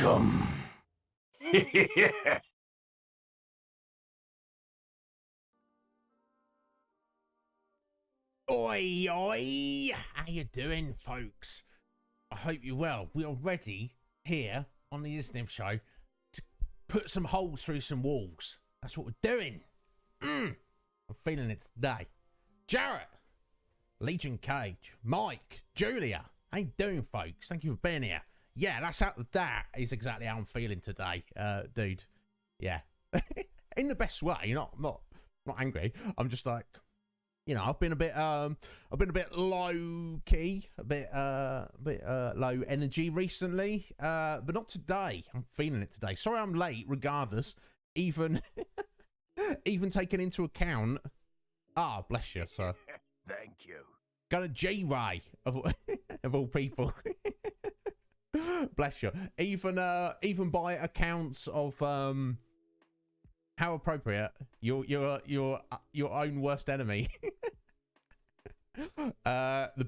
Welcome. Oi, oi! How you doing, folks? I hope you're well. We are ready here on the Iznib Show to put some holes through some walls. That's what we're doing. I'm feeling it today. Jarrett, Legion Cage, Mike, Julia. How you doing, folks? Thank you for being here. Yeah, that is exactly how I'm feeling today, dude. Yeah, in the best way. Not angry. I'm just like, you know, I've been a bit low key, a bit low energy recently, but not today. I'm feeling it today. Sorry, I'm late. Regardless, even taking into account. Ah, bless you, sir. Thank you. Got a G-Ray of all people. Bless you. Even by accounts of how appropriate, your own worst enemy. The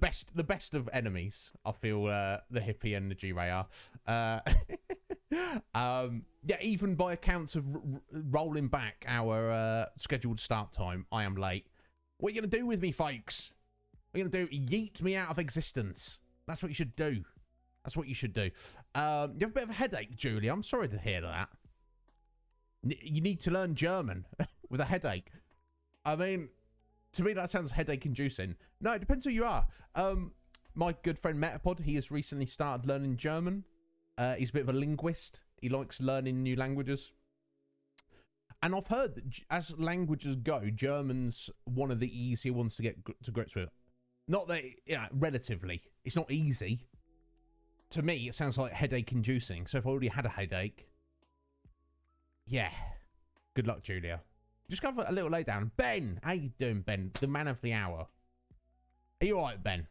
best of enemies. I feel the hippie and the G-Ray are. Yeah, even by accounts of rolling back our scheduled start time, I am late. What are you gonna do with me, folks? What are you gonna do? Yeet me out of existence. That's what you should do. That's what you should do. You have a bit of a headache, Julie. I'm sorry to hear that. You need to learn German with a headache. I mean, to me, that sounds headache-inducing. No, it depends who you are. My good friend Metapod, he has recently started learning German. He's a bit of a linguist. He likes learning new languages. And I've heard that as languages go, German's one of the easier ones to get to grips with. Not that, you know, relatively. It's not easy. To me, it sounds like headache-inducing. So if I already had a headache... Yeah. Good luck, Julia. Just go for a little lay down. Ben! How you doing, Ben? The man of the hour. Are you alright, Ben?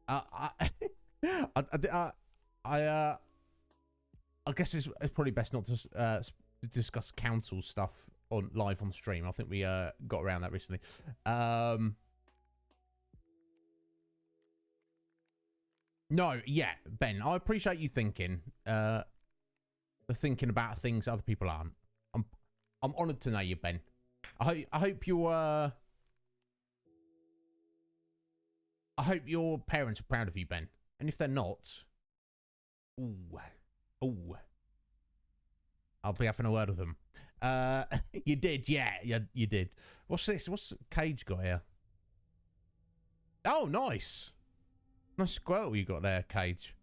I guess it's probably best not to discuss council stuff live on stream. I think we got around that recently. No, yeah, Ben, I appreciate you thinking. Thinking about things other people aren't. I'm honoured to know you, Ben. I hope your parents are proud of you, Ben. And if they're not, ooh, I'll be having a word with them. You did, yeah, you did. What's this? What's Cage got here? Oh, nice. Nice squirrel you got there, Cage.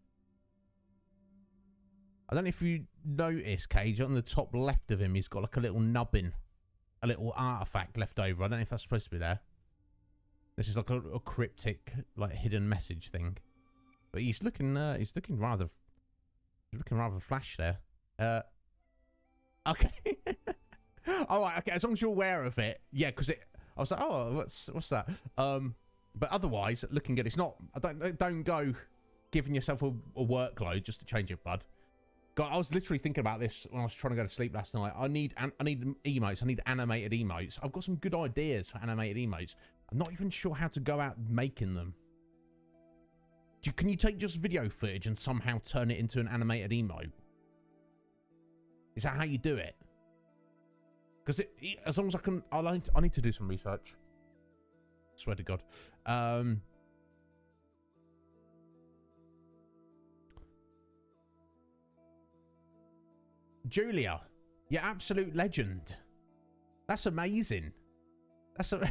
I don't know if you notice, Cage, on the top left of him, he's got like a little nubbin, a little artifact left over. I don't know if that's supposed to be there. This is like a cryptic, like hidden message thing. But he's looking rather flash there. Okay. All right. Okay. As long as you're aware of it, yeah. Because I was like, oh, what's that? But otherwise, looking good. It's not. Don't go giving yourself a workload just to change it, bud. God, I was literally thinking about this when I was trying to go to sleep last night. I need emotes. I need animated emotes. I've got some good ideas for animated emotes. I'm not even sure how to go out making them. Can you take just video footage and somehow turn it into an animated emote? Is that how you do it? Because as long as I can, I need to do some research. Swear to God. Julia, you're absolute legend. That's amazing. That's a.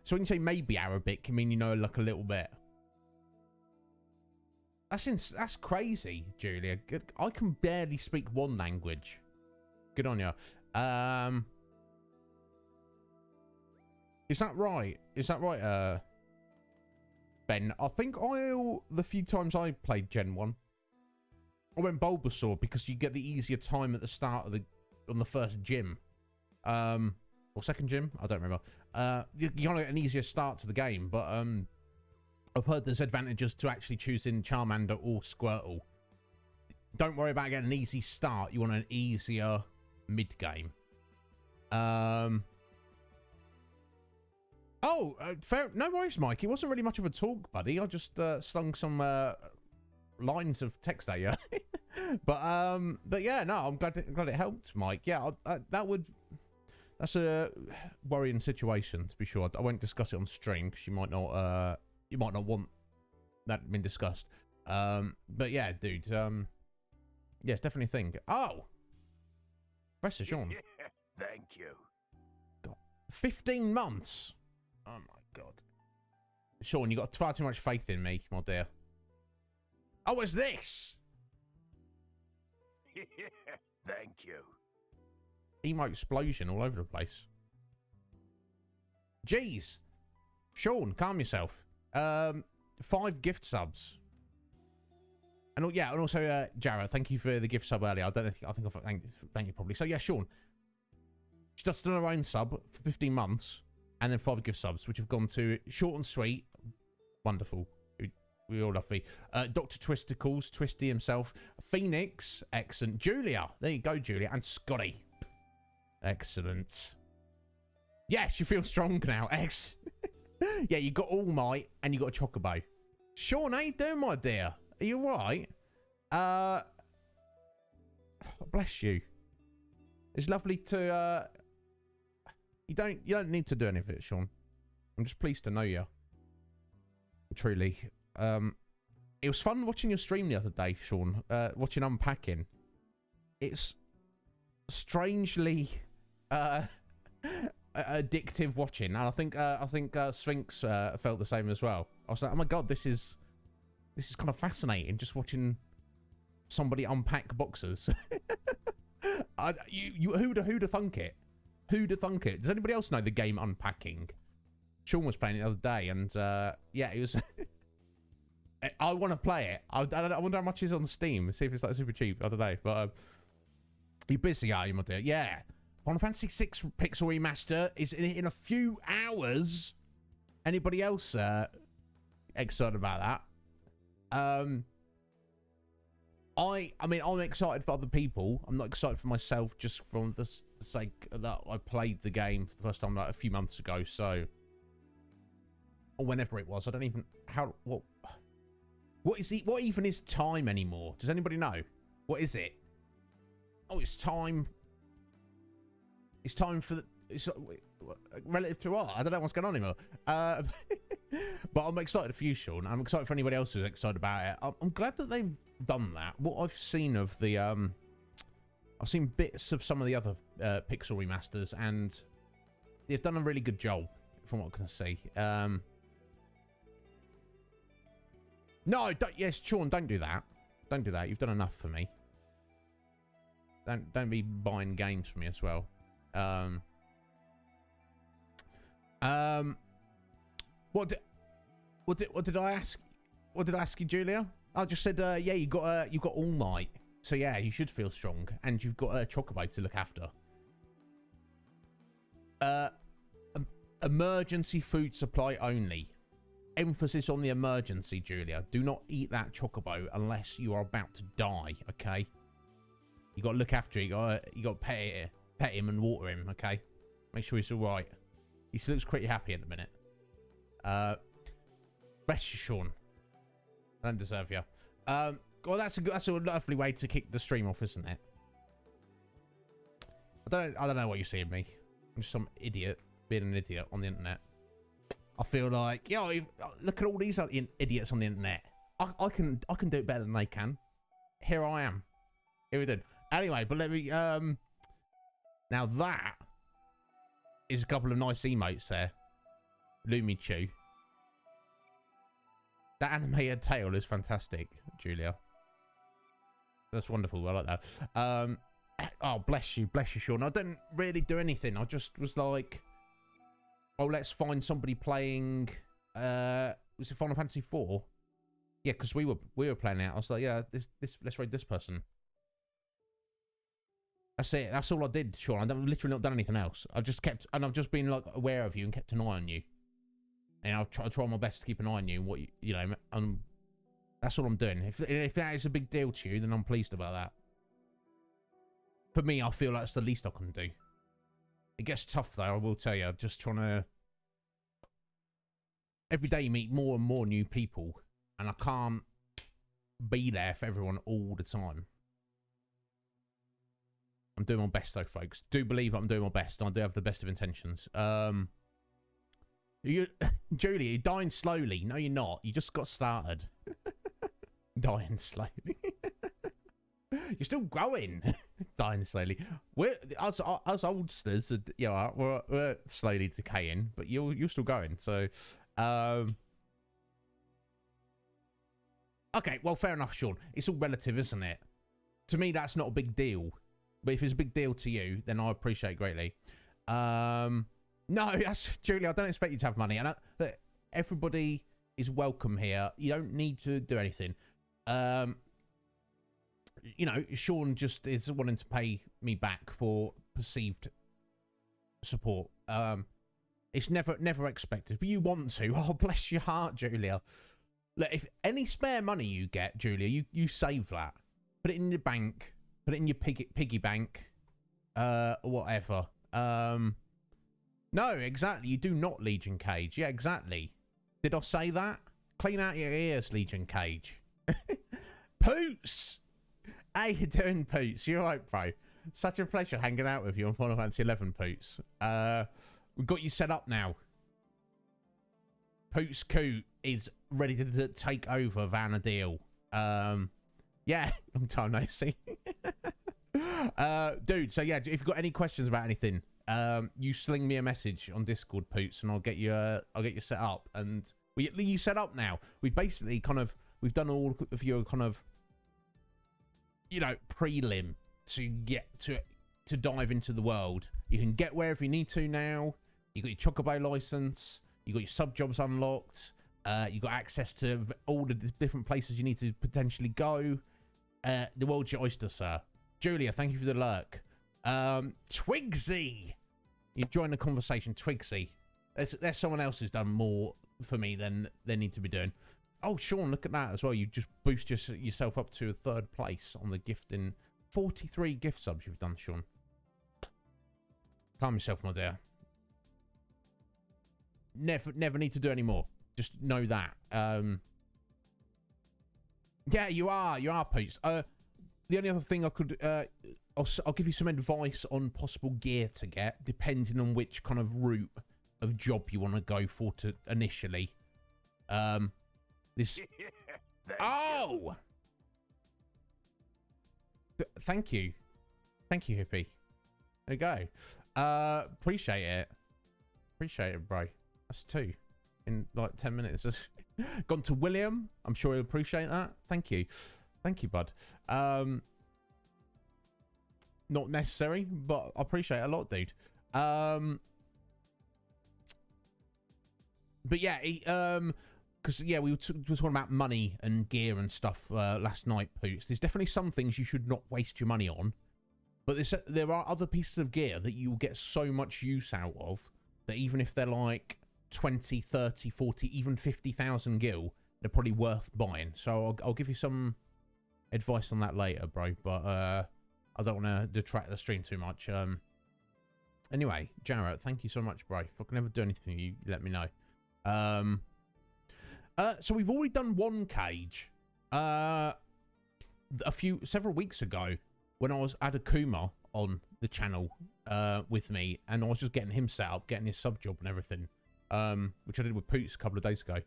So when you say maybe Arabic, you mean you know like a little bit? That's crazy, Julia. I can barely speak one language. Good on you. Is that right? Is that right, Ben? I think the few times I played Gen 1, I went Bulbasaur because you get the easier time at the start of on the first gym. Or second gym? I don't remember. You get an easier start to the game, but I've heard there's advantages to actually choosing Charmander or Squirtle. Don't worry about getting an easy start. You want an easier mid-game. Oh, fair. No worries, Mike. It wasn't really much of a talk, buddy. I just slung some lines of text at you. But yeah, no, I'm glad it helped, Mike. Yeah, that's a worrying situation, to be sure. I won't discuss it on stream because you might not want that been discussed. But yeah, dude. Yeah, it's definitely a thing. Oh, Professor Sean. Thank you. God, 15 months. Oh my God, Sean, you got far too much faith in me, my dear. Oh, what's this? Thank you. Emo explosion all over the place. Jeez. Sean, calm yourself. 5 gift subs. And yeah, and also Jarrah, thank you for the gift sub earlier. I think I thank you probably. So yeah, Sean. She's just done her own sub for 15 months, and then 5 gift subs, which have gone to Short and Sweet. Wonderful. We all love me. Dr. Twisticles, Twisty himself. Phoenix, excellent. Julia, there you go, Julia. And Scotty. Excellent. Yes, you feel strong now. Yeah, you got All Might and you got a Chocobo. Sean, how you doing, my dear? Are you alright? Bless you. It's lovely to you don't need to do any of it, Sean. I'm just pleased to know you. Truly. It was fun watching your stream the other day, Sean. Watching Unpacking. It's strangely addictive watching, and I think Sphinx felt the same as well. I was like, oh my God, this is kind of fascinating, just watching somebody unpack boxes. Who'da thunk it? Who'da thunk it? Does anybody else know the game Unpacking? Sean was playing it the other day, and yeah, it was. I want to play it. I wonder how much is on Steam. See if it's like super cheap. I don't know, but you busy, are you, my dear? Yeah. Final Fantasy VI Pixel Remaster is in a few hours. Anybody else excited about that? I mean, I'm excited for other people. I'm not excited for myself, just from the sake that I played the game for the first time like a few months ago. So, or whenever it was, I don't even what even is time anymore? Does anybody know? What is it? Oh, it's time. It's time for it's relative to what? I don't know what's going on anymore. But I'm excited for you, Sean. I'm excited for anybody else who's excited about it. I'm glad that they've done that. What I've seen of the I've seen bits of some of the other Pixel remasters, and they've done a really good job from what I can see. No, yes, Sean, don't do that. Don't do that. You've done enough for me. Don't be buying games for me as well. What did I ask? What did I ask you, Julia? I just said, yeah, you got All Might, so yeah, you should feel strong, and you've got a Chocobo to look after. Emergency food supply only. Emphasis on the emergency, Julia. Do not eat that Chocobo unless you are about to die. Okay. You got to look after him. You got to pet him and water him. Okay. Make sure he's all right. He looks pretty happy at the minute. Bless you, Sean. I don't deserve you. Well, that's a lovely way to kick the stream off, isn't it? I don't know what you see in me. I'm just some idiot being an idiot on the internet. I feel like, look at all these idiots on the internet. I can do it better than they can. Here I am. Here we go. Anyway, but let me now that is a couple of nice emotes there. Lumi Chew. That animated tail is fantastic, Julia. That's wonderful. I like that. Oh, bless you, Sean. I didn't really do anything. I just was like, oh, let's find somebody playing. Was it Final Fantasy IV? Yeah, because we were playing it. I was like, yeah, let's raid this person. That's it. That's all I did, Sean. I've literally not done anything else. I've just been like aware of you and kept an eye on you. And I'll try my best to keep an eye on you and what you know. That's all I'm doing. If that is a big deal to you, then I'm pleased about that. For me, I feel like it's the least I can do. It gets tough though, I will tell you. Just trying to. Every day you meet more and more new people, and I can't be there for everyone all the time. I'm doing my best though, folks. Do believe I'm doing my best. I do have the best of intentions. Julia, you're dying slowly. No, you're not. You just got started. Dying slowly. You're still growing. Dying slowly. We're us oldsters, you know, we're slowly decaying, but you're still going. So, okay, well, fair enough, Sean. It's all relative, isn't it? To me, that's not a big deal. But if it's a big deal to you, then I appreciate it greatly. No, that's Julie. I don't expect you to have money, and everybody is welcome here. You don't need to do anything. You know, Sean just is wanting to pay me back for perceived support. It's never expected, but you want to. Oh, bless your heart, Julia. Look, if any spare money you get, Julia, you save that. Put it in your bank. Put it in your piggy bank. Whatever. No, exactly. You do not, Legion Cage. Yeah, exactly. Did I say that? Clean out your ears, Legion Cage. Poots! How you doing, Poots? You alright, bro? Such a pleasure hanging out with you on Final Fantasy XI, Poots. We've got you set up now. Poots Coot is ready to take over Vanadil. Yeah, long time no see. Dude, so yeah, if you've got any questions about anything, you sling me a message on Discord, Poots, and I'll get you set up. And you set up now. We've basically we've done all of your kind of, you know, prelim to get to dive into the world. You can get wherever you need to now. You got your Chocobo license. You got your sub jobs unlocked. You got access to all the different places you need to potentially go. The world's your oyster, sir. Julia, thank you for the lurk. Twigsy, you join the conversation. Twigsy, there's someone else who's done more for me than they need to be doing. Oh, Sean, look at that as well. You just boost yourself up to a 3rd place on the gifting. 43 gift subs you've done, Sean. Calm yourself, my dear. Never need to do any more. Just know that. Yeah, you are, Poots. The only other thing I could, I'll give you some advice on possible gear to get, depending on which kind of route of job you want to go for to initially. This. Oh. Thank you, hippie. There you go. Appreciate it, bro. That's 2 in like 10 minutes. Gone to William. I'm sure he'll appreciate that. Thank you, bud. Not necessary, but I appreciate it a lot, dude. But yeah, because yeah, we were talking about money and gear and stuff last night, Poots. There's definitely some things you should not waste your money on, but there are other pieces of gear that you will get so much use out of that even if they're like 20, 30, 40, even 50,000 gil, they're probably worth buying. So I'll give you some advice on that later, bro. But I don't want to detract the stream too much. Anyway, Jarrett, thank you so much, bro. If I can ever do anything for you, let me know. So we've already done one cage. Several weeks ago, when I had Akuma on the channel with me, and I was just getting him set up, getting his sub job and everything. Which I did with Poots a couple of days ago,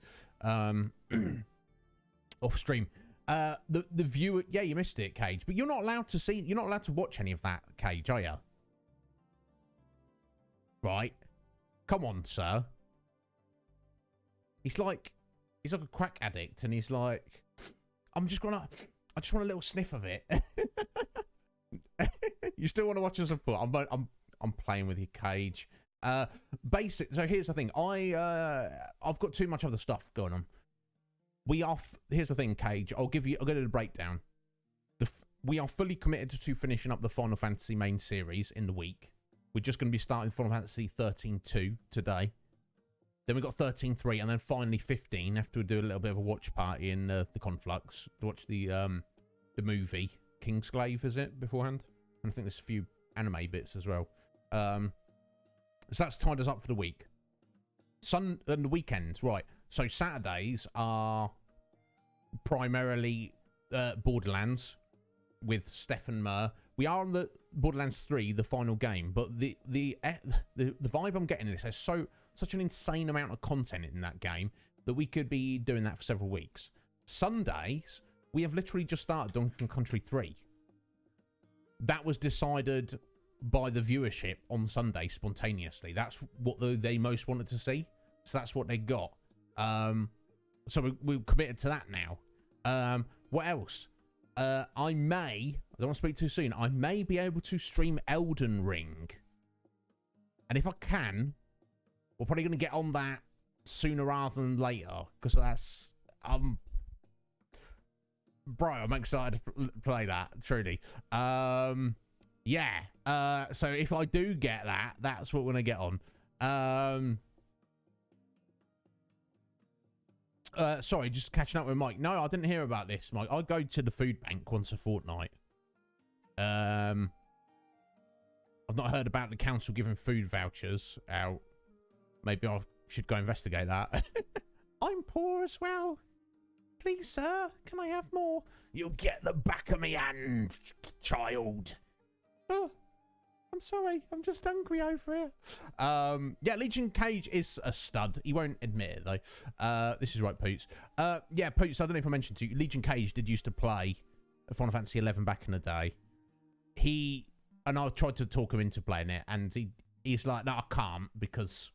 off stream. The viewer, yeah, you missed it, Cage, but you're not allowed to watch any of that, Cage, are you? Right? Come on, sir. He's like a crack addict, and he's like, I just want a little sniff of it. You still want to watch us support? I'm playing with you, Cage. So here's the thing. I've got too much other stuff going on. Here's the thing, Cage. I'll go to the breakdown. We are fully committed to finishing up the Final Fantasy main series in the week. We're just going to be starting Final Fantasy XIII-2 today. Then we've got 13.3, and then finally 15 after we do a little bit of a watch party in the Conflux to watch the movie Kingsglaive, is it, beforehand? And I think there's a few anime bits as well. So that's tied us up for the week. And the weekends, right. So Saturdays are primarily Borderlands with Stefan Murr. We are on the Borderlands 3, the final game, but the vibe I'm getting is there's such an insane amount of content in that game that we could be doing that for several weeks. Sundays, we have literally just started Donkey Kong Country 3. That was decided by the viewership on Sunday spontaneously. That's what they most wanted to see. So that's what they got. So we're committed to that now. What else? I don't want to speak too soon. I may be able to stream Elden Ring. And if I can, we're probably going to get on that sooner rather than later. Because that's... bro, I'm excited to play that, truly. Yeah. So if I do get that, that's what we're going to get on. Sorry, just catching up with Mike. No, I didn't hear about this, Mike. I go to the food bank once a fortnight. I've not heard about the council giving food vouchers out. Maybe I should go investigate that. I'm poor as well. Please, sir, can I have more? You'll get the back of me hand, child. Oh, I'm sorry. I'm just hungry over here. Yeah, Legion Cage is a stud. He won't admit it, though. This is right, Poots. Yeah, Poots, I don't know if I mentioned to you, Legion Cage did used to play Final Fantasy XI back in the day. And I tried to talk him into playing it, and he's like, no, I can't, because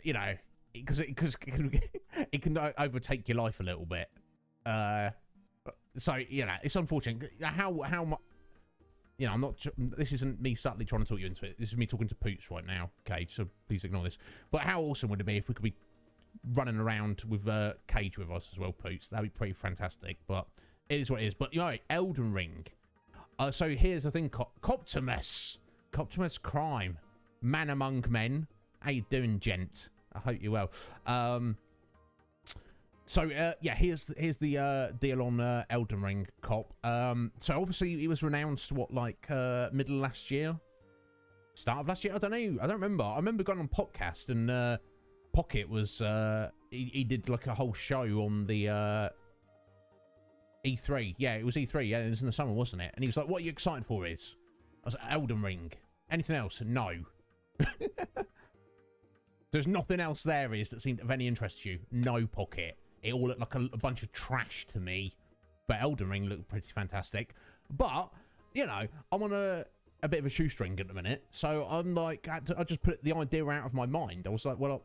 you know, because it can overtake your life a little bit. So, you know, it's unfortunate. How much, you know, I'm not, this isn't me subtly trying to talk you into it. This is me talking to Poots right now, Cage, so please ignore this. But how awesome would it be if we could be running around with Cage with us as well, Poots? That'd be pretty fantastic, but it is what it is. But, you know, Elden Ring. So here's the thing, Coptimus Crime, man among men. How you doing, gent? I hope you're well. So yeah, here's the deal on Elden Ring, Cop. So obviously it was renounced middle of last year, start of last year. I don't know. I don't remember. I remember going on podcast and Pocket was he did like a whole show on the E3. Yeah, it was E3. Yeah, it was in the summer, wasn't it? And he was like, "What are you excited for?" I was like, Elden Ring. Anything else? No. There's nothing else there that seemed of any interest to you. No, Pocket. It all looked like a bunch of trash to me. But Elden Ring looked pretty fantastic. But, you know, I'm on a bit of a shoestring at the minute. So I'm like, I just put the idea out of my mind. I was like, well,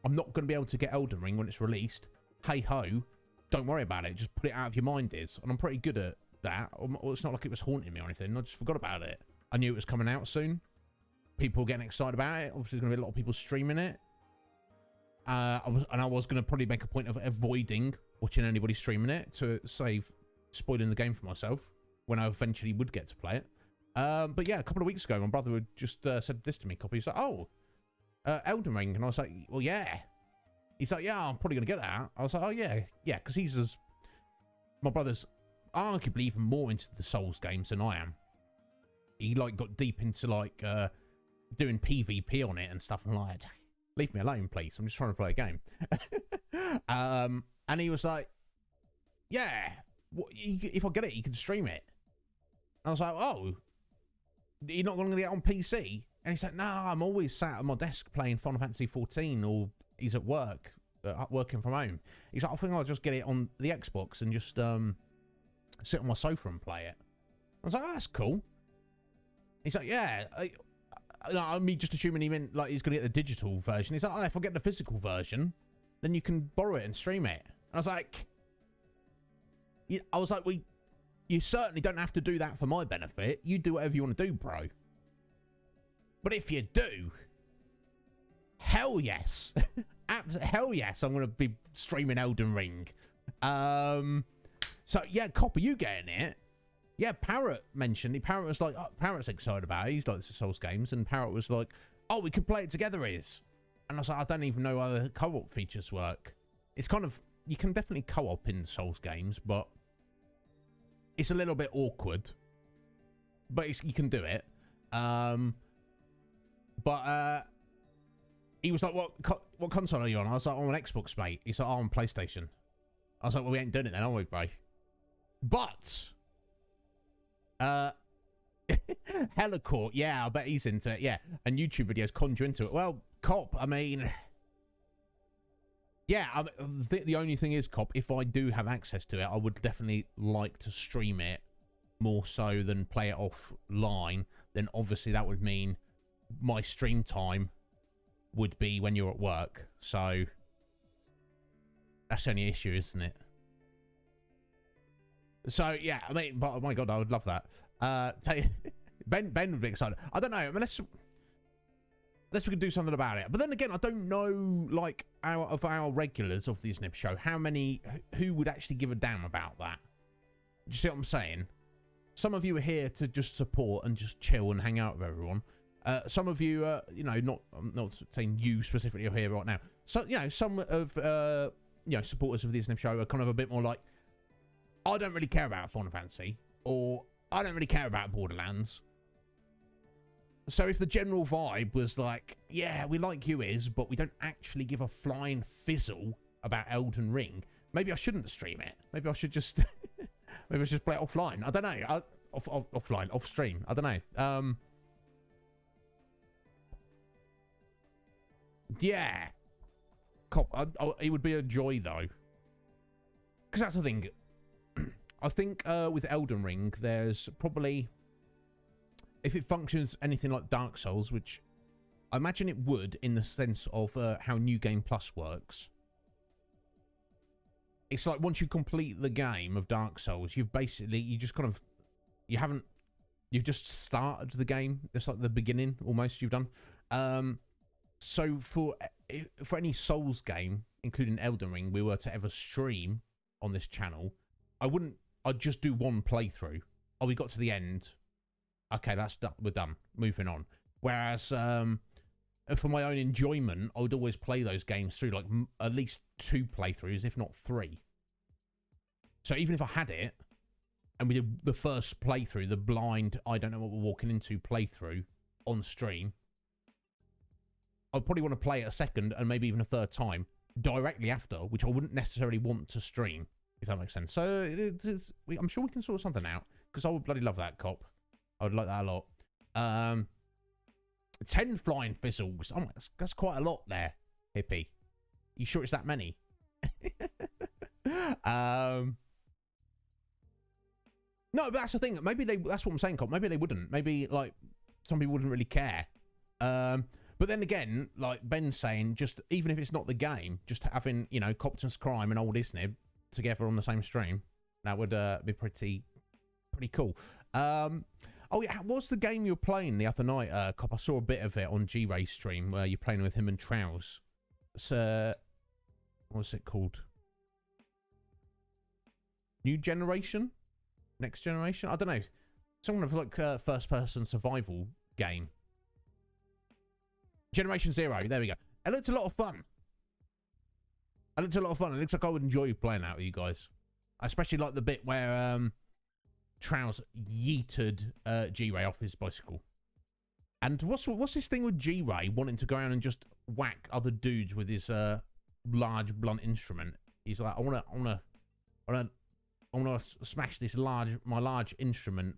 I'm not going to be able to get Elden Ring when it's released. Hey ho, don't worry about it. Just put it out of your mind, And I'm pretty good at that. It's not like it was haunting me or anything. I just forgot about it. I knew it was coming out soon. People were getting excited about it. Obviously, there's going to be a lot of people streaming it. I was going to probably make a point of avoiding watching anybody streaming it to save spoiling the game for myself when I eventually would get to play it. But yeah, a couple of weeks ago, my brother had just said this to me. He's like, "Oh, Elden Ring," and I was like, "Well, yeah." He's like, "Yeah, I'm probably going to get that." I was like, "Oh yeah, because my brother's arguably even more into the Souls games than I am. He got deep into doing PvP on it and stuff, and leave me alone, please. I'm just trying to play a game." And he was like, "Yeah, if I get it, you can stream it." And I was like, "Oh, you're not going to get it on PC?" And he's like, "No, I'm always sat at my desk playing Final Fantasy XIV, or he's at work, working from home." He's like, "I think I'll just get it on the Xbox and just sit on my sofa and play it." I was like, "Oh, that's cool." He's like, "Yeah." Me just assuming he meant he's going to get the digital version. He's like, "Oh, if I get the physical version, then you can borrow it and stream it." And I was like, "Well, you certainly don't have to do that for my benefit. You do whatever you want to do, bro. But if you do, hell yes. Hell yes, I'm going to be streaming Elden Ring." So, yeah, Cop, are you getting it? Yeah, Parrot mentioned it. Parrot was like, Parrot's excited about it. He's like, this is Souls games. And Parrot was like, "Oh, we could play it together, And I was like, I don't even know how the co-op features work. It's kind of, you can definitely co-op in Souls games, but it's a little bit awkward. But you can do it. But he was like, what console are you on?" I was like, "I'm on Xbox, mate." He's like, "Oh, I'm on PlayStation." I was like, well, we ain't doing it then, are we, bro? But, Helicourt, yeah, I bet he's into it, yeah. And YouTube videos conjure into it. Well, Cop, I mean, yeah, the only thing is, Cop, if I do have access to it, I would definitely like to stream it more so than play it offline. Then obviously that would mean my stream time would be when you're at work. So that's the only issue, isn't it? So yeah, I mean, but oh my god, I would love that. Ben would be excited. I don't know. I mean, unless we can do something about it. But then again, I don't know, like, out of our regulars of the Iznib Show, how many, who would actually give a damn about that? Do you see what I'm saying? Some of you are here to just support and just chill and hang out with everyone. Some of you, you know, I'm not saying you specifically are here right now. So, you know, some of, you know, supporters of the Iznib Show are kind of a bit more like, I don't really care about Final Fantasy, or I don't really care about Borderlands. So if the general vibe was like, yeah, we like you, but we don't actually give a flying fizzle about Elden Ring, maybe I shouldn't stream it. Maybe I should just, maybe I should play it offline. I don't know. Offline, off stream. I don't know. Yeah. Cop, it would be a joy though. Because that's the thing. I think with Elden Ring, there's probably, if it functions anything like Dark Souls, which I imagine it would in the sense of how New Game Plus works. It's like once you complete the game of Dark Souls, you've basically, you just kind of, you've just started the game. It's like the beginning almost you've done. So for any Souls game, including Elden Ring, we were to ever stream on this channel, I'd just do one playthrough. Oh, we got to the end. Okay, that's done. We're done. Moving on. Whereas, for my own enjoyment, I would always play those games through, like, at least 2 playthroughs, if not 3. So even if I had it, and we did the first playthrough, the blind, I don't know what we're walking into playthrough on stream, I'd probably want to play it a second and maybe even a third time directly after, which I wouldn't necessarily want to stream, if that makes sense. So I'm sure we can sort something out, because I would bloody love that, Cop. I would like that a lot. 10 flying fizzles. Oh, that's quite a lot there, Hippie. You sure it's that many? No, but that's the thing. Maybe that's what I'm saying, Cop. Maybe they wouldn't. Maybe, like, some people wouldn't really care. But then again, like Ben's saying, just even if it's not the game, just having, you know, Copton's Crime and Old Iznib together on the same stream, that would be pretty cool. Oh yeah, what's the game you were playing the other night, Cop? I saw a bit of it on G-Ray's stream where you're playing with him and Trows. It's what's it called? New Generation? Next Generation? I don't know. Some kind of like first-person survival game. Generation Zero. There we go. It looked a lot of fun. It looks like I would enjoy playing that with you guys, especially like the bit where Trows yeeted G-Ray off his bicycle. And what's this thing with G-Ray wanting to go around and just whack other dudes with his large blunt instrument? He's like, I wanna smash this my large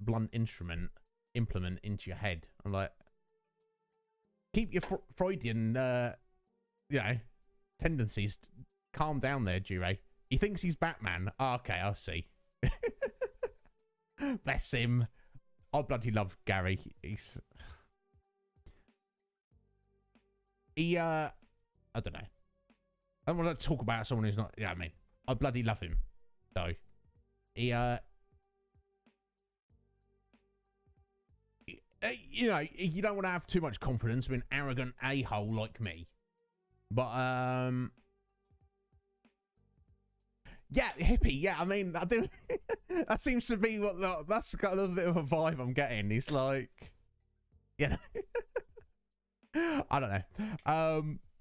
blunt instrument implement into your head. I'm like, keep your Freudian, you know, tendencies. Calm down there, G-Ray. He thinks he's Batman. Oh, okay, I see. Bless him. I bloody love Gary. I don't know. I don't want to talk about someone who's not, yeah, I mean, I bloody love him. So, you know, you don't want to have too much confidence with an arrogant a-hole like me. But, yeah, Hippie, yeah, I mean, I do. That seems to be that's got a little bit of a vibe I'm getting. He's like, you know, I don't know.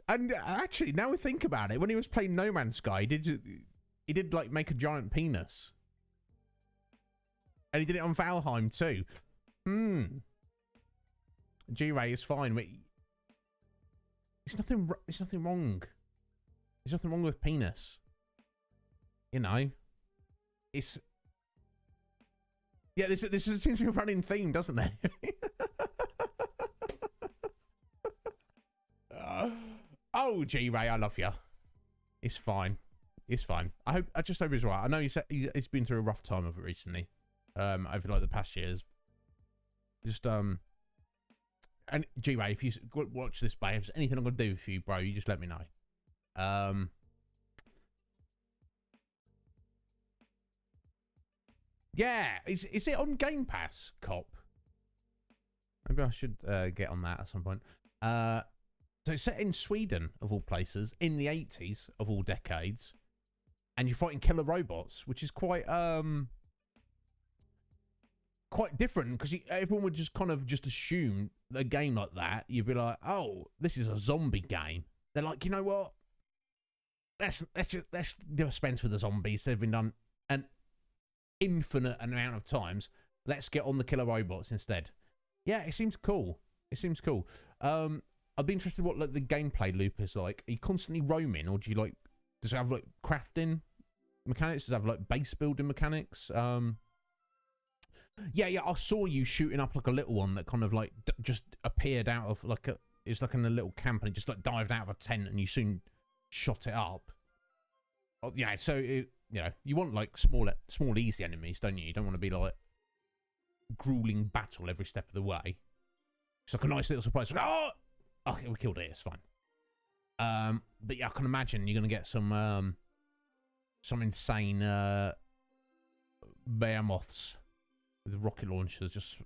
And actually, now we think about it, when he was playing No Man's Sky, he did like make a giant penis, and he did it on Valheim too. G-Ray is fine, but there's nothing wrong. There's nothing wrong with penis. you know, it's... Yeah, this seems to be a running theme, doesn't it? Oh, G-Ray, I love you. It's fine. It's fine. I just hope he's right. I know he's been through a rough time of it recently, over like the past years. Just and G-Ray, if you watch this, babe, if there's anything I'm gonna do for you, bro, you just let me know. Yeah, is it on Game Pass, Cop? Maybe I should get on that at some point. So it's set in Sweden, of all places, in the 80s of all decades, and you're fighting killer robots, which is quite different, because everyone would just kind of just assume a game like that, you'd be like, oh, this is a zombie game. They're like, you know what? Let's dispense with the zombies. They've been done an infinite amount of times. Let's get on the killer robots instead. Yeah, it seems cool. It seems cool. I'd be interested what like the gameplay loop is like. Are you constantly roaming, or do you like? Does it have like crafting mechanics? Does it have like base building mechanics? Yeah. I saw you shooting up like a little one that kind of like just appeared out of like it's like in a little camp, and it just like dived out of a tent, and you soon shot it up. Oh, yeah. So you know, you want like small easy enemies, don't you? You don't want to be like grueling battle every step of the way. It's like a nice little surprise. Oh, okay, we killed it. It's fine. But yeah, I can imagine you're gonna get some insane behemoths with rocket launchers. Just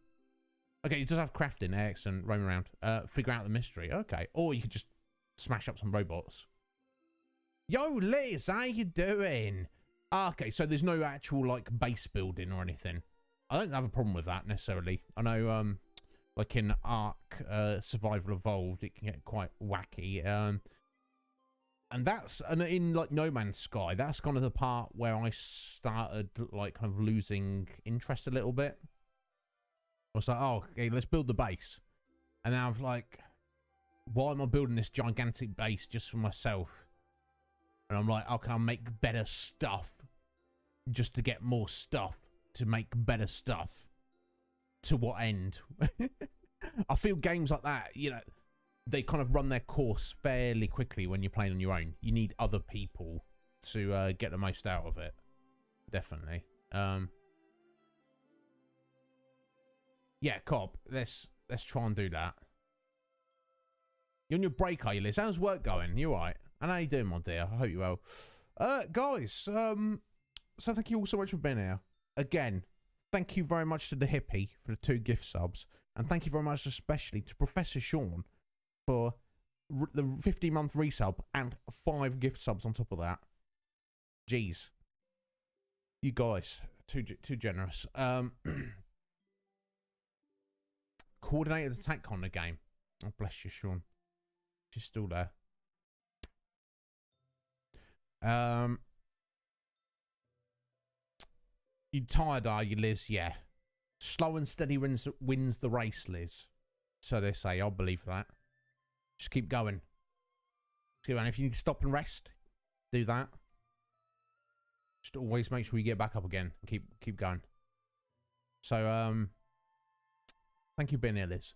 okay. You just have crafting, excellent. Roam around, figure out the mystery. Okay, or you could just smash up some robots. Yo, Liz, how you doing? Okay, so there's no actual like base building or anything. I don't have a problem with that necessarily. I know, like in Ark Survival Evolved, it can get quite wacky. And in like No Man's Sky, that's kind of the part where I started like kind of losing interest a little bit. I was like, oh, okay, let's build the base. And now I'm like, why am I building this gigantic base just for myself? And I'm like, okay, I'll make better stuff just to get more stuff to make better stuff. To what end? I feel games like that, you know, they kind of run their course fairly quickly when you're playing on your own. You need other people to get the most out of it. Definitely. Yeah, Cobb, let's try and do that. You're on your break, are you, Liz? How's work going? You all right? And how you doing, my dear? I hope you're well. Guys, so thank you all so much for being here. Again, thank you very much to the hippie for the 2 gift subs. And thank you very much especially to Professor Sean for the 50-month resub and 5 gift subs on top of that. Jeez. You guys, too generous. Coordinated attack on the game. Oh, bless you, Sean. She's still there. You tired, are you, Liz? Yeah. Slow and steady wins the race, Liz. So they say. I'll believe that. Just keep going. And if you need to stop and rest, do that. Just always make sure you get back up again. And keep going. So, thank you for being here, Liz.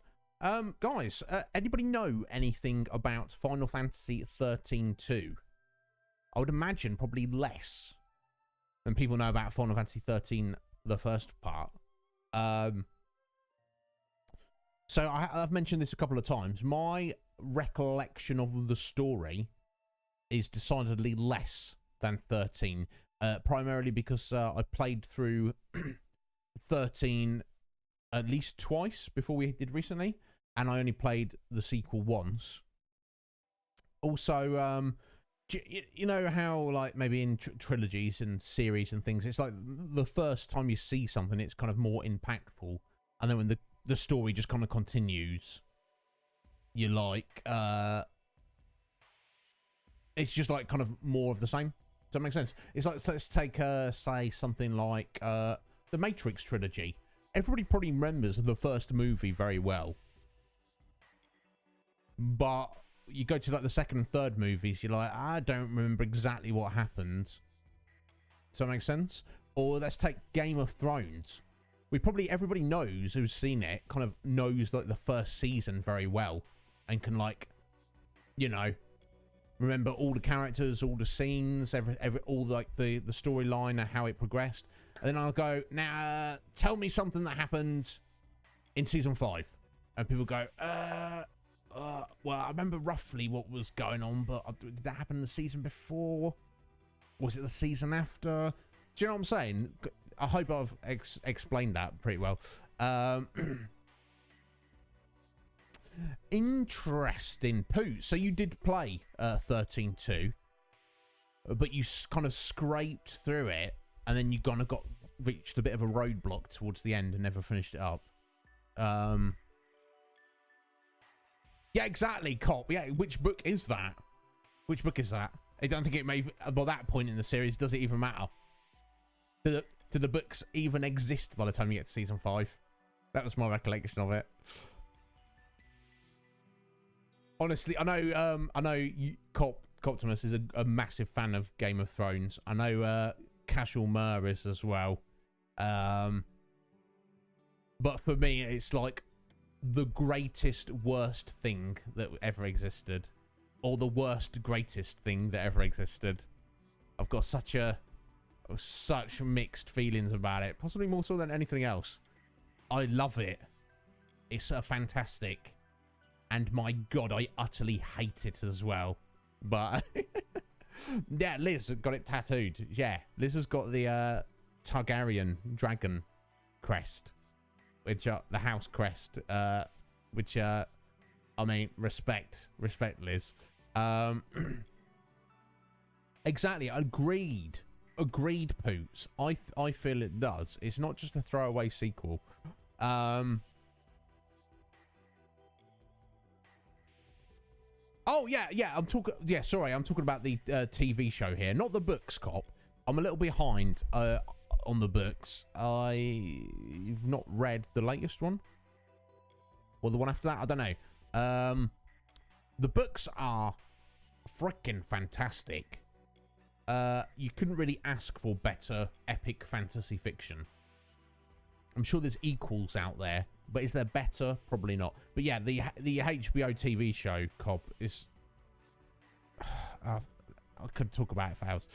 Guys, anybody know anything about Final Fantasy XIII-2? I would imagine probably less than people know about Final Fantasy XIII, the first part. So I've mentioned this a couple of times. My recollection of the story is decidedly less than 13, primarily because I played through 13 at least twice before we did recently, and I only played the sequel once. Also, you know how like maybe in trilogies and series and things, it's like the first time you see something, it's kind of more impactful, and then when the story just kind of continues, you're like, it's just like kind of more of the same. Does that make sense? It's like, so let's take say something like the Matrix trilogy. Everybody probably remembers the first movie very well, but you go to like the second and third movies, you're like, I don't remember exactly what happened. Does that make sense? Or let's take Game of Thrones. Everybody knows who's seen it, kind of knows like the first season very well, and can like, you know, remember all the characters, all the scenes, all like the storyline and how it progressed. And then I'll go, now tell me something that happened in season 5. And people go, well, I remember roughly what was going on, but did that happen the season before? Was it the season after? Do you know what I'm saying? I hope I've explained that pretty well. Interesting, Pooh. So you did play 13-2, but you kind of scraped through it, and then you kind of reached a bit of a roadblock towards the end and never finished it up. Yeah, exactly, Cop. Yeah, which book is that? Which book is that? I don't think it may... By that point in the series, does it even matter? Do the books even exist by the time you get to season 5? That was my recollection of it. Honestly, I know you, Coptimus is a massive fan of Game of Thrones. I know Casual Mur is as well. But for me, it's like the greatest, worst thing that ever existed. Or the worst, greatest thing that ever existed. I've got such mixed feelings about it. Possibly more so than anything else. I love it. It's fantastic. And my God, I utterly hate it as well. But yeah, Liz got it tattooed. Yeah, Liz has got the Targaryen dragon crest, which the house crest, which I mean, respect, Liz. Exactly, agreed, Poots. I feel it does. It's not just a throwaway sequel. Oh yeah. I'm talking. Yeah, sorry. I'm talking about the TV show here, not the books, Cop. I'm a little behind on the books. I've not read the latest one, or the one after that. I don't know. The books are freaking fantastic. You couldn't really ask for better epic fantasy fiction. I'm sure there's equals out there, but is there better? Probably not. But yeah, the HBO TV show, Cobb, is... I could talk about it for hours.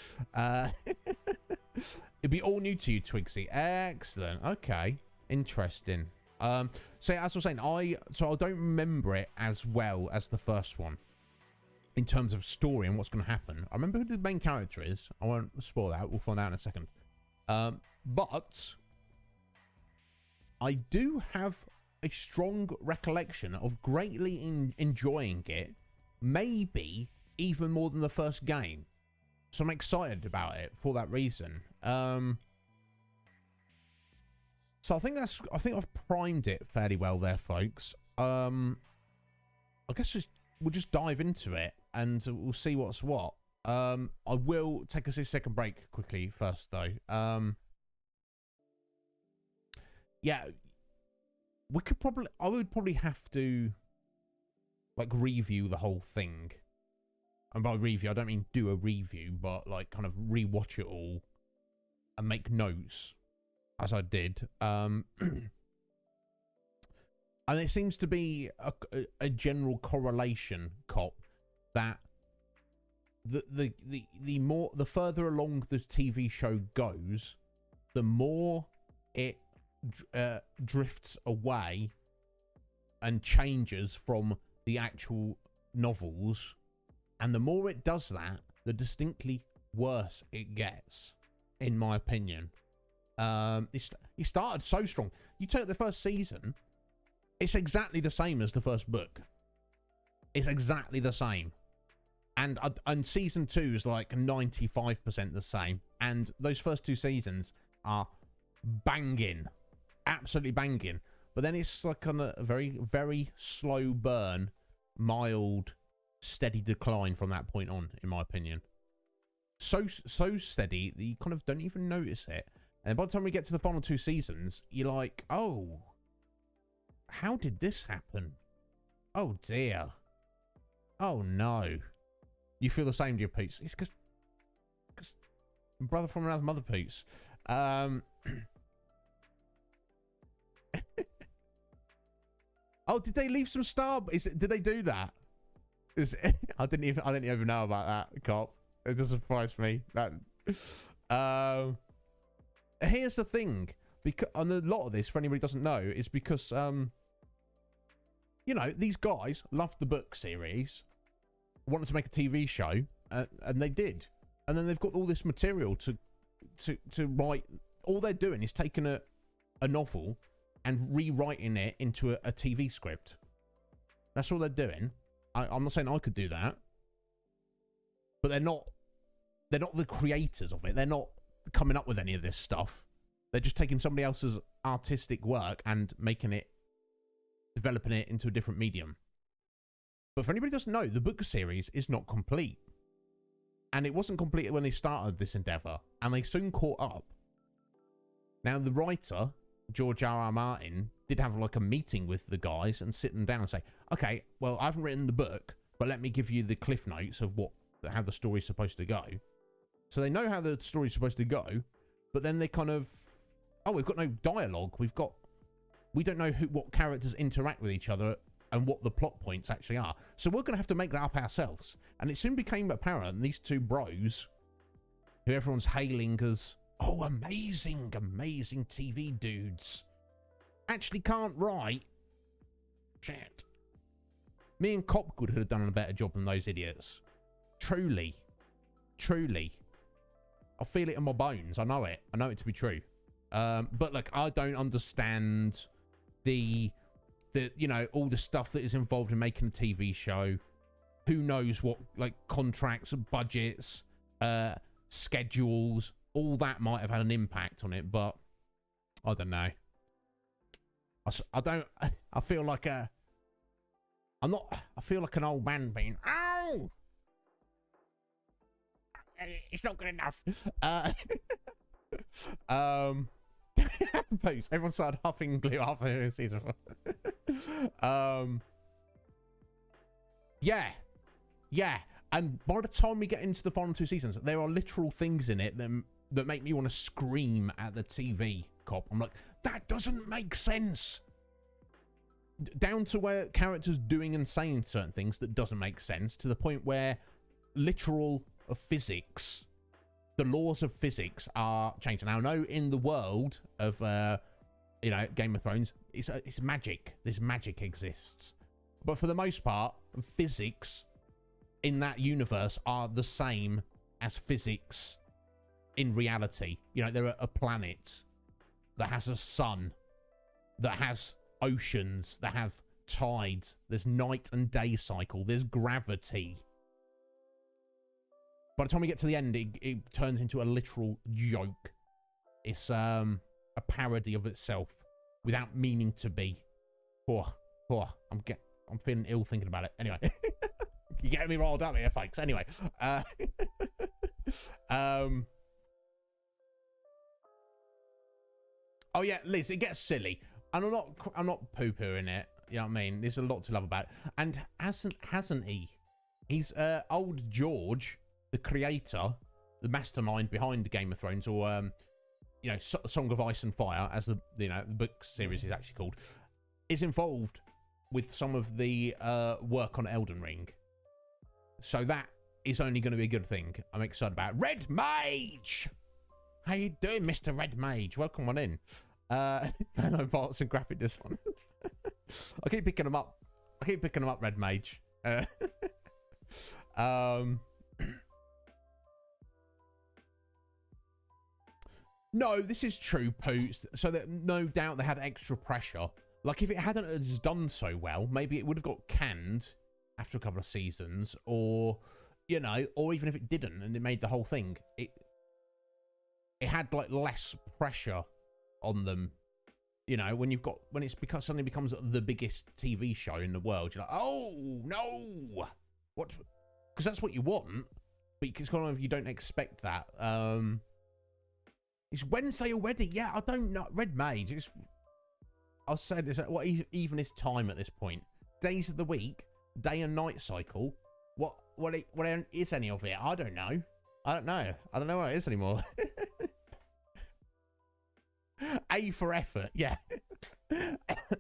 It'd be all new to you, Twigsy. Excellent. Okay. Interesting. So as I was saying, I don't remember it as well as the first one in terms of story and what's going to happen. I remember who the main character is. I won't spoil that. We'll find out in a second. But I do have a strong recollection of greatly enjoying it, maybe even more than the first game. So I'm excited about it for that reason. So I think I've primed it fairly well there, folks. I guess we'll just dive into it and we'll see what's what. I will take us a second break quickly first, though. Yeah, I would probably have to like review the whole thing. And by review, I don't mean do a review, but like kind of rewatch it all and make notes as I did. And it seems to be a general correlation, Cop, that the further along the TV show goes, the more it drifts away and changes from the actual novels, and the more it does that, the distinctly worse it gets, in my opinion. He started so strong. You take the first season, it's exactly the same as the first book. It's exactly the same. And season 2 is like 95% the same. And those first 2 seasons are banging. Absolutely banging. But then it's like on a very, very slow burn, mild, steady decline from that point on, in my opinion. So steady that you kind of don't even notice it. And by the time we get to the final 2 seasons, you're like, oh, how did this happen? Oh dear. Oh no. You feel the same, do you, Pete? It's because Brother from another mother, Poots. Oh, did they leave some star? Did they do that? I didn't even know about that, cop. It doesn't surprise me. That. Here's the thing, because on a lot of this, for anybody who doesn't know, is because you know, these guys loved the book series, wanted to make a TV show, and they did, and then they've got all this material to write. All they're doing is taking a novel and rewriting it into a TV script. That's all they're doing. I'm not saying I could do that, but they're not the creators of it. They're not coming up with any of this stuff. They're just taking somebody else's artistic work and developing it into a different medium. But for anybody who doesn't know, the book series is not complete. And it wasn't complete when they started this endeavor, and they soon caught up. Now, the writer, George R.R. Martin, did have like a meeting with the guys and sit them down and say, okay, well, I haven't written the book, but let me give you the cliff notes of how the story's supposed to go. So they know how the story's supposed to go, but then they kind of, oh, we've got no dialogue. We don't know what characters interact with each other and what the plot points actually are. So we're going to have to make that up ourselves. And it soon became apparent these two bros, who everyone's hailing as, oh, amazing TV dudes, actually can't write shit. Me and Cop could have done a better job than those idiots. Truly. I feel it in my bones. I know it to be true. But like, I don't understand the you know, all the stuff that is involved in making a TV show. Who knows what, like, contracts, budgets, schedules, all that might have had an impact on it, but I don't know. I feel like I feel like an old man being, ow! It's not good enough. Post. Everyone started huffing glue after season 4. Yeah. And by the time we get into the final 2 seasons, there are literal things in it that make me want to scream at the TV, Cop. I'm like, that doesn't make sense. Down to where characters doing and saying certain things that doesn't make sense, to the point where literal physics, the laws of physics are changing. Now, I know in the world of, you know, Game of Thrones, it's magic. This magic exists. But for the most part, physics in that universe are the same as physics in reality. You know, there are a planet that has a sun, that has oceans, that have tides. There's night and day cycle. There's gravity. By the time we get to the end, it turns into a literal joke. It's a parody of itself without meaning to be. I'm feeling ill thinking about it. Anyway, you're getting me rolled up here, folks. Anyway, oh yeah, Liz, it gets silly, and I'm not poo-pooing it. You know what I mean? There's a lot to love about it. And hasn't he? He's old George, the creator, the mastermind behind Game of Thrones, or you know, Song of Ice and Fire, as the book series is actually called, is involved with some of the work on Elden Ring. So that is only going to be a good thing. I'm excited about it. Red Mage! How you doing, Mr. Red Mage? Welcome on in. Nanobots and graphic design. I keep picking them up. Red Mage. No, this is true, Poots. So that no doubt they had extra pressure. Like, if it hadn't done so well, maybe it would have got canned after a couple of seasons, or, you know, or even if it didn't and it made the whole thing, it had like less pressure on them. You know, when it's suddenly becomes the biggest TV show in the world, you're like, oh no, what? Because that's what you want, but it's kind of, you don't expect that. It's Wednesday already. Yeah, I don't know. Red Mage. I'll say this. What even is time at this point? Days of the week, day and night cycle. What is any of it? I don't know. I don't know. I don't know what it is anymore. A for effort. Yeah.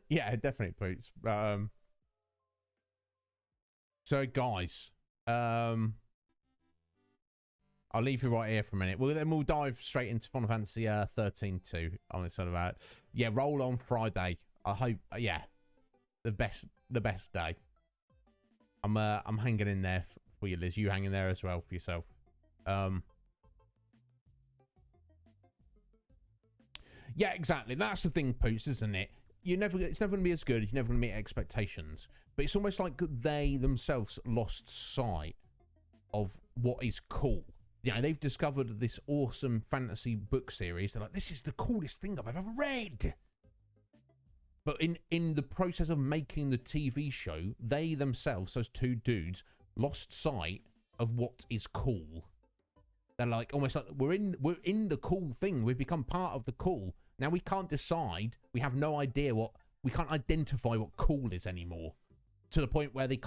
Yeah, definitely, Poots. So, guys, I'll leave you right here for a minute. Then we'll dive straight into Final Fantasy XIII-2 on this sort of yeah, roll on Friday. I hope, yeah, the best day. I'm hanging in there for you, Liz. You hang in there as well for yourself. Yeah, exactly. That's the thing, Poots, isn't it? It's never going to be as good. You're never going to meet expectations. But it's almost like they themselves lost sight of what is cool. You know, they've discovered this awesome fantasy book series. They're like, this is the coolest thing I've ever read. But in the process of making the TV show, they themselves, those two dudes, lost sight of what is cool. They're like, almost like, we're in the cool thing. We've become part of the cool. Now we can't decide. We have no idea we can't identify what cool is anymore. To the point where they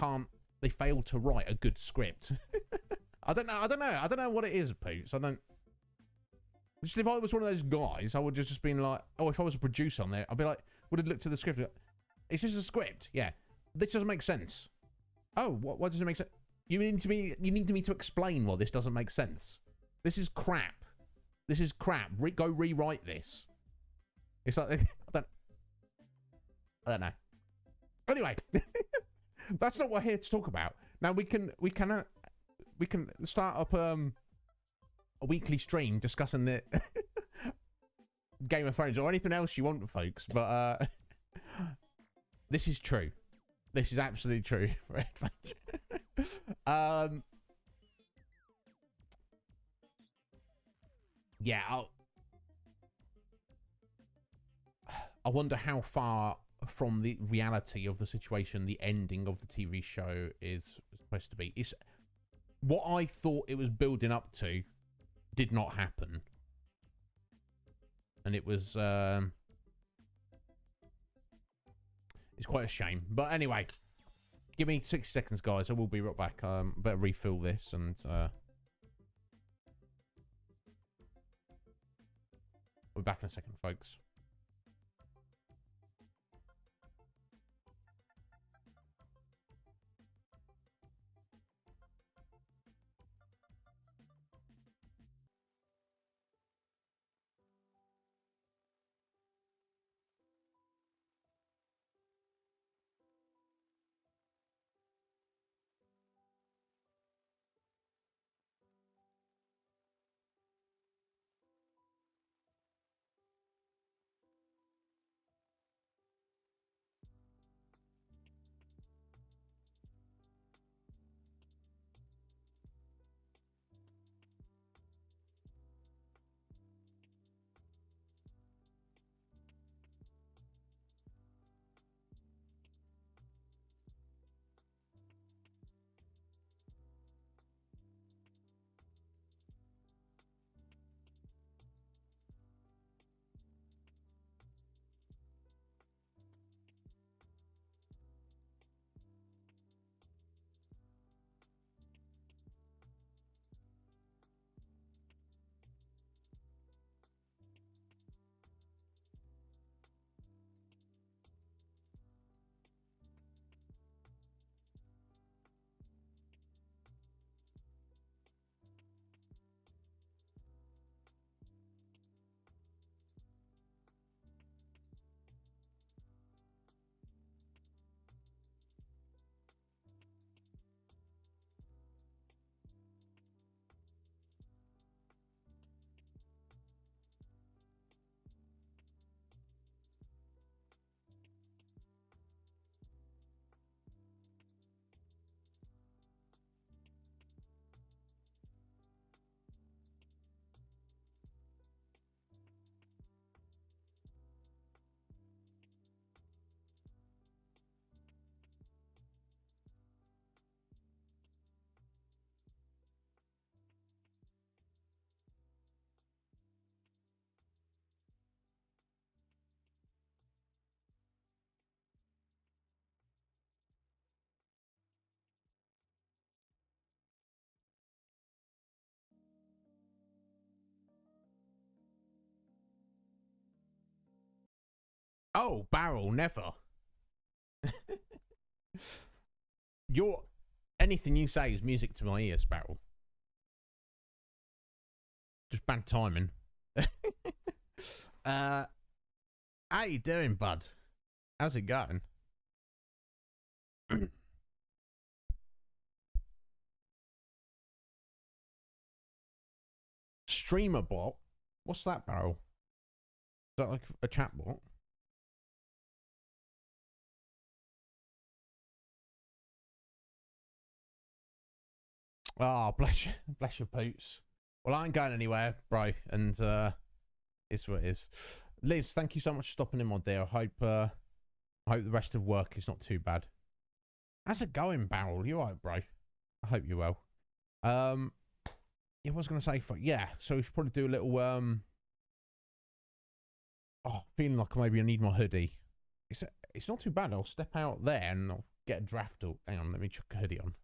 fail to write a good script. I don't know what it is, Poots. Just if I was one of those guys, I would just been like, oh, if I was a producer on there, I'd be like, would have looked at the script. Is this a script? Yeah. This doesn't make sense. Oh, what does it make sense? You need me to explain why this doesn't make sense. This is crap. This is crap. Go rewrite this. It's like, I don't know. Anyway, that's not what we're here to talk about. Now we can start up a weekly stream discussing the Game of Thrones or anything else you want, folks. But this is true. This is absolutely true. Yeah, I wonder how far from the reality of the situation the ending of the TV show is supposed to be. It's what I thought it was building up to did not happen. And it was it's quite a shame. But anyway, give me 60 seconds, guys. I will be right back. Better refill this and we'll be back in a second, folks. Oh, Barrel, never. Anything you say is music to my ears, Barrel. Just bad timing. How you doing, bud? How's it going? Streamer bot? What's that, Barrel? Is that like a chat bot? Oh, bless your poots. Well, I ain't going anywhere, bro, and it's what it is. Liz, thank you so much for stopping in, my dear. I hope the rest of work is not too bad. How's it going, Barrel? You alright, bro? I hope you're well. Yeah, what was I gonna say? So we should probably do a little feeling like maybe I need my hoodie. It's not too bad. I'll step out there and I'll get a draft. Hang on, let me chuck a hoodie on.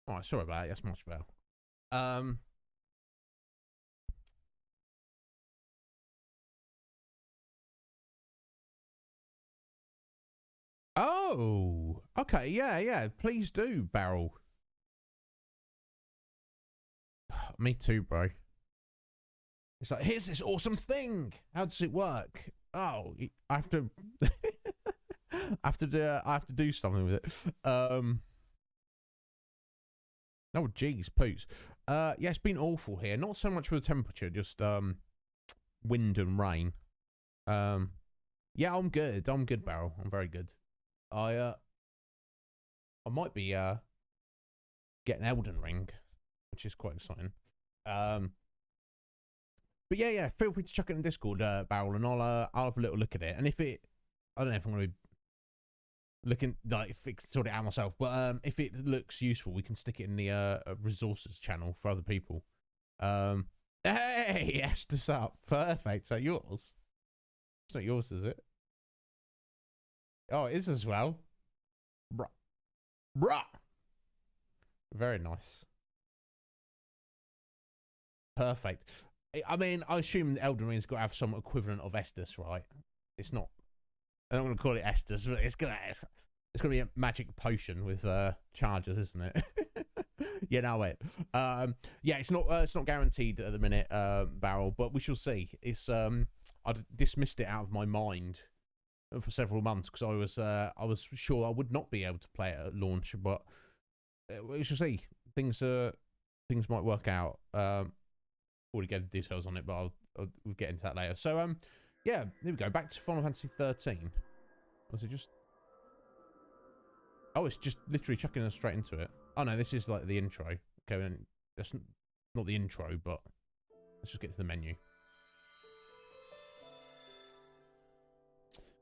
Alright, sorry about it. That's much better. Oh, okay, yeah. Please do, Barrel. Me too, bro. It's like, here's this awesome thing. How does it work? Oh, I have to, I have to do something with it. Oh, geez, poots. Yeah, it's been awful here. Not so much for the temperature, just wind and rain. Yeah, I'm good, Barrel. I'm very good. I might be getting Elden Ring, which is quite exciting. But yeah, feel free to chuck it in Discord, Barrel, and I'll have a little look at it. And if I don't know if I'm going to be looking like sort it out myself, but if it looks useful, we can stick it in the resources channel for other people. Hey, Esther's up, perfect. So yours? It's not yours, is it? Oh, it is as well. Bruh. Very nice. Perfect. I mean, I assume Elden Ring's got to have some equivalent of Estus, right? It's not. I'm not going to call it Estus, but it's gonna be a magic potion with charges, isn't it? You know it. Yeah, it's not guaranteed at the minute, Barrel, but we shall see. It's I dismissed it out of my mind for several months because I was sure I would not be able to play it at launch, but we shall see. Things might work out. Already gave the details on it, but we'll get into that later. So yeah, there we go. Back to Final Fantasy XIII. Was it just? Oh, it's just literally chucking us straight into it. Oh no, this is like the intro. Okay, and that's not the intro, but let's just get to the menu.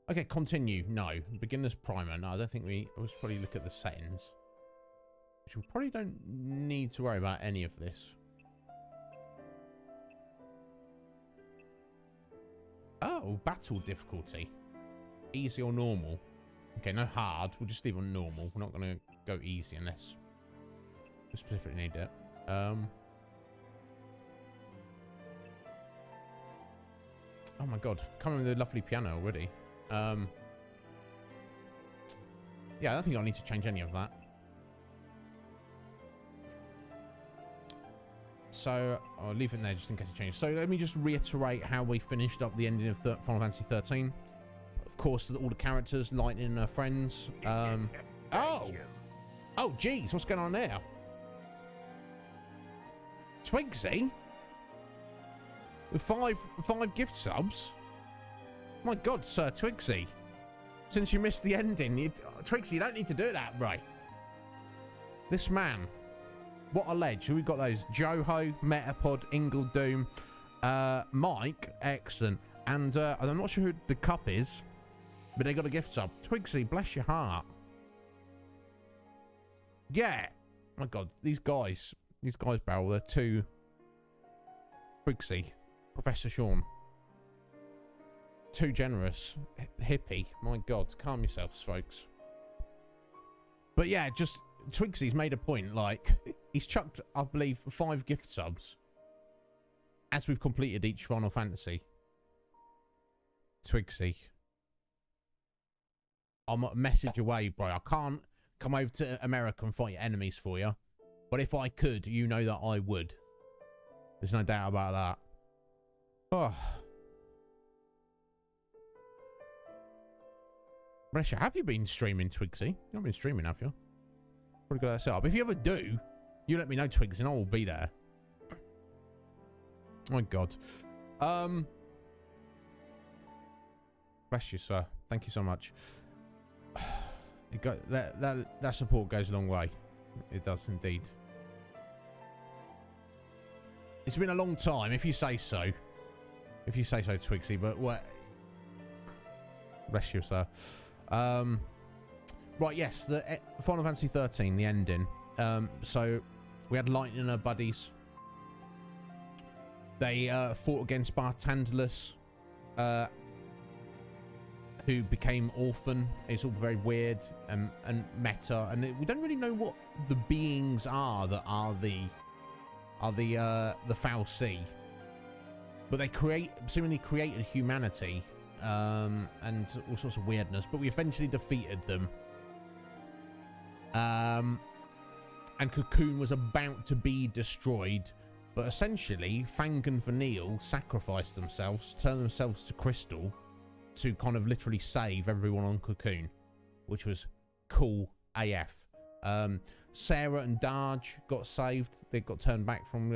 Okay, continue. No. Beginner's primer. No, I don't think we should probably look at the settings. Which we probably don't need to worry about any of this. Oh, battle difficulty. Easy or normal. Okay, no hard. We'll just leave on normal. We're not going to go easy unless we specifically need it. Oh my god. Coming with a lovely piano already. Yeah, I don't think I need to change any of that. So I'll leave it there just in case it changes. So let me just reiterate how we finished up the ending of Final Fantasy XIII. Of course, all the characters, Lightning and her friends. Oh, geez, what's going on there? Twigsy? With five gift subs? My god, Sir Twigsy. Since you missed the ending, Twigsy, you don't need to do that, right? This man. What a ledge. We've got those. Joho, Metapod, Ingle Doom, Mike, excellent. And I'm not sure who the cup is, but they got a gift sub. Twigsy, bless your heart. Yeah. My god, these guys, Barrel, they're too. Twigsy, Professor Sean. too generous. Hippie. My God, calm yourselves, folks. But yeah, just Twigsy's made a point. Like, he's chucked, I believe, 5 gift subs as we've completed each Final Fantasy. Twigsy, I'm a message away, bro. I can't come over to America and fight your enemies for you. But if I could, you know that I would. There's no doubt about that. Oh. Bless you. Have you been streaming, Twigsy? You haven't been streaming, have you? Probably got that set up. If you ever do, you let me know, Twigsy, and I will be there. Oh my God. Bless you, sir. Thank you so much. That support goes a long way. It does indeed. It's been a long time, if you say so. If you say so, Twigsy. But what? Bless you, sir. Right, yes, the Final Fantasy XIII, the ending. So we had Lightning and her buddies. They fought against Bartandalus, who became orphan. It's all very weird and meta, and we don't really know what the beings are that are the Fal'Cie. But they seemingly created humanity, and all sorts of weirdness. But we eventually defeated them. And Cocoon was about to be destroyed, but essentially Fang and Vanille sacrificed themselves, turned themselves to crystal, to kind of literally save everyone on Cocoon, which was cool AF. Sarah and Darge got saved. They got turned back from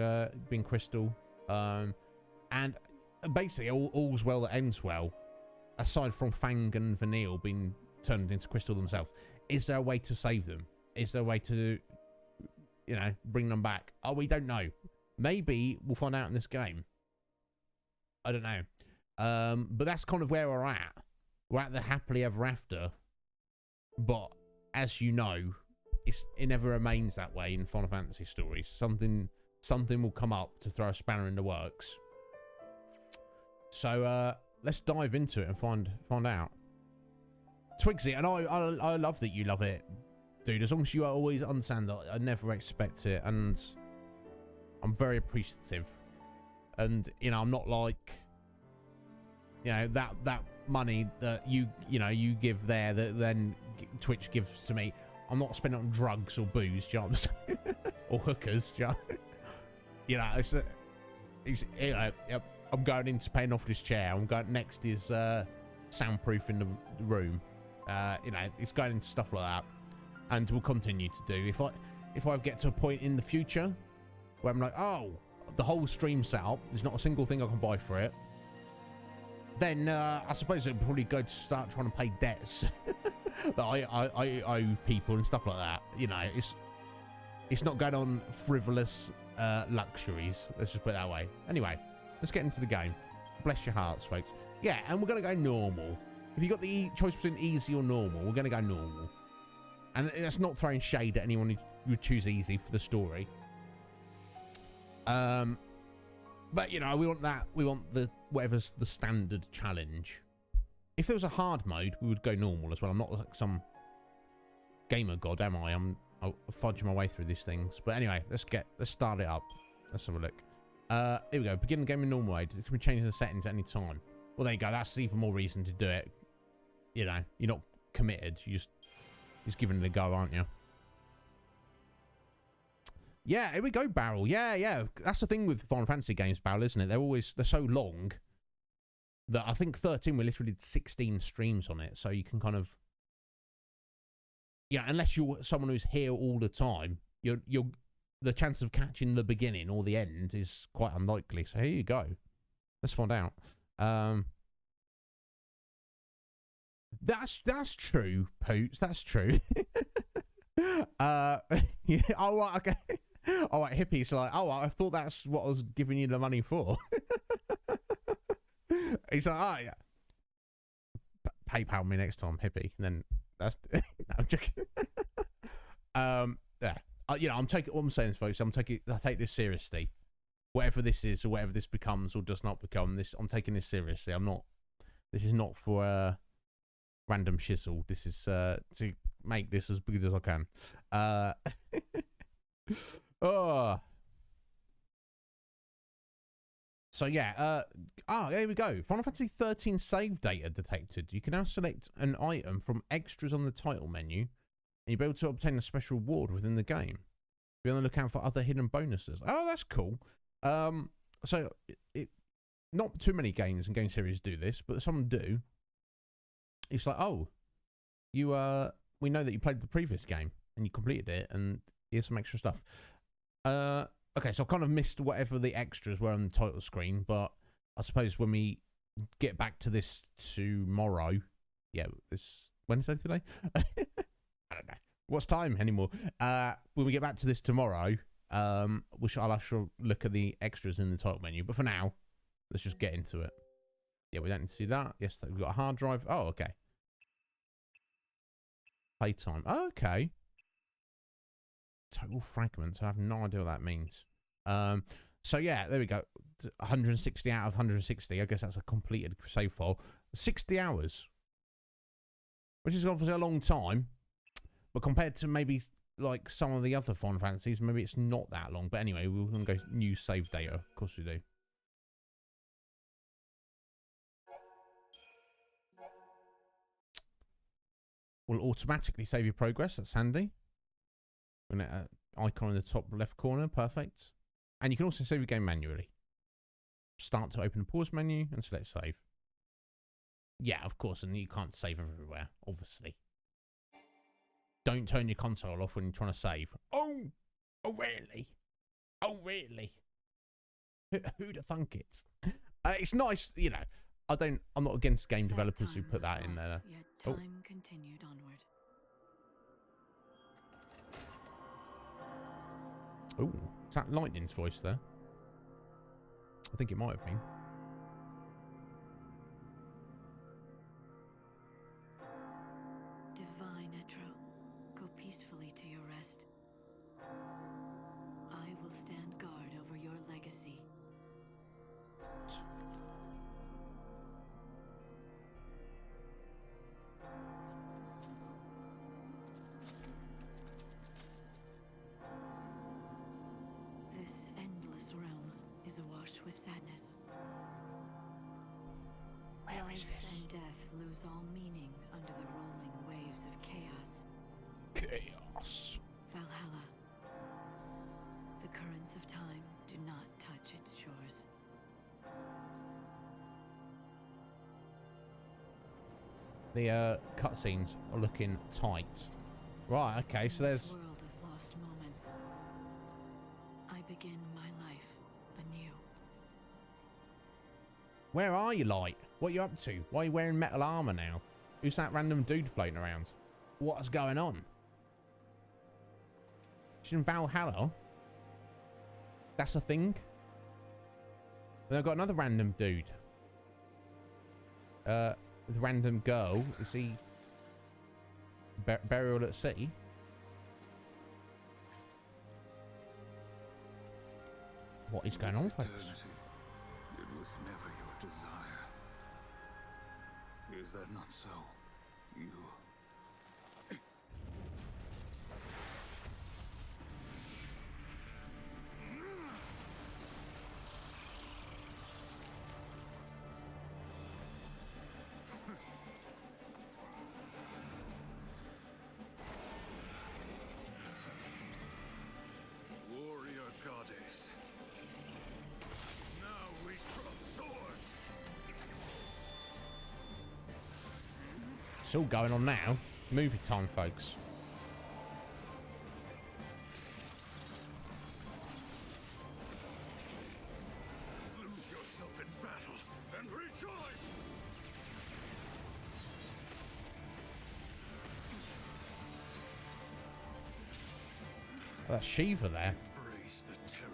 being crystal. And basically all's well that ends well, aside from Fang and Vanille being turned into crystal themselves. Is there a way to save them? Is there a way to, you know, bring them back? Oh, we don't know. Maybe we'll find out in this game. I don't know. But that's kind of where we're at. We're at the happily ever after. But as you know, it never remains that way in Final Fantasy stories. Something will come up to throw a spanner in the works. So let's dive into it and find out. Twigsy, and I love that you love it, dude. As long as you always understand that I never expect it, and I'm very appreciative. And you know, I'm not like, you know, that money that you give there that then Twitch gives to me. I'm not spending it on drugs or booze, do you know what I'm saying? Or hookers, do you know? It's you know, I'm going into paying off this chair. I'm going next is soundproof in the room. You know, it's going into stuff like that, and we'll continue to do. If I get to a point in the future where I'm like, oh, the whole stream setup, there's not a single thing I can buy for it, then I suppose it'd probably go to start trying to pay debts that I owe people and stuff like that. You know, it's not going on frivolous luxuries. Let's just put it that way. Anyway, let's get into the game. Bless your hearts, folks. Yeah, and we're gonna go normal. If you got the choice between easy or normal, we're gonna go normal. And that's not throwing shade at anyone who would choose easy for the story. But you know, we want the whatever's the standard challenge. If there was a hard mode, we would go normal as well. I'm not like some gamer god, am I? I'll fudge my way through these things. But anyway, let's start it up. Let's have a look. Here we go. Begin the game in normal mode. It can be changing the settings at any time. Well, there you go. That's even more reason to do it. You know, you're not committed. You're just giving it a go, aren't you? Yeah, here we go, Barrel. Yeah. That's the thing with Final Fantasy games, Barrel, isn't it? They're so long that I think 13 we literally did 16 streams on it. So you can kind of, yeah, unless you're someone who's here all the time, you're the chance of catching the beginning or the end is quite unlikely. So here you go. Let's find out. That's true, Poots. That's true. Yeah. Oh, right, okay. All right, hippies are like, oh, I thought that's what I was giving you the money for. He's like, oh yeah. PayPal me next time, hippie. And then that's. No, I'm joking. Yeah. You know, what I'm saying is, folks, I take this seriously. Whatever this is, or whatever this becomes, or does not become, this, I'm taking this seriously. I'm not This is not for random shizzle. This is to make this as good as I can. Oh. So yeah, there we go. Final Fantasy XIII save data detected. You can now select an item from extras on the title menu, and you'll be able to obtain a special reward within the game. Be on the lookout for other hidden bonuses. Oh, that's cool. So not too many games and game series do this, but some do. It's like, oh, you we know that you played the previous game and you completed it, and here's some extra stuff. Okay, so I kind of missed whatever the extras were on the title screen, but I suppose when we get back to this tomorrow, yeah, it's Wednesday today? I don't know. What's time anymore? When we get back to this tomorrow, I'll actually look at the extras in the title menu, but for now, let's just get into it. Yeah, we don't need to see that. Yes, we've got a hard drive. Oh, okay. Playtime. Oh, okay. Total fragments. I have no idea what that means. So yeah, there we go. 160 out of 160. I guess that's a completed save file. 60 hours, which is obviously a long time, but compared to maybe like some of the other Final Fantasies, maybe it's not that long. But anyway, we're going to go new save data. Of course we do. Will automatically save your progress. That's handy. Icon in the top left corner. Perfect. And you can also save your game manually. Start to open the pause menu and select save. Yeah, of course, and you can't save everywhere, obviously. Don't turn your console off when you're trying to save. Oh really? Oh, really? Who'd have thunk it? It's nice, you know. I'm not against game developers who put that in there. Yet time continued onward. Oh, is that Lightning's voice there? I think it might have been. Divine Etro, go peacefully to your rest. I will stand guard over your legacy. This endless realm is awash with sadness. Where is this? Life and death lose all meaning under the rolling waves of chaos. Chaos. Valhalla. The currents of time do not touch its shores. The cutscenes are looking tight. Right, okay, so In there's... this world of lost moments, I begin my life anew. Where are you, Light? What are you up to? Why are you wearing metal armor now? Who's that random dude floating around? What's going on? She's in Valhalla? That's a thing? And I've got another random dude. With a random girl. Is he... burial at sea? What is going on, folks? It was never your desire. Is that not so? You... Warrior goddess. Now we cross swords. It's all going on now. Movie time, folks. Lose yourself in battle and rejoice. Oh, that's Shiva there. Embrace the terror.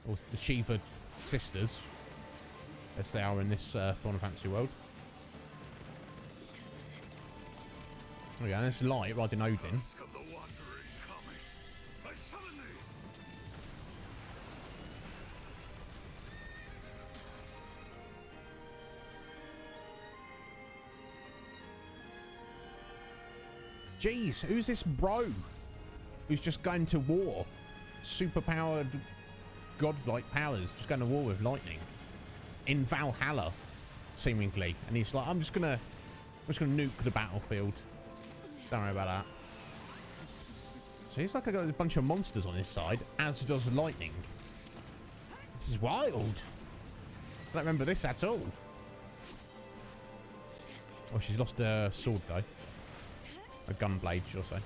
Or the Shiva sisters. As they are in this Final Fantasy world. Oh yeah, there's Light riding Odin. Husk of the wandering comet. I summon thee. Jeez, who's this bro who's just going to war? Superpowered, godlike powers, just going to war with lightning in Valhalla, seemingly. And he's like, I'm just gonna nuke the battlefield. Don't worry about that. So he's like, I got a bunch of monsters on his side, as does lightning. This is wild. I don't remember this at all. Oh, she's lost her sword though. A gun blade, she'll say.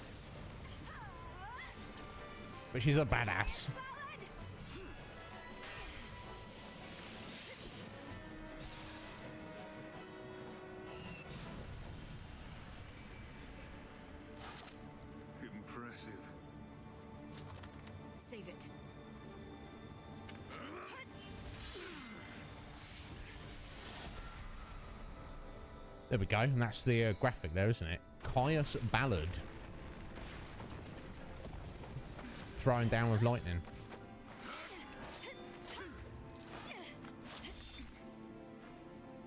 But she's a badass. Impressive. Save it. There we go, and that's the graphic there, isn't it? Caius Ballard. Throwing down with lightning.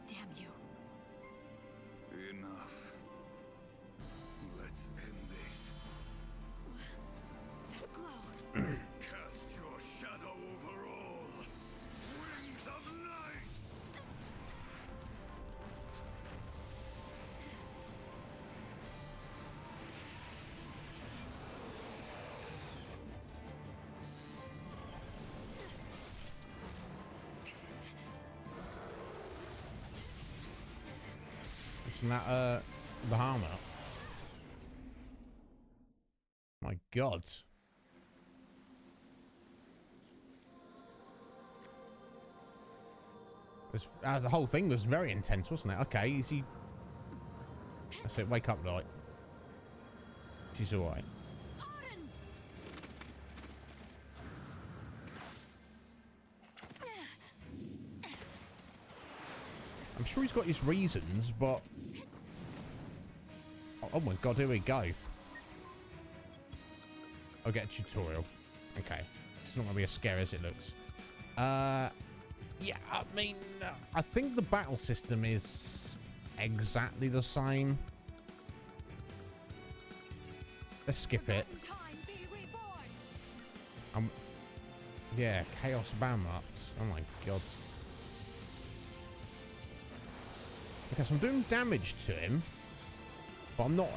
Damn you. Enough. Let's end this. Glow. Cast your shadow over all. Wings of light. Isn't that the armor? My God. The whole thing was very intense, wasn't it? Okay, is he... That's it, wake up, light. She's alright. I'm sure he's got his reasons, but... Oh my God, here we go. I'll get a tutorial. Okay. It's not going to be as scary as it looks. Yeah, I mean, I think the battle system is exactly the same. Let's skip it. Yeah, Chaos Bammut. Oh my God. Okay, so I'm doing damage to him, but I'm not,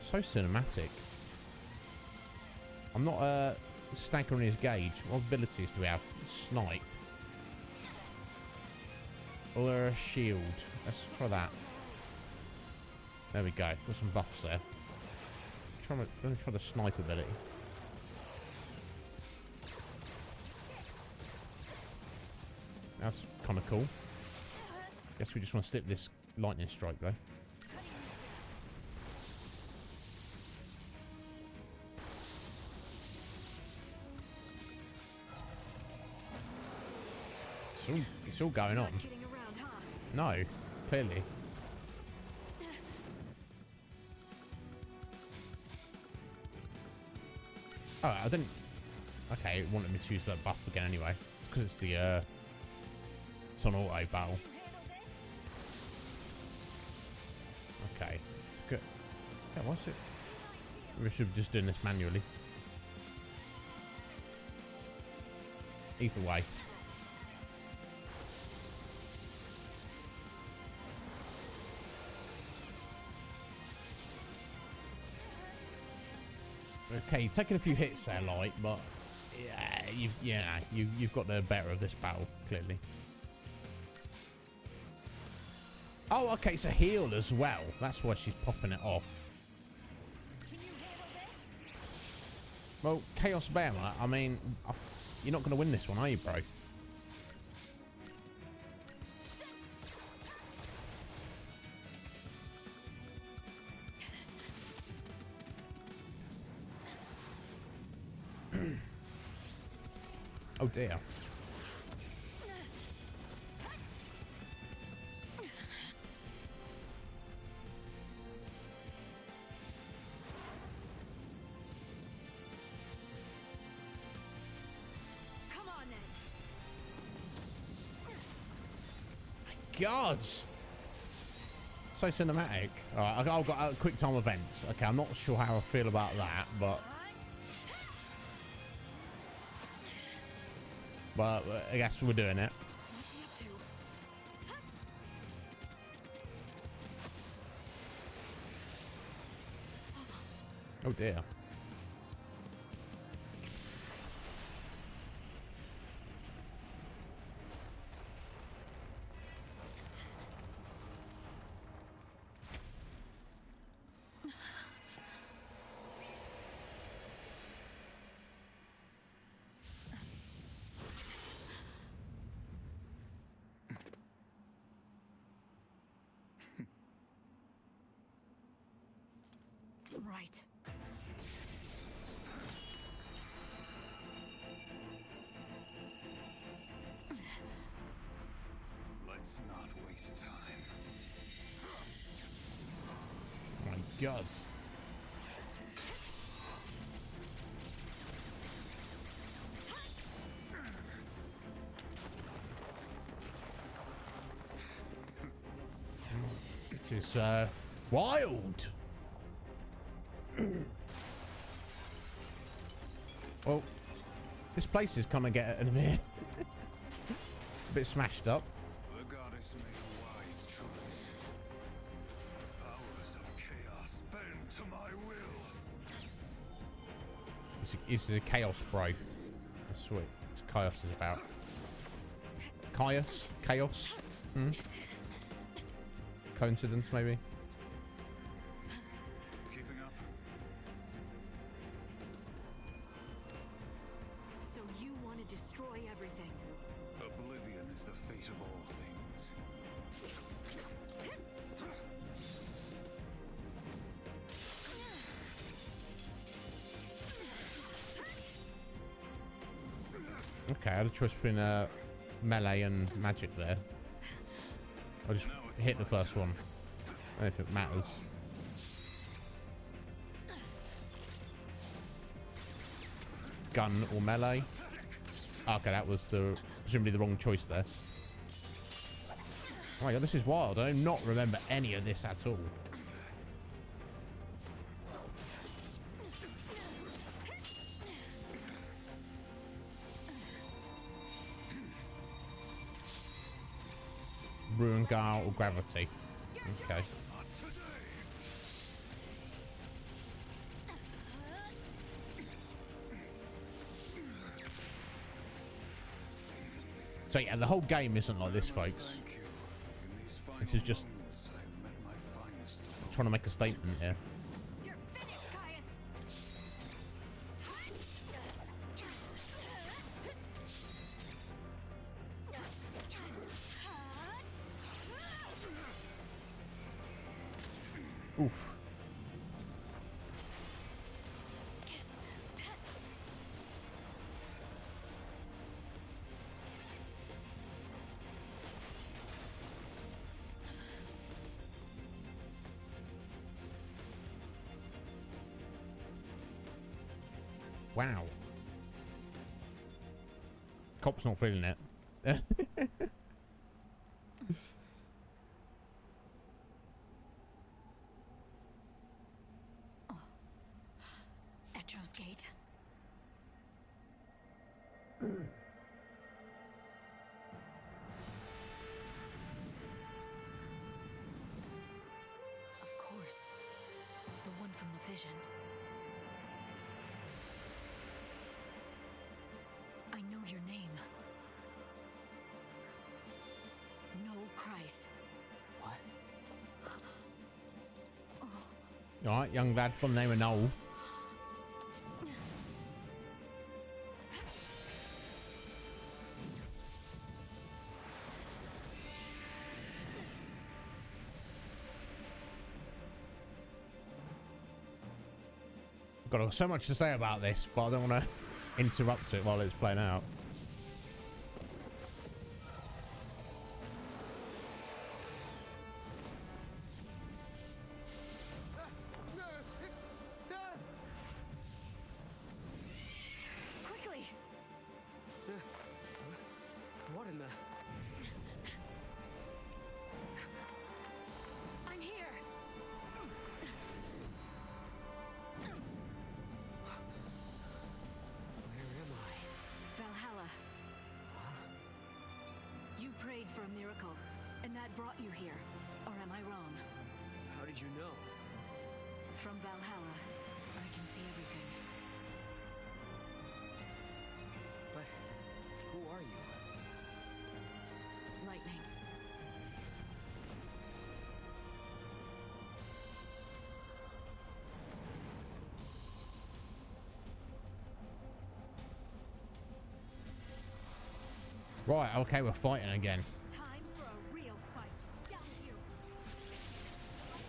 so cinematic. I'm not, staggering his gauge. What abilities do we have? Snipe. Or a shield. Let's try that. There we go. Got some buffs there. Let me try the snipe ability. That's kind of cool. Guess we just want to slip this lightning strike though. It's all going on. No, clearly. Oh, I didn't. Okay, it wanted me to use that buff again anyway. It's because it's the it's on auto battle. Okay, it's good. Yeah, what's it? We should be just doing this manually. Either way. Okay, you're taking a few hits there, Light, but yeah, you've got the better of this battle, clearly. Oh, okay, it's a heal as well. That's why she's popping it off. Well, Chaos Bearer, I mean, you're not going to win this one, are you, bro? Oh dear. Come on then. My God. So cinematic. All right, I've got quick time events. Okay, I'm not sure how I feel about that, but I guess we're doing it. What's he up to? Oh dear. Right. Let's not waste time. Oh my God. This is wild. Well, this place is kind of getting a bit smashed up. The goddess made a wise choice. Powers of chaos bend to my will. It's a chaos bro. That's what chaos is about. Chaos. Hmm? Coincidence, maybe. Keeping up. So you want to destroy everything? Oblivion is the fate of all things. Okay, I had a choice between melee and magic there. I'll just hit the first one. I don't know if it matters. Gun or melee? Okay, that was presumably the wrong choice there. Oh my God, this is wild. I do not remember any of this at all. Ruin Gar or Gravity. Okay. Not today. So yeah, the whole game isn't like this, folks. Thank you. In these final This is just moments, I have met my finest of trying to make a statement here. You're finished, Caius! Oof. Wow. Cop's not feeling it. Etro's Gate. Of course. The one from the vision. I know your name. Noel Christ. What? Alright, young lad by the name of Noel. Got so much to say about this, but I don't want to interrupt it while it's playing out. Quickly! What in the... I'm here! prayed for a miracle, and that brought you here. Or am I wrong? How did you know? From Valhalla, I can see everything. But who are you? Lightning. Right, okay, we're fighting again. Time for a real fight. Down with you. Like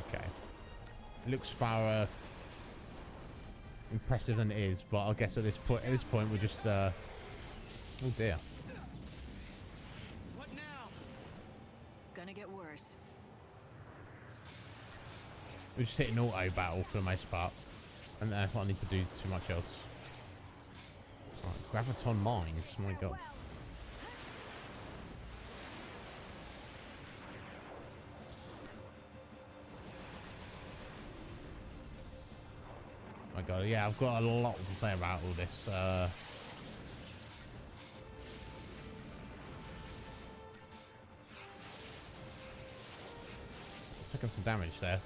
that? Okay. It looks far impressive than it is, but I guess at this point we're just oh dear. What now? Gonna get worse. We're just hitting auto battle for the most part, and I don't need to do too much else. Right, Graviton Mines, my god. My god, yeah, I've got a lot to say about all this. Taking some damage there.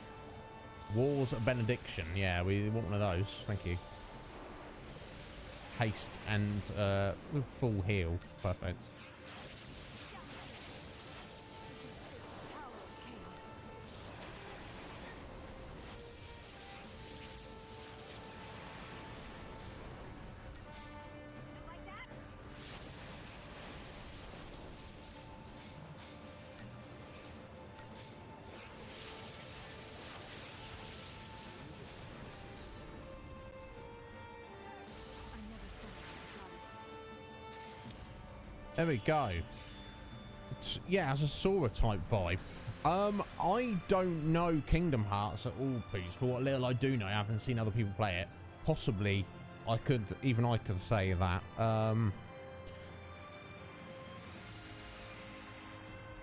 War's Benediction. Yeah, we want one of those. Thank you. Haste and with full heal. Perfect. Like that? I never said I was a goddess. There we go. Yeah, as a Sora type vibe. I don't know Kingdom Hearts at all, Peach, but what little I do know, I haven't seen other people play it. Possibly, I could say that.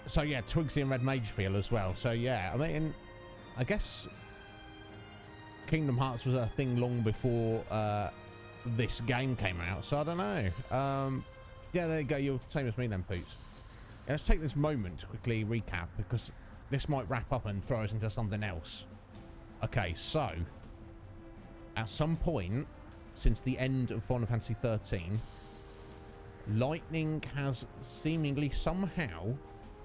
So yeah, Twigsy and Red Mage feel as well. So yeah, I mean, I guess Kingdom Hearts was a thing long before this game came out. So I don't know. Yeah, there you go. You're the same as me then, Poots. Yeah, let's take this moment to quickly recap, because this might wrap up and throw us into something else. Okay, so at some point since the end of Final Fantasy XIII, Lightning has seemingly somehow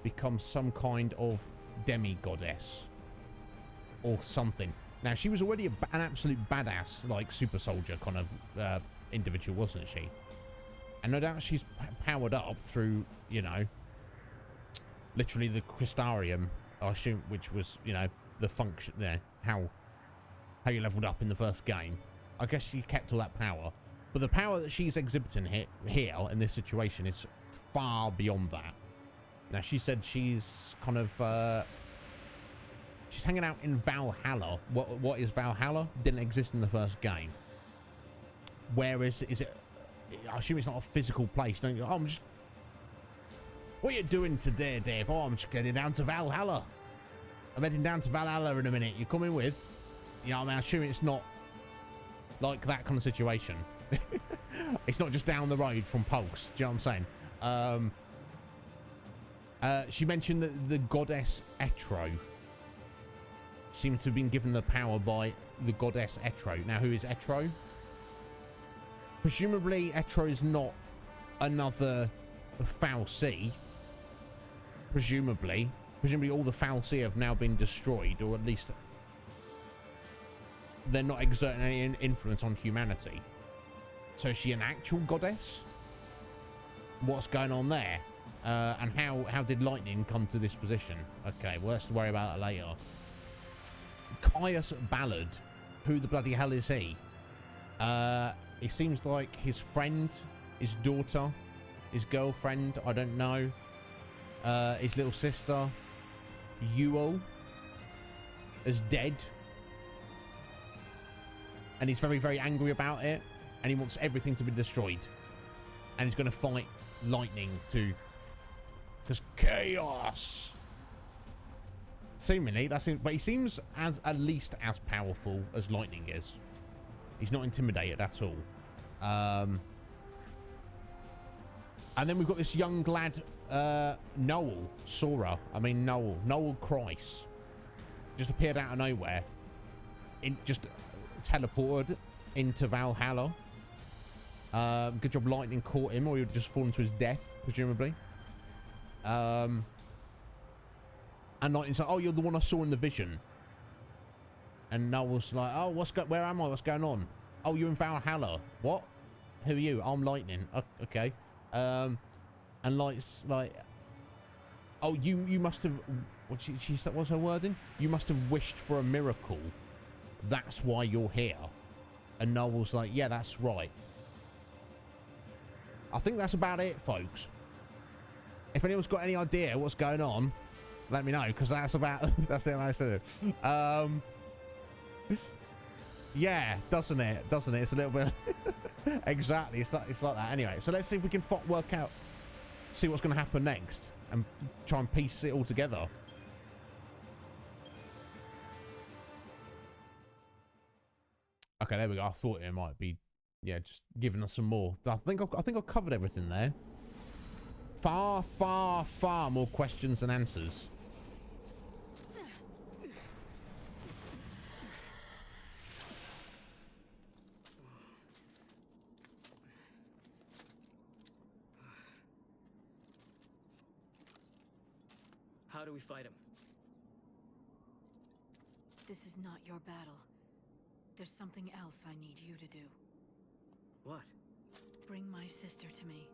become some kind of demi-goddess or something. Now, she was already an absolute badass, like super soldier kind of individual, wasn't she? And no doubt she's powered up through, you know, literally the Crystarium, I assume, which was, you know, the function there, how you leveled up in the first game. I guess she kept all that power, but the power that she's exhibiting here in this situation is far beyond that. Now, she said she's kind of she's hanging out in Valhalla. What is Valhalla? Didn't exist in the first game. Where is it? I assume it's not a physical place. Don't you? Oh, I'm just. What are you doing today, Dave? Oh, I'm just getting down to Valhalla. I'm heading down to Valhalla in a minute. You coming with? You know, I mean, I assume it's not like that kind of situation. It's not just down the road from Pulse. Do you know what I'm saying? She mentioned that the goddess Etro seemed to have been given the power by the goddess Etro. Now, who is Etro? Presumably, Etro is not another Fal'Cie. Presumably all the Fal'Cie have now been destroyed, or at least they're not exerting any influence on humanity. So is she an actual goddess? What's going on there? And how did Lightning come to this position? Okay, well, let's worry about that later. Caius Ballard. Who the bloody hell is he? It seems like his friend, his daughter, his girlfriend, I don't know. His little sister, Yuo, is dead. And he's very, very angry about it. And he wants everything to be destroyed. And he's going to fight Lightning to... Because chaos! Seemingly, that's it. But he seems as at least as powerful as lightning is. He's not intimidated at all. And then we've got this young lad, Noel Christ, just appeared out of nowhere. Just teleported into Valhalla. Good job lightning caught him, or he would just fallen to his death, presumably. And lightning's like, oh, you're the one I saw in the vision. And Noel's like, oh, where am I? What's going on? Oh, you're in Valhalla. What? Who are you? I'm lightning. Okay. And Light's like, oh, you must have, what's her wording? You must have wished for a miracle. That's why you're here. And Noel's like, yeah, that's right. I think that's about it, folks. If anyone's got any idea what's going on, let me know, because that's about, that's it I said it. Yeah, doesn't it? Doesn't it? It's a little bit exactly. It's like that. Anyway, so let's see if we can work out, see what's going to happen next, and try and piece it all together. Okay, there we go. I thought it might be, yeah, just giving us some more. I think I've covered everything there. Far, far, far more questions than answers. How do we fight him? This is not your battle. There's something else I need you to do. What? Bring my sister to me.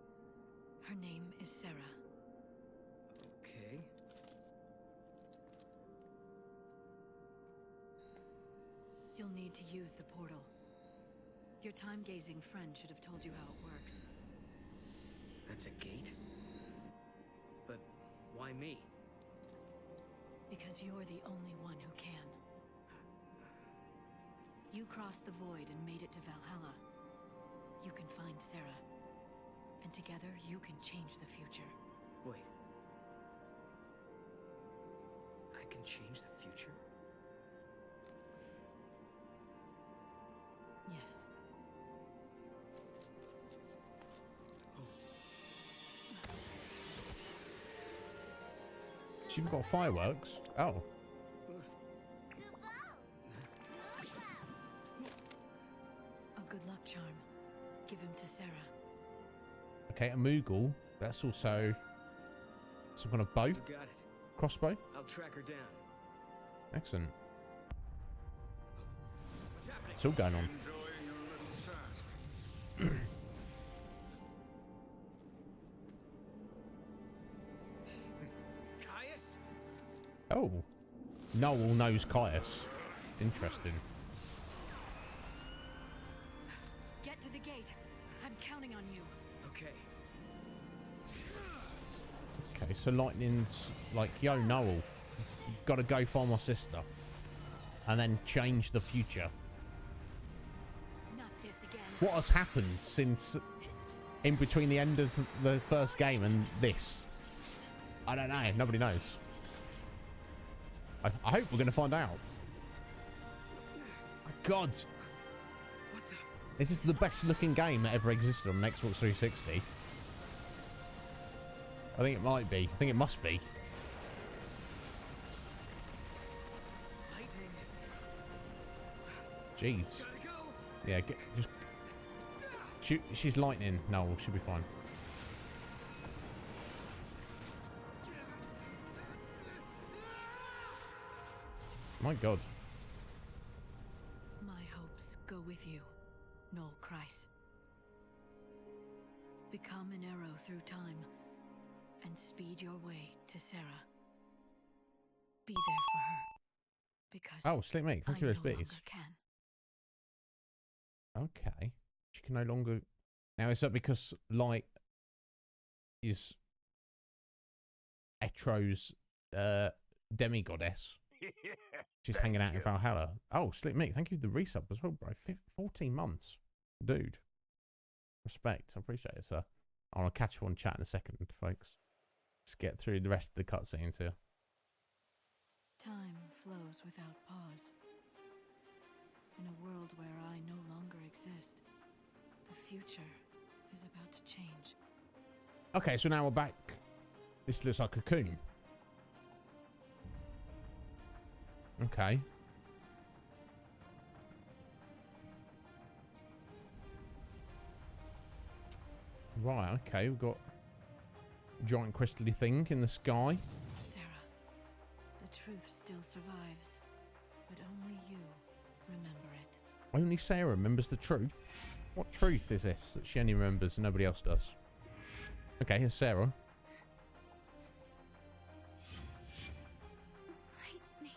Her name is Sarah. Okay. You'll need to use the portal. Your time-gazing friend should have told you how it works. That's a gate? But why me? Because you're the only one who can. You crossed the void and made it to Valhalla. You can find Sarah. And together, you can change the future. Wait. I can change the future? Yes. She's got fireworks. Oh. A good luck charm. Give him to Sarah. Okay, a Moogle. That's also some kind of bow. You got it. Crossbow. I'll track her down. Excellent. What's happening? It's all going on. Enjoying your little chat. Caius? Oh. Noel knows Caius. Interesting. Get to the gate. I'm counting on you. Okay. Okay, so Lightning's like, yo, Noel, you've got to go find my sister. And then change the future. Not this again. What has happened since in between the end of the first game and this? I don't know. Nobody knows. I hope we're going to find out. My God. What the? Is this the best looking game that ever existed on an Xbox 360? I think it might be. I think it must be. Lightning. Jeez. Gotta go. Yeah, just shoot. She's lightning. No, she'll be fine. My God. My hopes go with you, Noel Christ. Become an arrow through time and speed your way to Sarah. Be there for her. Because Oh, Slick Mate, thank I you for no those longer bits. can. Okay. She can no longer. Now, is that because Light is Etro's demigoddess? She's Thank hanging out in you. Valhalla. Oh, Slick Mick, thank you for the resub as well, bro. 14 months. Dude. Respect. I appreciate it, sir. I want to catch you on chat in a second, folks. Let's get through the rest of the cutscenes here. Time flows without pause. In a world where I no longer exist, the future is about to change. Okay, so now we're back. This looks like a cocoon. Okay. Right, okay, we've got a giant crystally thing in the sky. Sarah, the truth still survives, but only you remember it. Only Sarah remembers the truth? What truth is this that she only remembers and nobody else does? Okay, here's Sarah. Lightning.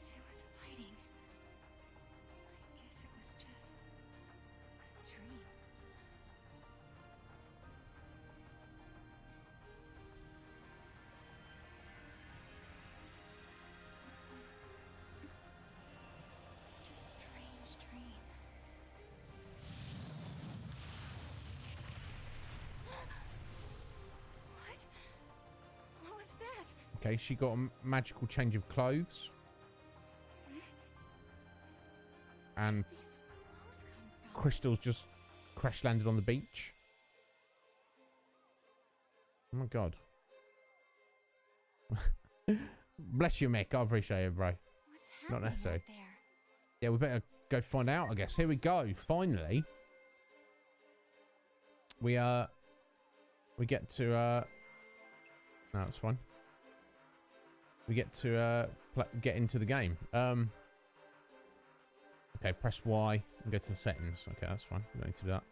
She was fighting. I guess it was just a dream. Such a strange dream. What was that? Okay, she got a magical change of clothes. And These clothes come from? crystals just crash landed on the beach. Oh my god. Bless you, Mick. I appreciate it, bro. What's happening necessary. out there? Yeah, we better go find out, I guess. Here we go. Finally. We get to no, it's fine. We get to get into the game. Okay, press Y and go to the settings. Okay, that's fine. We don't need to do that.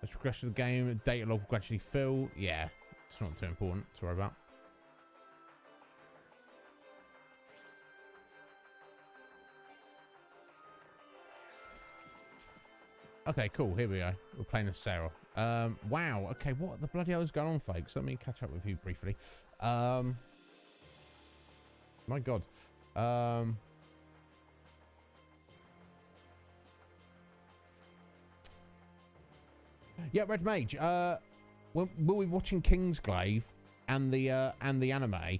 Let's progress to the game. Data log will gradually fill. Yeah, it's not too important to worry about. Okay, cool. Here we go. We're playing as Sarah. Wow. Okay, what the bloody hell is going on, folks? Let me catch up with you briefly. My God. Yeah, Red Mage. We'll be watching Kingsglaive and the anime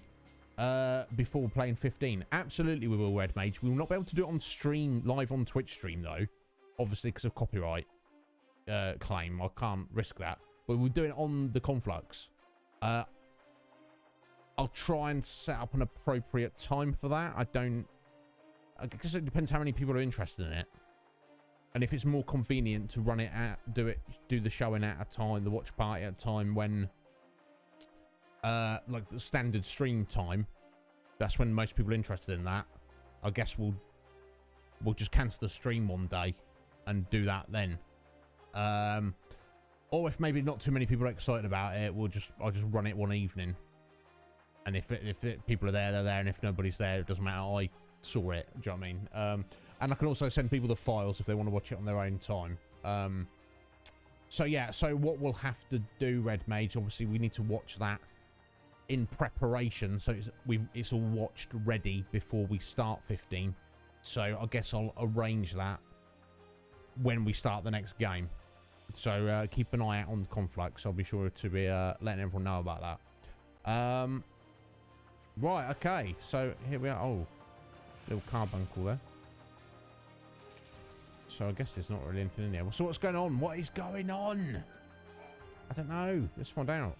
before playing 15. Absolutely, we will, Red Mage. We will not be able to do it on stream, live on Twitch stream though. Obviously, because of copyright claim, I can't risk that. But we'll do it on the Conflux. I'll try and set up an appropriate time for that. I guess it depends how many people are interested in it. And if it's more convenient to run it at, do the showing at a time, the watch party at a time when, like the standard stream time, that's when most people are interested in that. I guess we'll just cancel the stream one day and do that then. Or if maybe not too many people are excited about it, I'll just run it one evening. And if people are there, they're there, and if nobody's there, it doesn't matter. I saw it. Do you know what I mean? And I can also send people the files if they want to watch it on their own time. So yeah, so what we'll have to do, Red Mage, obviously we need to watch that in preparation, so it's all watched ready before we start 15. So I guess I'll arrange that when we start the next game. So keep an eye out on the Conflux. I'll be sure to be letting everyone know about that. Right, okay. So here we are. Oh, little carbuncle there. So I guess there's not really anything in there. So what's going on? What is going on? I don't know. Let's find out.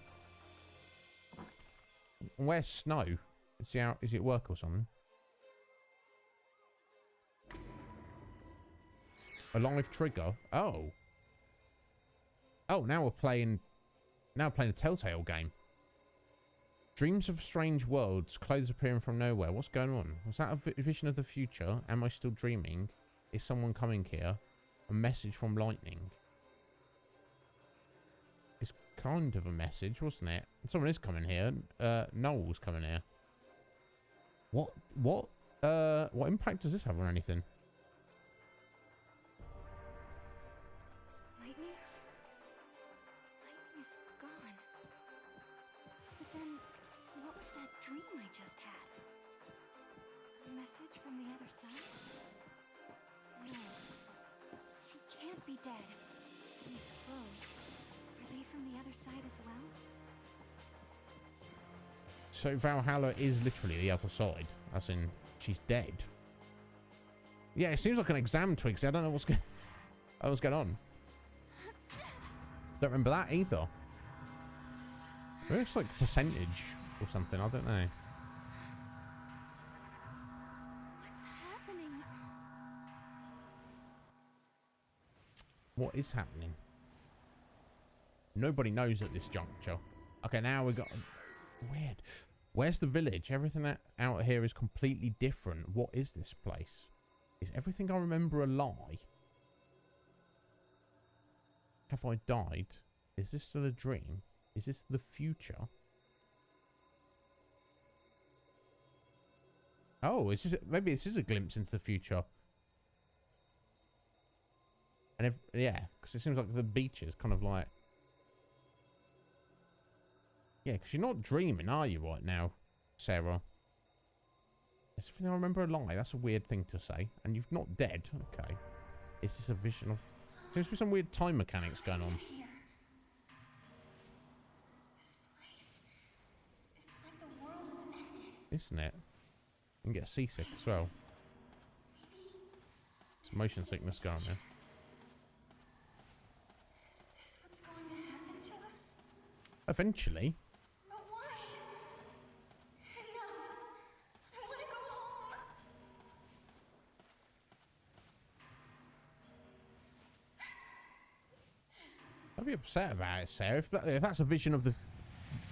Where's Snow? Is it at work or something? A live trigger. Oh. Oh, now we're playing a Telltale game. Dreams of strange worlds, clothes appearing from nowhere. What's going on? Was that a vision of the future? Am I still dreaming? Is someone coming here? A message from lightning. It's kind of a message, wasn't it? Someone is coming here. Noel's coming here. What impact does this have on anything? Lightning? Lightning is gone. But then, what was that dream I just had? A message from the other side? No. She can't be dead. These clothes. Are they from the other side as well? So Valhalla is literally the other side, as in she's dead. Yeah, it seems like an exam, Twigsy. I don't know what's going on. Don't remember that either. Maybe it's like percentage or something. I don't know. What's happening? What is happening? Nobody knows at this juncture. Okay, now we got... Weird. Where's the village? Everything out here is completely different. What is this place? Is everything I remember a lie? Have I died? Is this still a dream? Is this the future? Oh, it's just, maybe this is a glimpse into the future. And if, yeah, because it seems like the beach is kind of like... Yeah, because you're not dreaming, are you, right now, Sarah? Is everything I remember a lie? That's a weird thing to say. And you're not dead. Okay. Is this a vision of... Seems to be some weird time mechanics going on. Here. This place. It's like the world has ended. Isn't it? You can get seasick as well. It's motion sickness going there. Is this what's going to happen to us? Eventually. But why? Enough. I want to go home. I'd be upset about it, Sarah. If that's a vision of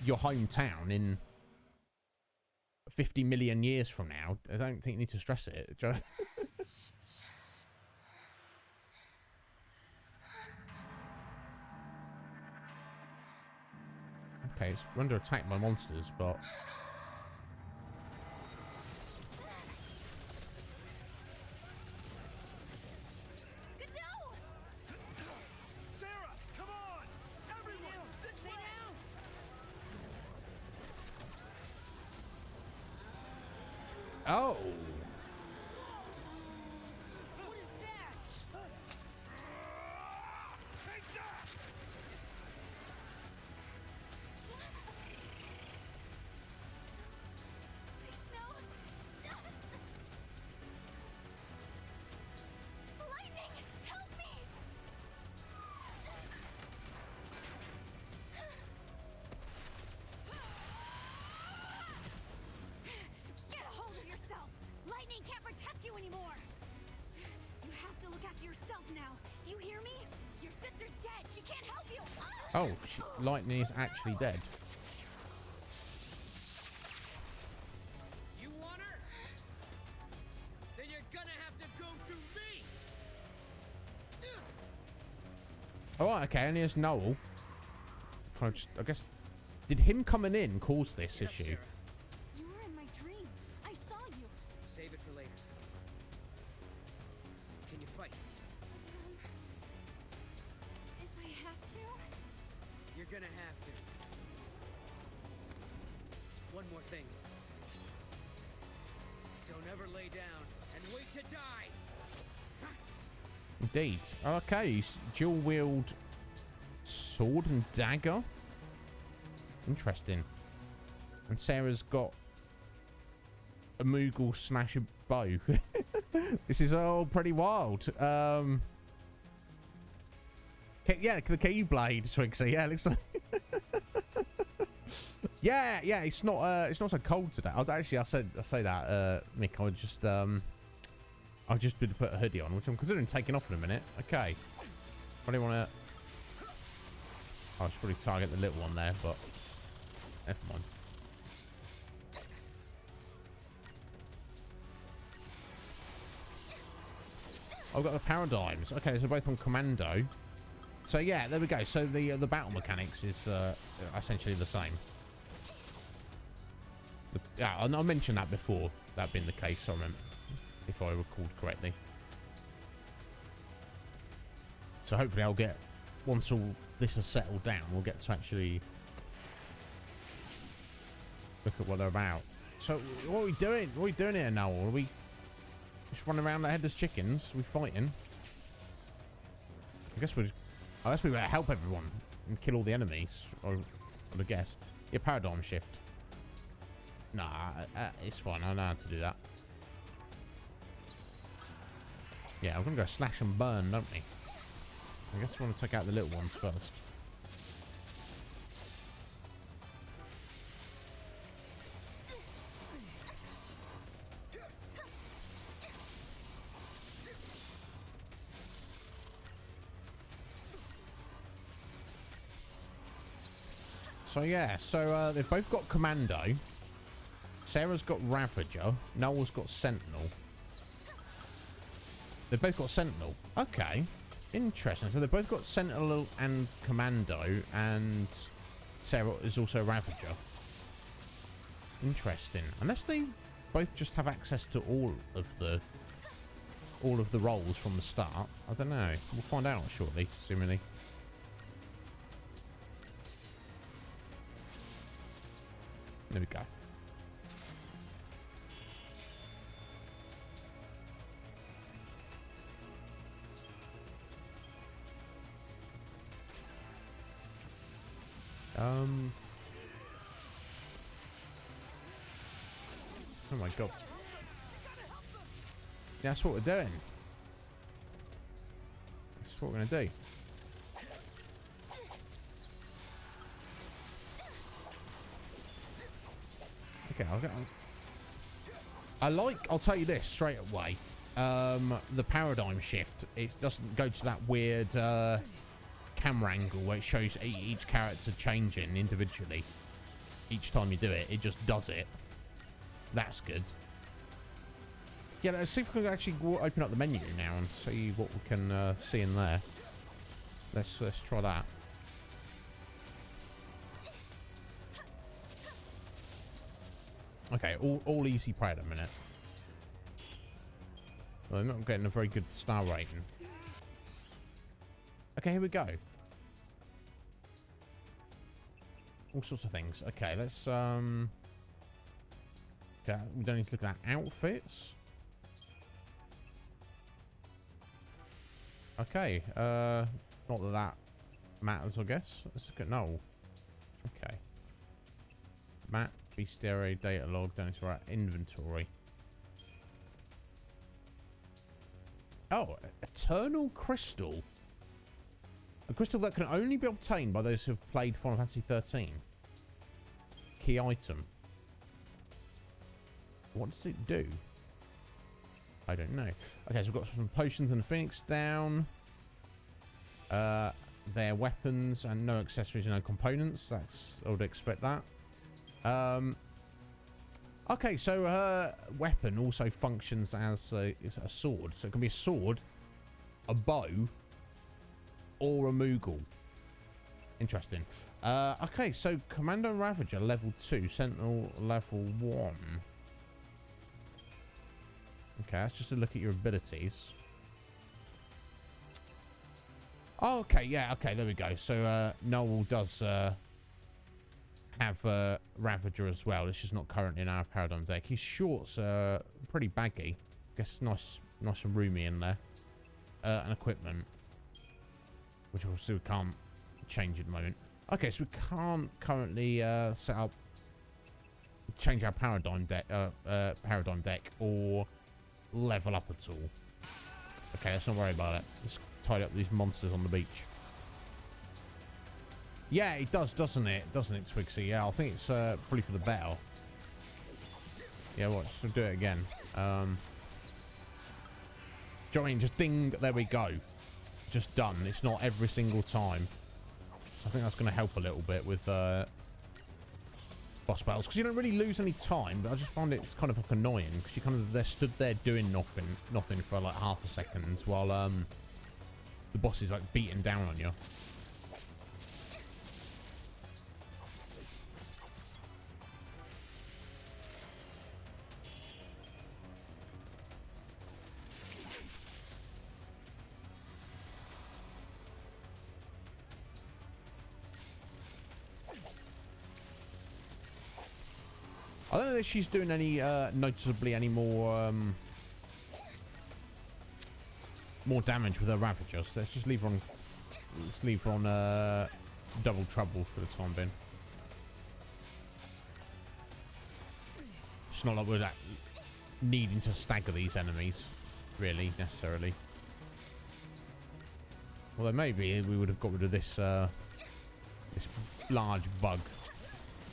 your hometown in 50 million years from now, I don't think you need to stress it. Okay, it's under attack by monsters, but... Sarah, come on! Everyone, this way! Oh! What is that? Take that! Please, no. Lightning, help me. Get a hold of yourself. Lightning can't protect you anymore. You have to look after yourself now. Do you hear me? Your sister's dead. She can't help you. Oh, Lightning is actually dead. You want her? Then you're gonna have to go through me! Alright, okay, and here's Noel. I guess... Did him coming in cause this Get up, issue? Sarah. You were in my dream. I saw you. Save it for later. Can you fight? If I have to. You're gonna have to. One more thing. Don't ever lay down and wait to die! Indeed. Okay, dual wield sword and dagger. Interesting. And Sarah's got a Moogle slash a bow. This is all pretty wild. Yeah, the Keyblade, Twigsy. Yeah, it looks like. yeah, it's not so cold today. I say that, Mick. I just did put a hoodie on, which I'm considering taking off in a minute. Okay. Probably want to... I should probably target the little one there, but... Never mind. I've got the paradigms. Okay, so both on commando. So yeah, there we go. So the battle mechanics is essentially the same. Yeah, I mentioned that before. That being the case, I remember, if I recalled correctly. So hopefully I'll get, once all this has settled down, we'll get to actually look at what they're about. So what are we doing? What are we doing here now? Are we just running around like headless chickens? Are we fighting? I guess we better help everyone. and kill all the enemies, or I guess. Your paradigm shift. Nah, it's fine. I know how to do that. Yeah, we're gonna go slash and burn, don't we? I guess we want to take out the little ones first. So yeah, so they've both got Commando. Sarah's got Ravager. Noel's got Sentinel. They've both got Sentinel. Okay. Interesting. So they've both got Sentinel and Commando, and Sarah is also Ravager. Interesting. Unless they both just have access to all of the roles from the start. I don't know. We'll find out shortly, seemingly. There we go. Oh my god. That's what we're doing. That's what we're gonna do. Okay, I'll tell you this straight away. The paradigm shift, it doesn't go to that weird camera angle where it shows each character changing individually each time you do it. It just does it. That's good. Yeah, let's see if we can actually open up the menu now and see what we can see in there. Let's try that. Okay, all easy play at the minute. Well, I'm not getting a very good star rating. Okay, here we go. All sorts of things. Okay, let's okay, we don't need to look at outfits. Okay, not that matters, I guess. Let's look at Noel. Okay. Map, bestiary, data log, down to our inventory. Oh, Eternal Crystal. A crystal that can only be obtained by those who have played Final Fantasy XIII. Key item. What does it do? I don't know. Okay, so we've got some potions and Phoenix down. Their weapons and no accessories and no components. That's, I would expect that. Okay, so her weapon also functions as a sword. So it can be a sword, a bow, or a Moogle. Interesting. Okay, so Commando Ravager level 2, Sentinel level 1. Okay, that's just a look at your abilities. Oh, okay, yeah, okay, there we go. So Noel does have Ravager as well. It's just not currently in our paradigm deck. His shorts are pretty baggy. Guess nice and roomy in there. And equipment, which obviously we can't change at the moment. Okay, so we can't currently change our paradigm deck or level up at all. Okay, let's not worry about it. Let's tidy up these monsters on the beach. Yeah, it does, doesn't it? Doesn't it, Twigsy? Yeah, I think it's probably for the better. Yeah, watch. We'll do it again. Do you know what I mean? Just ding. There we go. Just done. It's not every single time. So I think that's going to help a little bit with boss battles, because you don't really lose any time. But I just find it's kind of like annoying because you kind of they're stood there doing nothing for like half a second while the boss is like beating down on you. I don't know if she's doing any noticeably any more damage with her Ravagers. Let's just leave her on. Let's leave her on double trouble for the time being. It's not like we're needing to stagger these enemies, really, necessarily. Although maybe we would have got rid of this this large bug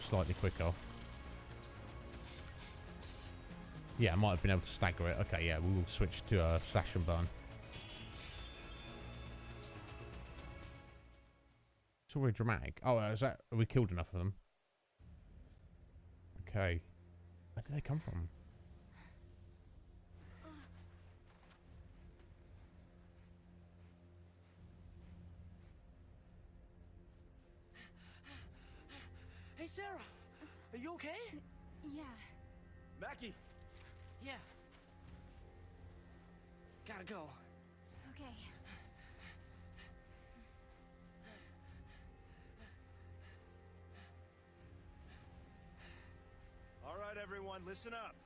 slightly quicker. Yeah, I might have been able to stagger it. Okay, yeah, we will switch to slash and burn. It's already dramatic. Oh, is that... Have we killed enough of them? Okay. Where did they come from? Hey, Sarah. Are you okay? Yeah. Mackie! Yeah. Gotta go. Okay. All right, everyone, listen up.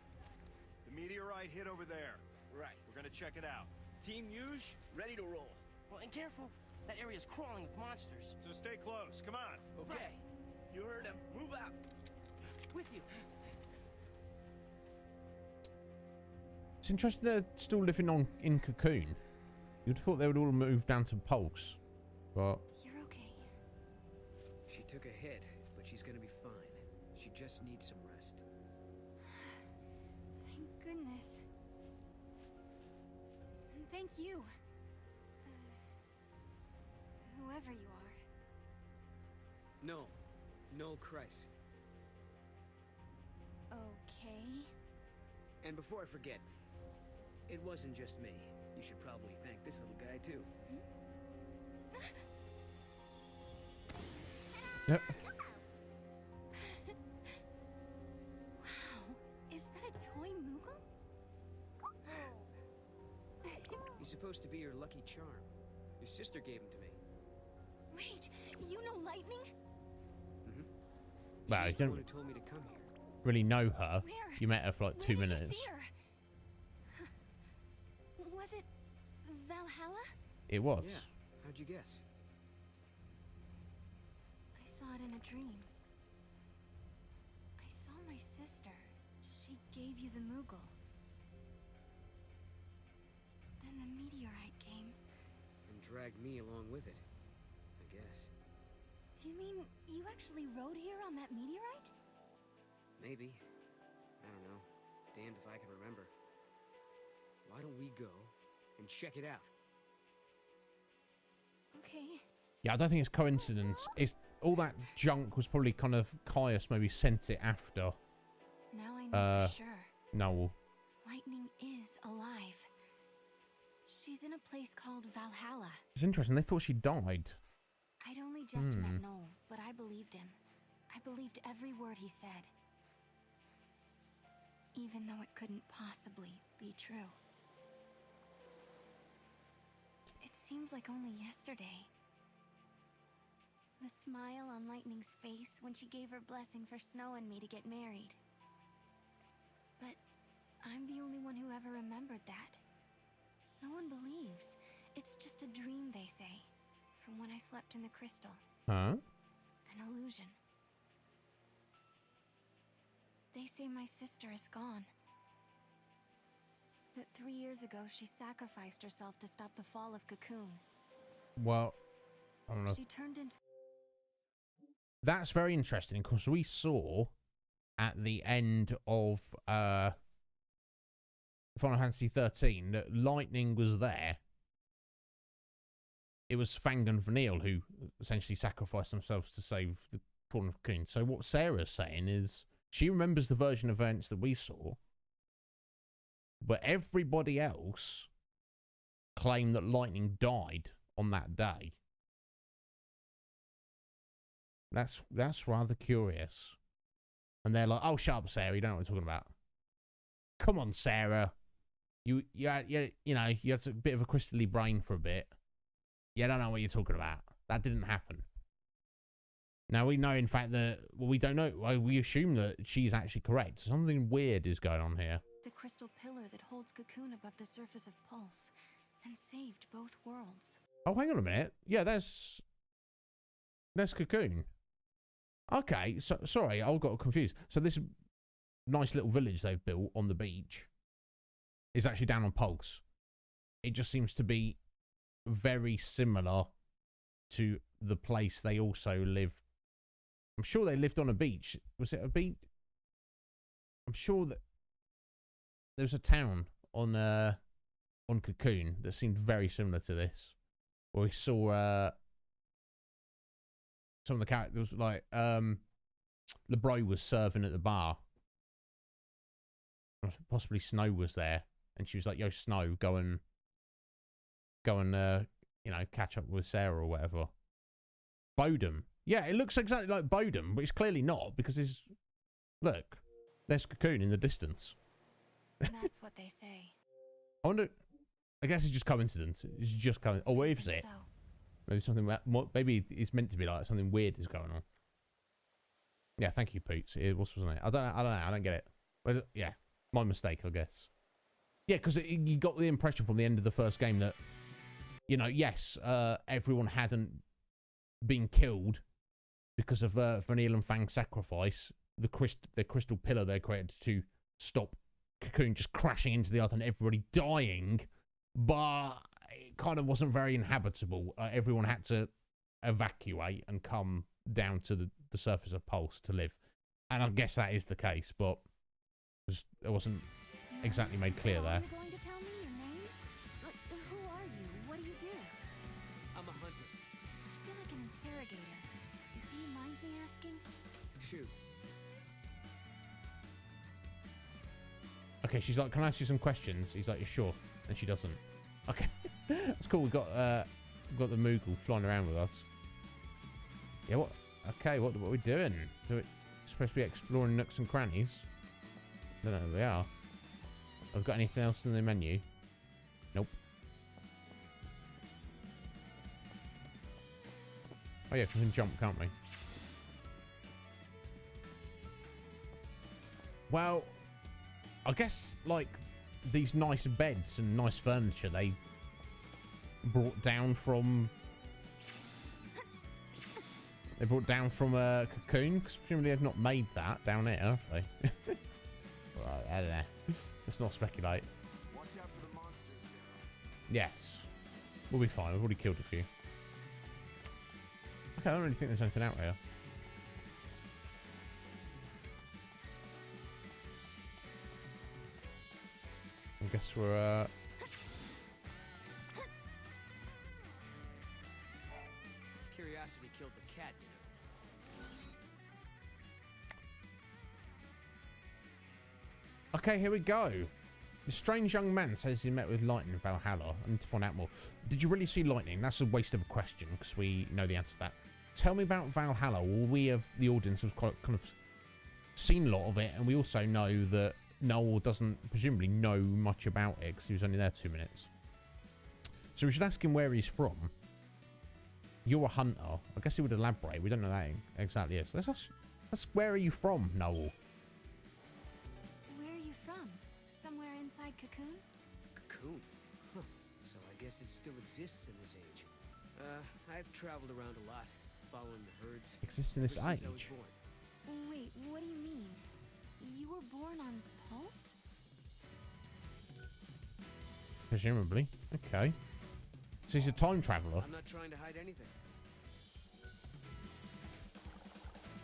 The meteorite hit over there. Right. We're gonna check it out. Team Yuge, ready to roll. Well, and careful. That area's crawling with monsters. So stay close. Come on. Okay. You heard him. Move out. With you. It's interesting they're still living in Cocoon. You'd have thought they would all move down to Pulse. But... You're okay. She took a hit, but she's gonna be fine. She just needs some rest. Thank goodness. And thank you. Whoever you are. No. No, Christ. Okay. And before I forget, it wasn't just me. You should probably thank this little guy, too. Yep. Wow. Is that a toy Moogle? He's supposed to be your lucky charm. Your sister gave him to me. Wait, you know Lightning? Mm-hmm. Well, She's you the don't one who told me to come here. really know her. Where? You met her for like 2 Where did you minutes. see her? Was it Valhalla? It was. Yeah. How'd you guess? I saw it in a dream. I saw my sister. She gave you the Moogle. Then the meteorite came. And dragged me along with it, I guess. Do you mean you actually rode here on that meteorite? Maybe. I don't know. Damned if I can remember. Why don't we go and check it out? Okay. Yeah, I don't think it's coincidence. It's all that junk was probably kind of Caius maybe sent it after. Now I know for sure. No. Lightning is alive. She's in a place called Valhalla. It's interesting. They thought she died. I'd only just met Noel, but I believed him. I believed every word he said. Even though it couldn't possibly be true. It seems like only yesterday. The smile on Lightning's face when she gave her blessing for Snow and me to get married. But I'm the only one who ever remembered that. No one believes. It's just a dream, they say. From when I slept in the crystal. Huh? An illusion. They say my sister is gone. That 3 years ago she sacrificed herself to stop the fall of Cocoon. Well, I don't know. She turned into... That's very interesting because we saw at the end of Final Fantasy XIII that Lightning was there. It was Fang and Vanille who essentially sacrificed themselves to save the fallen of Cocoon. So what Sarah's saying is she remembers the version of events that we saw, but everybody else claimed that Lightning died on that day. That's rather curious. And they're like, "Oh, shut up, Sarah. You don't know what we're talking about." Come on, Sarah. You know, you had a bit of a crystally brain for a bit. You don't know what you're talking about. That didn't happen. Now we know, in fact, that we don't know. We assume that she's actually correct. Something weird is going on here. the crystal pillar that holds Cocoon above the surface of Pulse, and saved both worlds. Oh, hang on a minute. Yeah, there's There's Cocoon. Okay, so sorry, I got confused. So this nice little village they've built on the beach is actually down on Pulse. It just seems to be very similar to the place they also live. I'm sure they lived on a beach. Was it a beach? I'm sure that there was a town on Cocoon that seemed very similar to this. Where we saw some of the characters, like LeBro was serving at the bar. Possibly Snow was there, and she was like, "Yo, Snow, go and you know, catch up with Sarah or whatever." Bodum. Yeah, it looks exactly like Bodum, but it's clearly not because it's... Look, there's Cocoon in the distance. That's what they say. I wonder... I guess it's just coincidence. It's just coincidence. Oh, wait a it. So. Maybe something... Maybe it's meant to be like something weird is going on. Yeah, thank you, Poots. It was, wasn't it? I don't know. I don't get it. But yeah, my mistake, I guess. Yeah, because you got the impression from the end of the first game that, you know, yes, everyone hadn't been killed because of Vanille and Fang's sacrifice. The crystal pillar they created to stop Cocoon just crashing into the earth and everybody dying, but it kind of wasn't very inhabitable. Everyone had to evacuate and come down to the surface of Pulse to live. And I guess that is the case, but it wasn't exactly made clear there. Are you going to tell me your name? Who are you? What do you do? I'm a hunter. I feel like an interrogator. Do you mind me asking? Shoot. Okay, she's like, "Can I ask you some questions?" He's like, "Yeah, sure," and she doesn't. Okay, that's cool. We've got the Moogle flying around with us. Yeah, what? Okay, what are we doing? We're supposed to be exploring nooks and crannies. I don't know who they are. Have we got anything else in the menu? Nope. Oh yeah, we can jump, can't we? Well, I guess, like, these nice beds and nice furniture they brought down from... They brought down from a Cocoon, because presumably they've not made that down here, have they? Well, I don't know. Let's not speculate. Watch out for the monsters, Sarah. Yes. We'll be fine. We've already killed a few. Okay, I don't really think there's anything out here. I guess we're, Curiosity killed the cat, you know. Okay, here we go. The strange young man says he met with Lightning in Valhalla. I need to find out more. Did you really see Lightning? That's a waste of a question, because we know the answer to that. Tell me about Valhalla. Well, we have, the audience, have quite kind of seen a lot of it, and we also know that Noel doesn't presumably know much about it, because he was only there 2 minutes. So we should ask him where he's from. You're a hunter. I guess he would elaborate. We don't know that exactly is. Let's ask, where are you from, Noel? Where are you from? Somewhere inside Cocoon? Cocoon? Huh. So I guess it still exists in this age. I've traveled around a lot, following the herds. Exists in this ever since I was age? born. Wait, what do you mean? You were born on Pulse? Presumably. Okay. So he's a time traveller. I'm not trying to hide anything.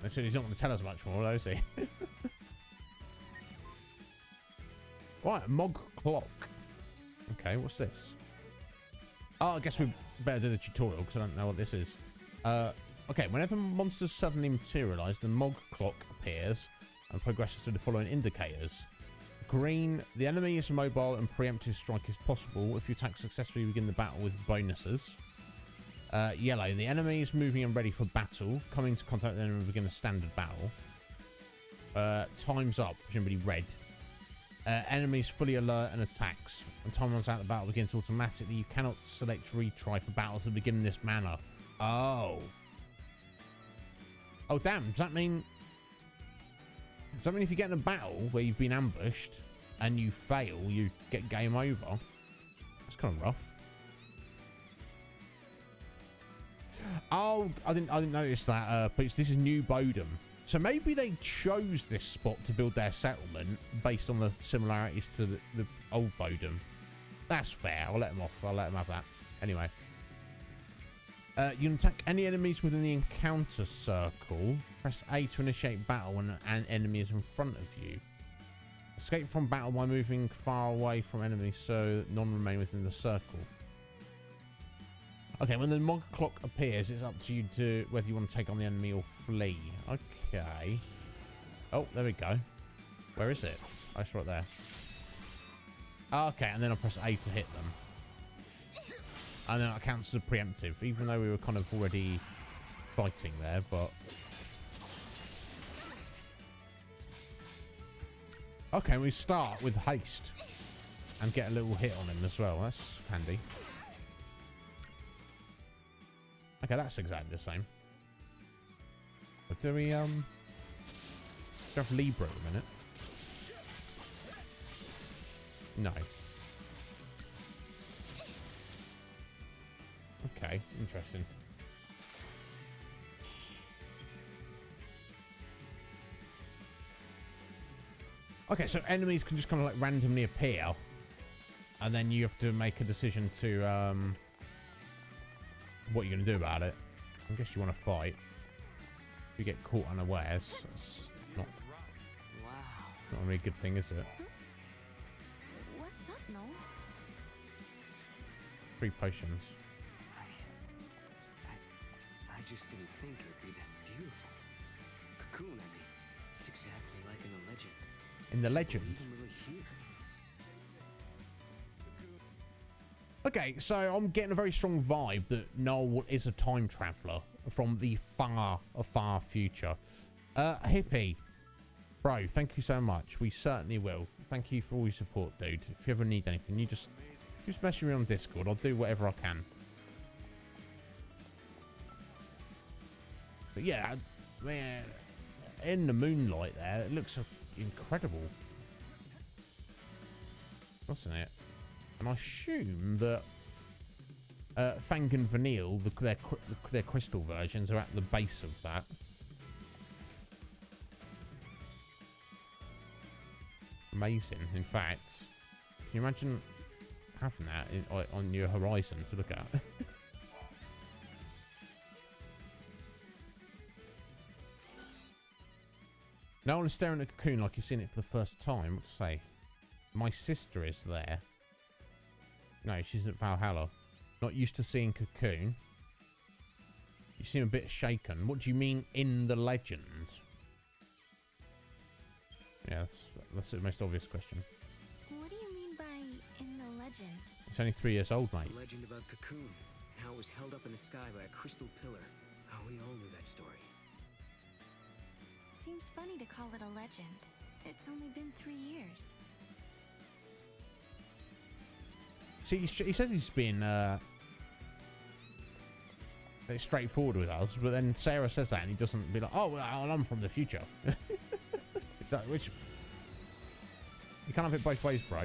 So he's not going to tell us much more, though, is he? Right, Mog Clock. Okay, what's this? Oh, I guess we better do the tutorial, because I don't know what this is. Okay, whenever monsters suddenly materialise, the Mog Clock appears and progresses through the following indicators. Green, the enemy is mobile and preemptive strike is possible. If you attack successfully, you begin the battle with bonuses. Yellow, the enemy is moving and ready for battle. Coming into contact with the enemy, begin a standard battle. Time's up, presumably red. Enemies fully alert and attacks. When time runs out, the battle begins automatically. You cannot select retry for battles that begin in this manner. Oh. Oh, damn. Does that mean if you get in a battle where you've been ambushed and you fail, you get game over? That's kind of rough. Oh, I didn't notice that. But this is New Bodom. So maybe they chose this spot to build their settlement based on the similarities to the old Bodom. That's fair. I'll let them off. I'll let them have that. Anyway. You can attack any enemies within the encounter circle. Press A to initiate battle when an enemy is in front of you. Escape from battle by moving far away from enemies so none remain within the circle. Okay, when the mod clock appears, it's up to you to whether you want to take on the enemy or flee. Okay. Oh, there we go. Where is it? Oh, it's right there. Okay, and then I'll press A to hit them. And then it counts as a preemptive, even though we were kind of already fighting there, but... Okay, we start with haste. And get a little hit on him as well. That's handy. Okay, that's exactly the same. But do we, have Libra at the minute? No. Okay, interesting. Okay, so enemies can just kind of like randomly appear. And then you have to make a decision to, what you're going to do about it. I guess you want to fight. If you get caught unawares, it's not a really good thing, is it? What's up, Noel? 3 potions. I just didn't think it would be that beautiful. Cocoon, I mean. It's exactly like in the legend. In the legend? Even really here. Okay, so I'm getting a very strong vibe that Noel is a time traveler from the far future. Hippie, bro, thank you so much. We certainly will. Thank you for all your support, dude. If you ever need anything, you just message me on Discord. I'll do whatever I can. But yeah, man, in the moonlight there, it looks incredible, doesn't it? And I assume that Fang and Vanille, their crystal versions, are at the base of that. Amazing. In fact, can you imagine having that on your horizon to look at? No one is staring at a cocoon like you've seen it for the first time. What to say? My sister is there. No, she's at Valhalla. Not used to seeing Cocoon. You seem a bit shaken. What do you mean in the legend? Yeah, that's the most obvious question. What do you mean by in the legend? It's only 3 years old, mate. The legend about Cocoon, and how it was held up in the sky by a crystal pillar. How we all knew that story. Seems funny to call it a legend. It's only been 3 years. See, he says he's been straightforward with us, but then Sarah says that and he doesn't be like, oh, well, I'm from the future. Is that which... You can't have it both ways, bro.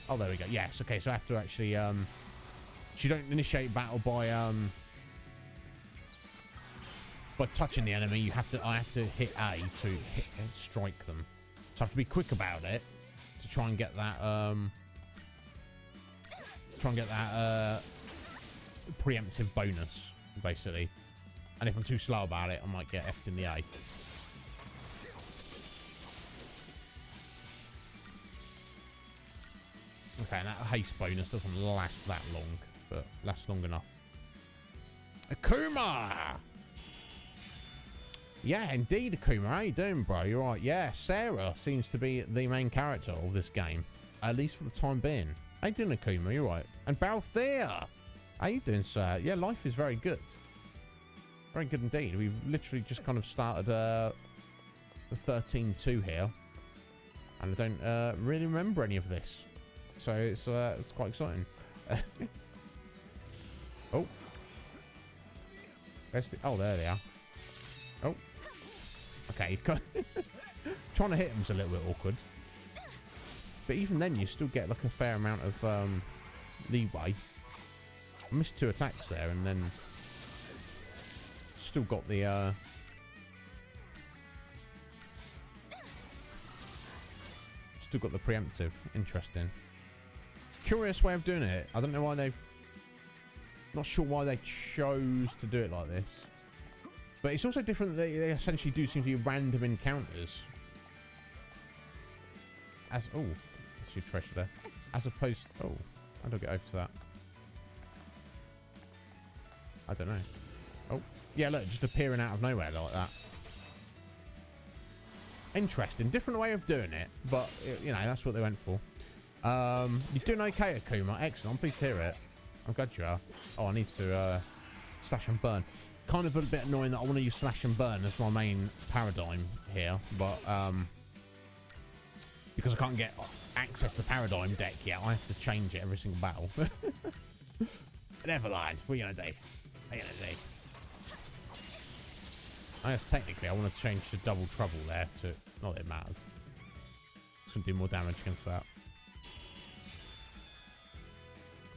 Oh, there we go. Yes, okay, so I have to actually... So you don't initiate battle by touching the enemy. You have to... I have to hit A to hit and strike them. So I have to be quick about it to try and get that... preemptive bonus, basically. And if I'm too slow about it, I might get F'd in the A. Okay, and that haste bonus doesn't last that long, but lasts long enough. Akuma! Yeah, indeed, Akuma. How you doing, bro? You're right. Yeah, Sarah seems to be the main character of this game, at least for the time being. How you doing, Akuma? You're right. And Balthea! How you doing, sir? Yeah, life is very good. Very good indeed. We've literally just kind of started the 13-2 here. And I don't really remember any of this. So it's quite exciting. Oh. Oh, there they are. Oh. Okay. Trying to hit them's a little bit awkward. But even then, you still get like a fair amount of leeway. I missed 2 attacks there, and then Still got the preemptive. Interesting. Curious way of doing it. I don't know why they've... Not sure why they chose to do it like this. But it's also different that they essentially do seem to be random encounters. As... Oh, that's your treasure there. As opposed... Oh, how do I get over to that? I don't know. Oh, yeah, look, just appearing out of nowhere like that. Interesting. Different way of doing it, but, you know, that's what they went for. You're doing okay, Akuma. Excellent. I'm pleased to hear it. I'm glad you are. Oh, I need to slash and burn. Kind of a bit annoying that I want to use slash and burn as my main paradigm here, but because I can't get access to the paradigm deck yet, I have to change it every single battle. Never mind. What are you gonna do? What are you gonna do? I guess technically I want to change the double trouble there to... Not that it matters. It's going to do more damage against that.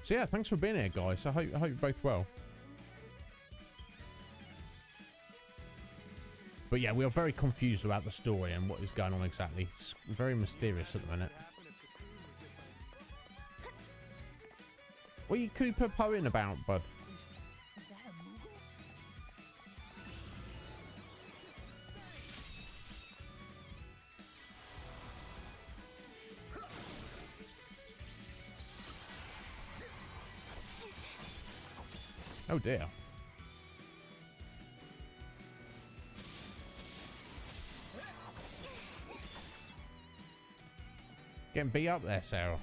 So yeah, thanks for being here, guys. I hope you're both well. But yeah, we are very confused about the story and what is going on exactly. It's very mysterious at the minute. What are you Cooper poing about, bud? Oh dear. Getting beat up there, Sarah.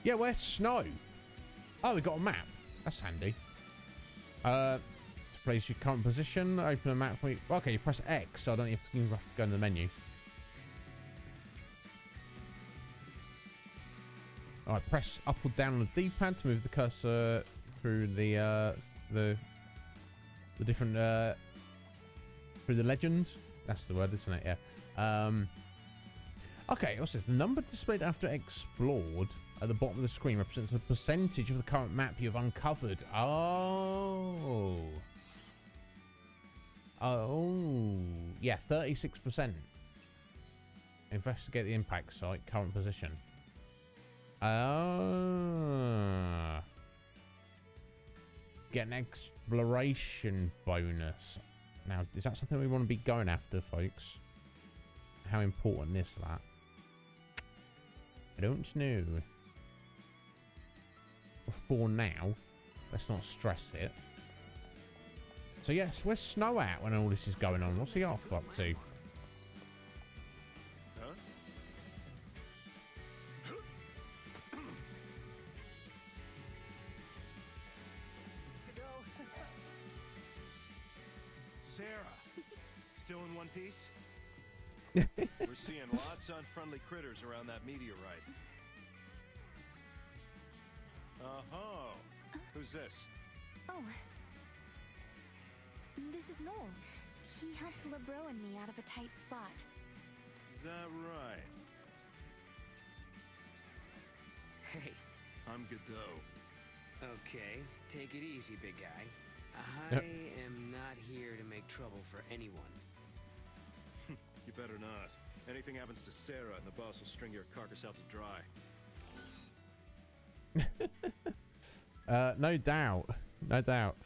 Yeah, where's Snow? Oh, we got a map. That's handy. To place your current position, open a map for you. Okay, you press X, so I don't have to go in the menu. Alright, press up or down on the D-pad to move the cursor through the different through the legend. That's the word, isn't it? Yeah. Okay, what's this? The number displayed after explored at the bottom of the screen represents the percentage of the current map you've uncovered. Oh. Oh. Yeah, 36%. Investigate the impact site, current position. Ah. Get an exploration bonus. Now, is that something we want to be going after, folks? How important is that? I don't know. For now, let's not stress it. So yes, where's Snow at when all this is going on? What's he off up to? Huh? Sarah, still in one piece? We're seeing lots of unfriendly critters around that meteorite. Uh-huh. Who's this? Oh. This is Noel. He helped LeBro and me out of a tight spot. Is that right? Hey. I'm Godot. Okay, take it easy, big guy. I am not here to make trouble for anyone. You better not. Anything happens to Sarah and the boss will string your carcass out to dry. No doubt. No doubt.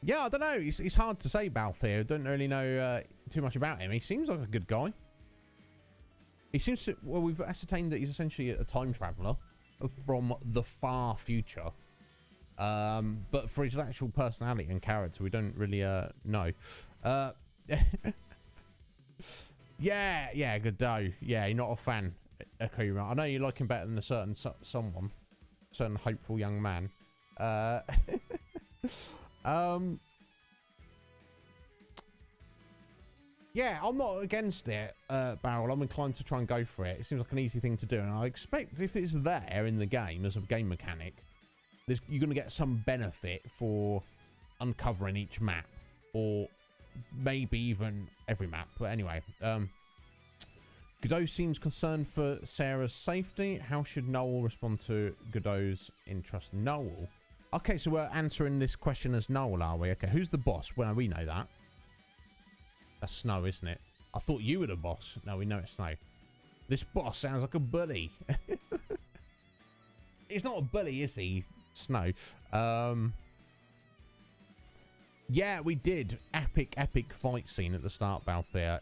Yeah, I don't know. It's hard to say Balthier. I don't really know too much about him. He seems like a good guy. He seems to... Well, we've ascertained that he's essentially a time traveller from the far future. But for his actual personality and character, we don't really know. Yeah, Godot. Yeah, you're not a fan, Akuma. I know you like him better than a certain someone. Certain hopeful young man. Yeah, I'm not against it, Barrel. I'm inclined to try and go for it. It seems like an easy thing to do, and I expect if it's there in the game as a game mechanic, you're going to get some benefit for uncovering each map, or maybe even every map. But anyway, Godot seems concerned for Sarah's safety. How should Noel respond to Godot's interest? Noel. Okay, so we're answering this question as Noel, are we? Okay, who's the boss? Well, we know that. That's Snow, isn't it? I thought you were the boss. No, we know it's Snow. This boss sounds like a bully. He's not a bully, is he? Snow. Yeah, we did. Epic fight scene at the start, Fal'Cie.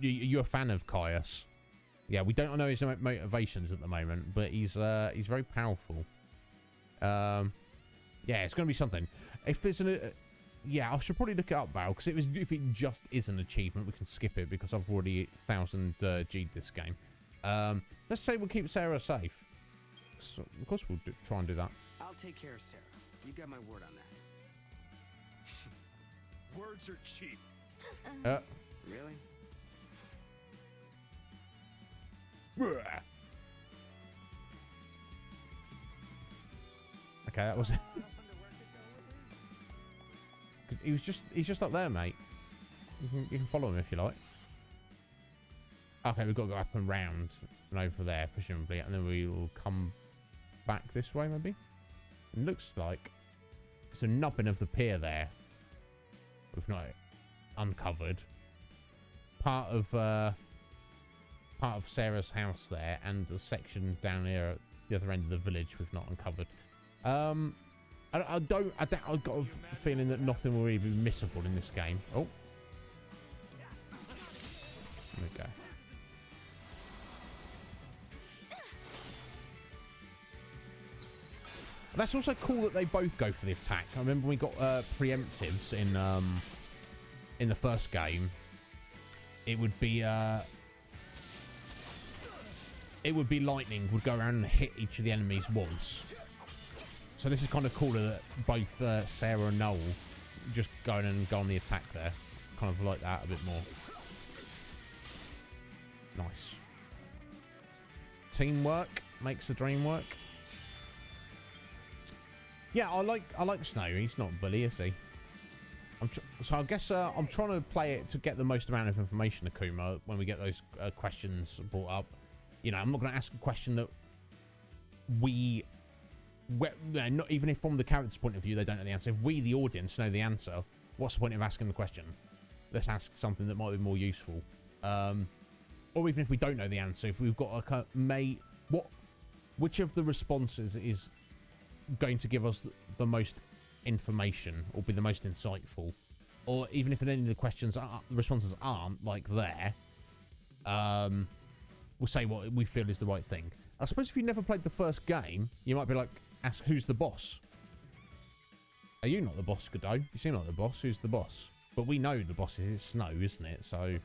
You're a fan of Caius. Yeah, we don't know his motivations at the moment, but he's very powerful. Yeah, it's going to be something. If it's yeah, I should probably look it up, Val, because if it just is an achievement, we can skip it because I've already 1000 G'd this game. Let's say we'll keep Sarah safe. So, of course, we'll try and do that. I'll take care of Sarah. You got my word on that. Words are cheap. Really? Okay, that was it. He's just up there, mate. You can follow him if you like. Okay, we've got to go up and round and over there, presumably, and then we will come back this way, maybe. It looks like it's a nubbin of the pier there. We've not uncovered part of Sarah's house there, and a section down here at the other end of the village we've not uncovered. I've got a feeling that nothing will really be missable in this game. Oh, there we go. That's also cool that they both go for the attack. I remember we got preemptives in the first game. It would be lightning would go around and hit each of the enemies once. So this is kind of cooler that both Sarah and Noel just go on the attack there. Kind of like that a bit more. Nice. Teamwork makes the dream work. Yeah, I like Snow. He's not a bully, is he? So I guess I'm trying to play it to get the most amount of information, Akuma, when we get those questions brought up. You know, I'm not going to ask a question that not even if from the character's point of view they don't know the answer. If we, the audience, know the answer, what's the point of asking the question? Let's ask something that might be more useful. Or even if we don't know the answer, if we've got which of the responses is going to give us the most information or be the most insightful, or even if any of the responses aren't like there, we'll say what we feel is the right thing. I suppose if you never played the first game, you might be like, ask who's the boss. Are you not the boss, Godot? You seem like the boss. Who's the boss? But we know the boss is Snow, isn't it? So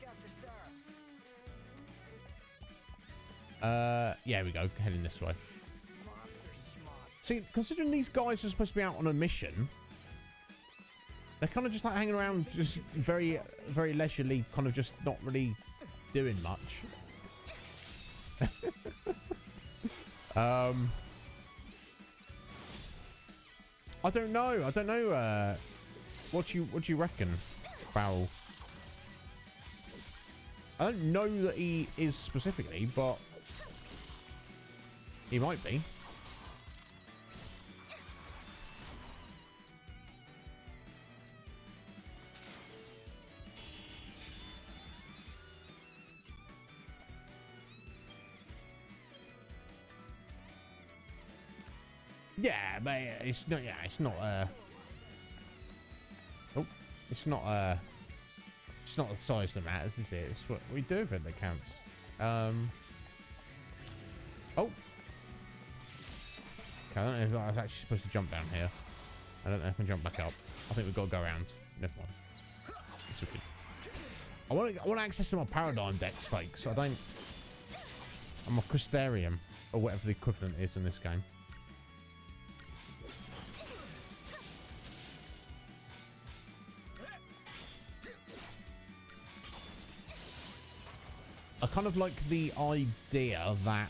yeah, we go heading this way. See, considering these guys are supposed to be out on a mission, they're kind of just like hanging around, just very, very leisurely, kind of just not really doing much. I don't know. What do you reckon, Farrell? I don't know that he is specifically, but he might be. Yeah, but it's not. Yeah, it's not. Oh, it's not. It's not the size that matters, is it? It's what we do with it that counts. Oh. Okay, I don't know if I was actually supposed to jump down here. I don't know if I can jump back up. I think we've got to go around. Never mind. It's okay. I want access to my paradigm decks, folks. I'm a Crystarium, or whatever the equivalent is in this game. I kind of like the idea that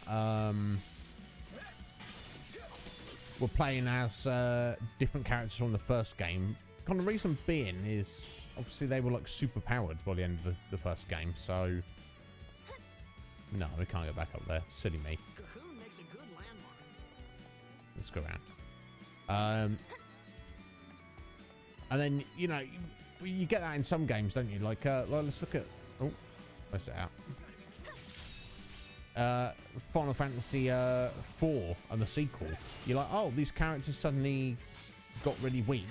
we're playing as different characters from the first game. Kind of reason being is obviously they were like super powered by the end of the first game, so No, we can't go back up there. Silly me. Cahoon makes a good landmark. Let's go around. And then, you know, you get that in some games, don't you? Like let's look at... Oh, let's it out. Final Fantasy IV and the sequel. You're like, oh, these characters suddenly got really weak.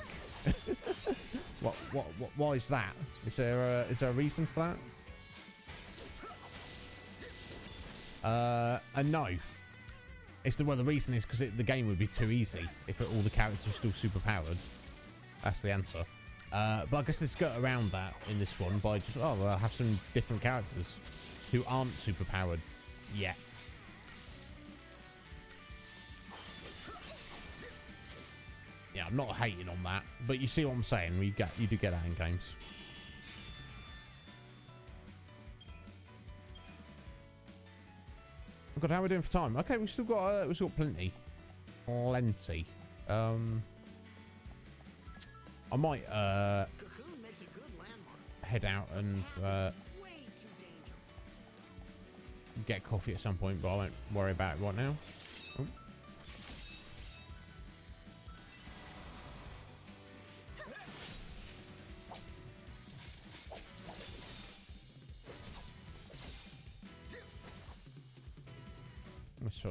Why is that? Is there a reason for that? And no. The reason is because the game would be too easy if all the characters are still super powered. That's the answer. But I guess they skirt around that in this one by just, oh, well, I'll have some different characters who aren't super powered yet. Yeah, I'm not hating on that, but you see what I'm saying. You do get that in games. Oh God, how are we doing for time? Okay, we've still got plenty. I might head out and get coffee at some point, but I won't worry about it right now. Oh.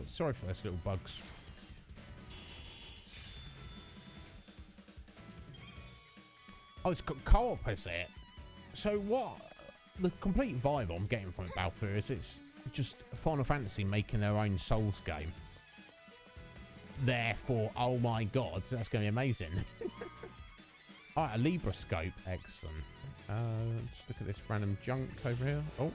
Sorry for those little bugs. Oh, it's got co-op, is it? So what? The complete vibe I'm getting from it, Balfour, is it's just Final Fantasy making their own Souls game. Therefore, oh my God, that's going to be amazing. Alright, a Libra scope. Excellent. Just look at this random junk over here. Oh.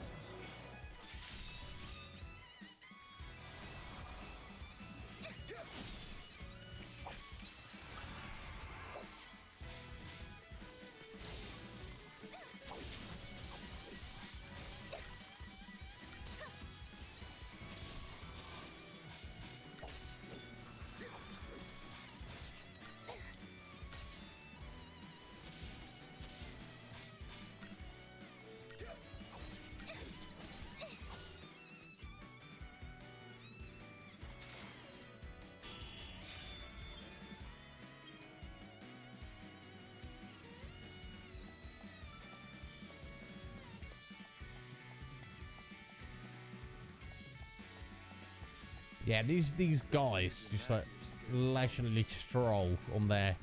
Yeah, these guys just like leisurely stroll on their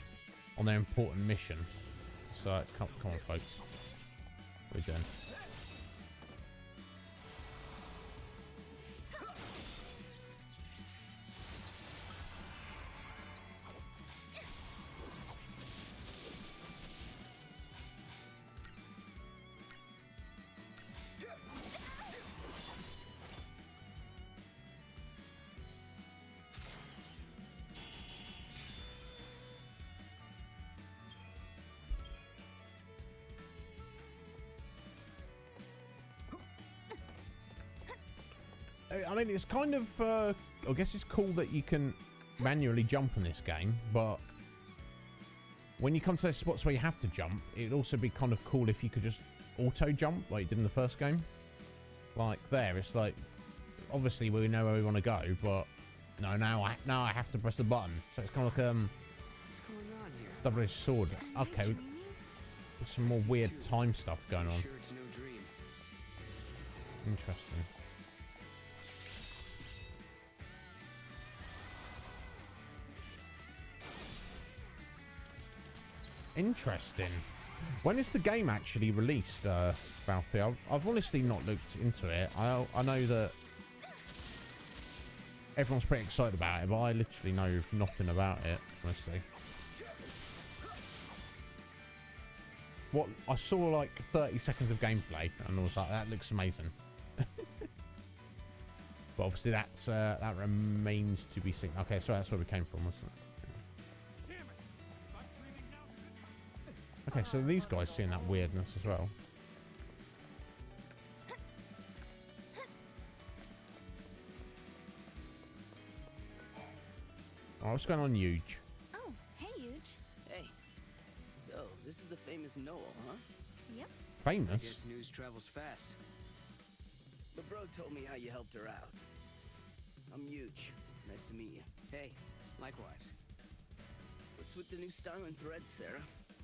important mission. So come on, folks, we're done. I mean, it's kind of, I guess it's cool that you can manually jump in this game, but when you come to those spots where you have to jump, it'd also be kind of cool if you could just auto jump like you did in the first game. Like there, it's like, obviously we know where we want to go, but no, now I have to press the button. So it's kind of like, What's going on here? double-edged sword. Okay, there's some more weird time stuff going on. Sure it's no dream. Interesting. Interesting. When is the game actually released, Fal'Cie? I've honestly not looked into it. I know that everyone's pretty excited about it, but I literally know nothing about it, honestly. What I saw like 30 seconds of gameplay, and I was like, that looks amazing. But obviously that remains to be seen. Okay, so that's where we came from, wasn't it? Okay, so these guys seeing that weirdness as well. Oh, what's going on, Huge? Oh, hey, Huge. Hey, so this is the famous Noel, huh? Yep. I Famous? guess news travels fast. The bro told me how you helped her out. I'm huge. Nice to meet you. Hey, likewise. What's with the new style and threads, Sarah?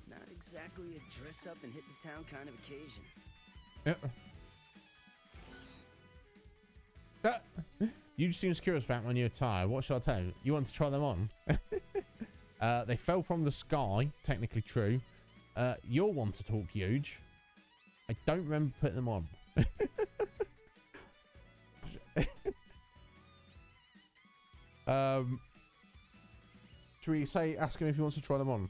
Not exactly a dress up and hit the town kind of occasion. You seems curious about my new attire. What should I tell you? You want to try them on? They fell from the sky. Technically true. You're one to talk huge. I don't remember putting them on. Should we say, ask him if he wants to try them on?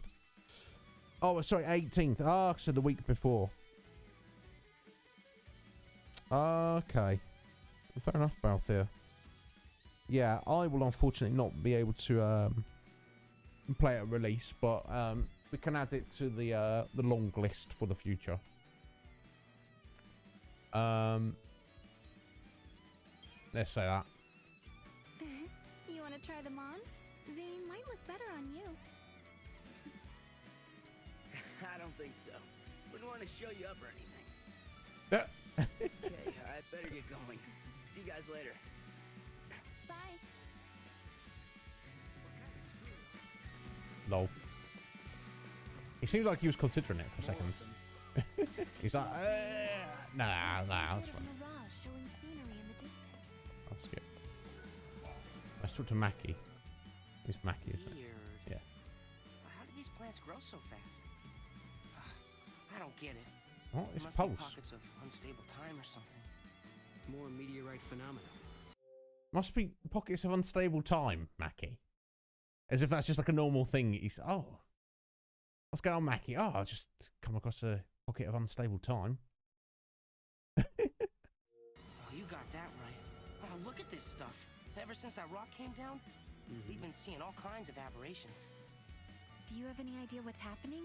Oh, sorry, 18th. Ah, so the week before. Okay. Fair enough, Fal'Cie. Yeah, I will unfortunately not be able to play at release, but we can add it to the long list for the future. Let's say that. You want to try them on? They might look better on you. I don't think so. Wouldn't want to show you up or anything. Yeah. Okay, I better get going. See you guys later. Bye. Lol. He seemed like he was considering it for a second. He's like, nah, that's fine. Mirage showing scenery in the distance. That's good. Let's talk to Mackie. Who's Mackie, is it? Weird. Yeah. How do these plants grow so fast? I don't get it. What? It's Must be pulse. pockets of unstable time or something. More meteorite phenomena. Must be pockets of unstable time, Mackie. As if that's just like a normal thing. He's, oh. What's going on, Mackie? Oh, I just come across a pocket of unstable time. Oh, you got that right. Oh, look at this stuff. Ever since that rock came down, we've been seeing all kinds of aberrations. Do you have any idea what's happening?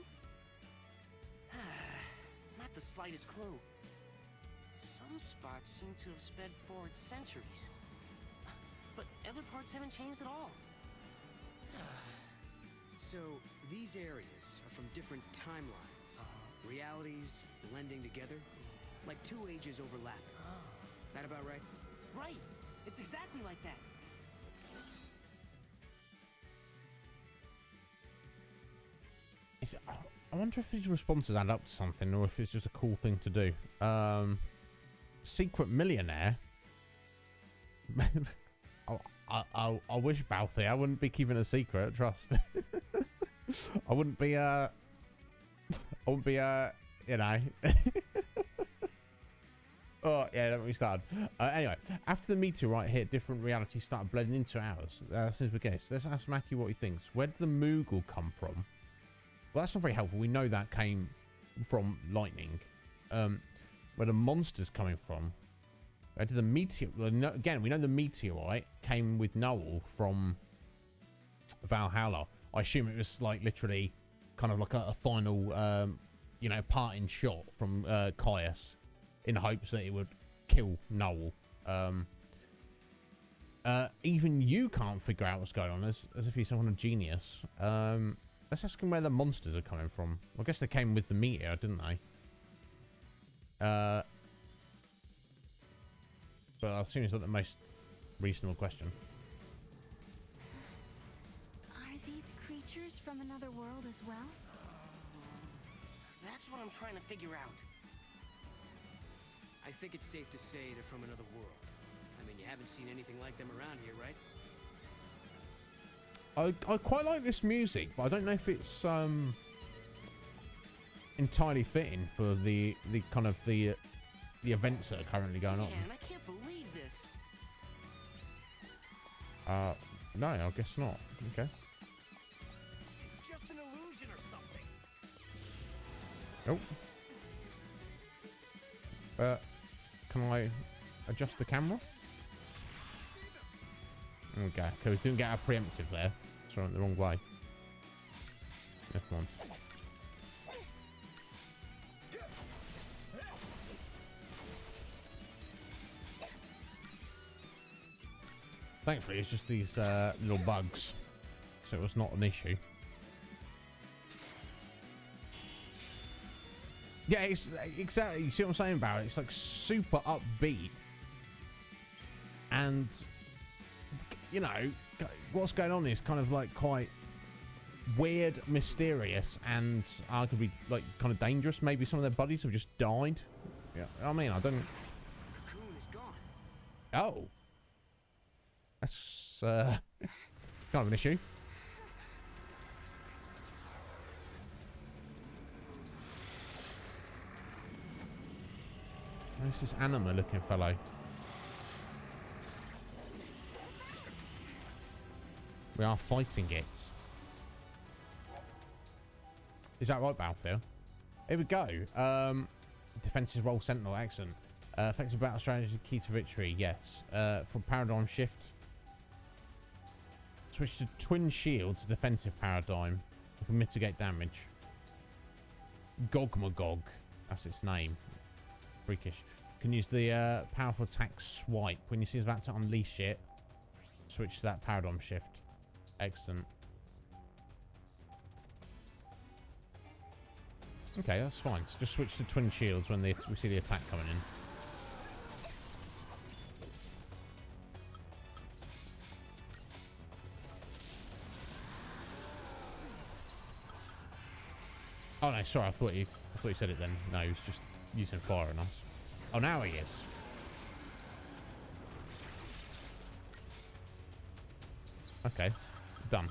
Not the slightest clue. Some spots seem to have sped forward centuries. But other parts haven't changed at all. So, these areas are from different timelines. Realities blending together. Like two ages overlapping. That about right? Right! It's exactly like that. I wonder if these responses add up to something or if it's just a cool thing to do. Secret millionaire. I wish, Fal'Cie, I wouldn't be keeping a secret, trust. I wouldn't be, you know. Oh, yeah, don't get me started. Anyway, after the meteorite hit, different realities started blending into ours. Since we guess, let's ask Mackie what he thinks. Where did the Moogle come from? Well, that's not very helpful. We know that came from lightning. Where the monster's coming from? Where did the meteor... Again, we know the meteorite came with Noel from Valhalla. I assume it was like literally kind of like a final, you know, parting shot from Cie'th in hopes that it would kill Noel. Even you can't figure out what's going on, as if he's some kind of genius. Let's ask him where the monsters are coming from. I guess they came with the meteor, didn't they? But I assume it's not the most reasonable question. Are these creatures from another world as well? That's what I'm trying to figure out. I think it's safe to say they're from another world. I mean, you haven't seen anything like them around here, right? I quite like this music, but I don't know if it's entirely fitting for the kind of the events that are currently going on. Man, I can't believe this. No, I guess not. Okay. It's just an illusion or something. Nope. Can I adjust the camera? Okay, because we didn't get our preemptive there. So I went the wrong way. Never mind. Thankfully, it's just these little bugs, so it was not an issue. Yeah, it's exactly. You see what I'm saying about it? It's like super upbeat, And, you know, what's going on is kind of like quite weird, mysterious, and arguably like kind of dangerous. Maybe some of their buddies have just died. Yeah, I mean, I don't. Cocoon is gone. Oh, that's kind of an issue. Where's this anima-looking fellow? We are fighting it. Is that right, Battlefield? Here we go. Defensive role sentinel, excellent. Effective battle strategy, key to victory, yes. For paradigm shift, switch to twin shields, defensive paradigm. You can mitigate damage. Gogmagog, that's its name. Freakish. Can use the powerful attack swipe. When you see it's about to unleash it, switch to that paradigm shift. Excellent. Okay, that's fine. So just switch to twin shields when we see the attack coming in. Oh no, sorry. I thought you said it then. No, he was just using fire on us. Oh, now he is. Okay, done.